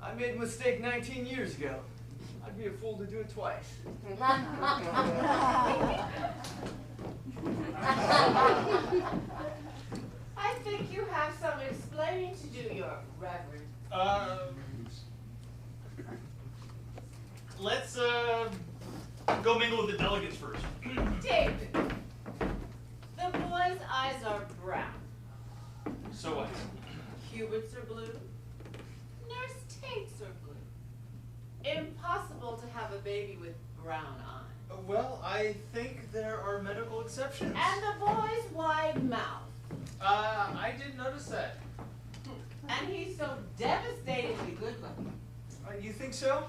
S4: I made a mistake 19 years ago. I'd be a fool to do it twice.
S3: I think you have some explaining to do, Your Reverend.
S1: Let's go mingle with the delegates first.
S3: David, the boy's eyes are brown.
S1: So what?
S3: Hubert's are blue. Nurse Tate's are blue. Impossible to have a baby with brown eyes.
S1: Well, I think there are medical exceptions.
S3: And the boy's wide mouth.
S1: I did notice that.
S3: And he's so devastatingly good looking.
S1: You think so?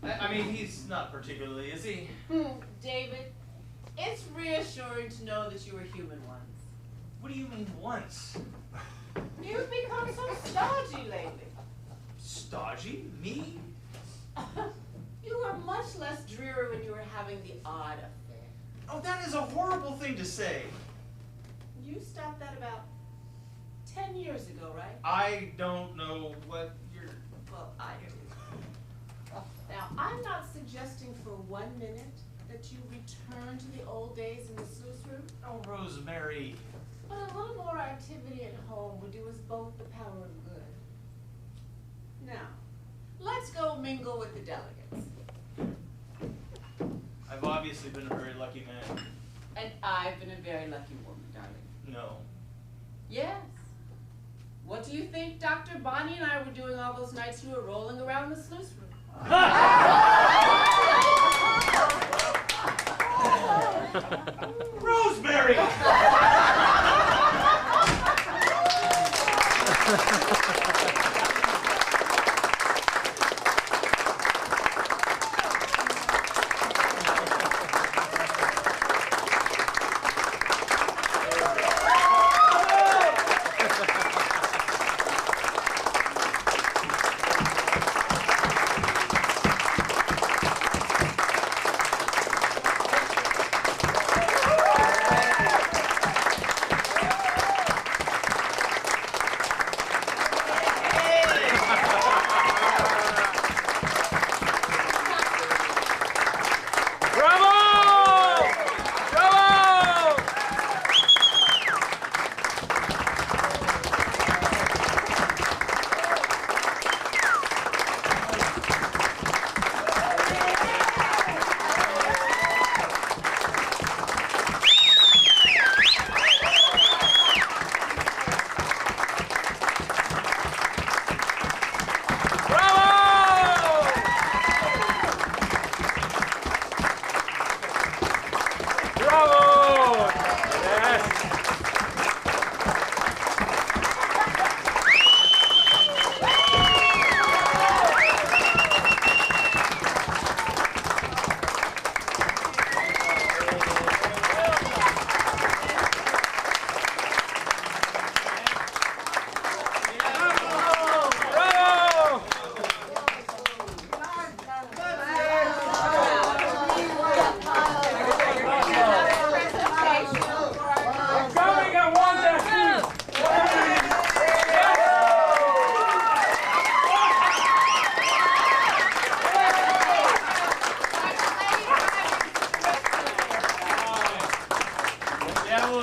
S1: I mean, he's not particularly, is he?
S3: David, it's reassuring to know that you were human once.
S1: What do you mean once?
S3: You've become so stodgy lately.
S1: Stodgy? Me?
S3: You were much less dreary when you were having the odd affair.
S1: Oh, that is a horrible thing to say.
S3: You stopped that about 10 years ago, right?
S1: I don't know what you're...
S3: Well, I do. Now, I'm not suggesting for 1 minute that you return to the old days in the sluice room.
S1: Oh, Rosemary.
S3: But a little more activity at home would do us both the power of good. Now, let's go mingle with the delegates.
S1: I've obviously been a very lucky man.
S3: And I've been a very lucky woman, darling.
S1: No.
S3: Yes. What do you think Dr. Bonnie and I were doing all those nights you were rolling around the sluice room?
S1: Rosemary!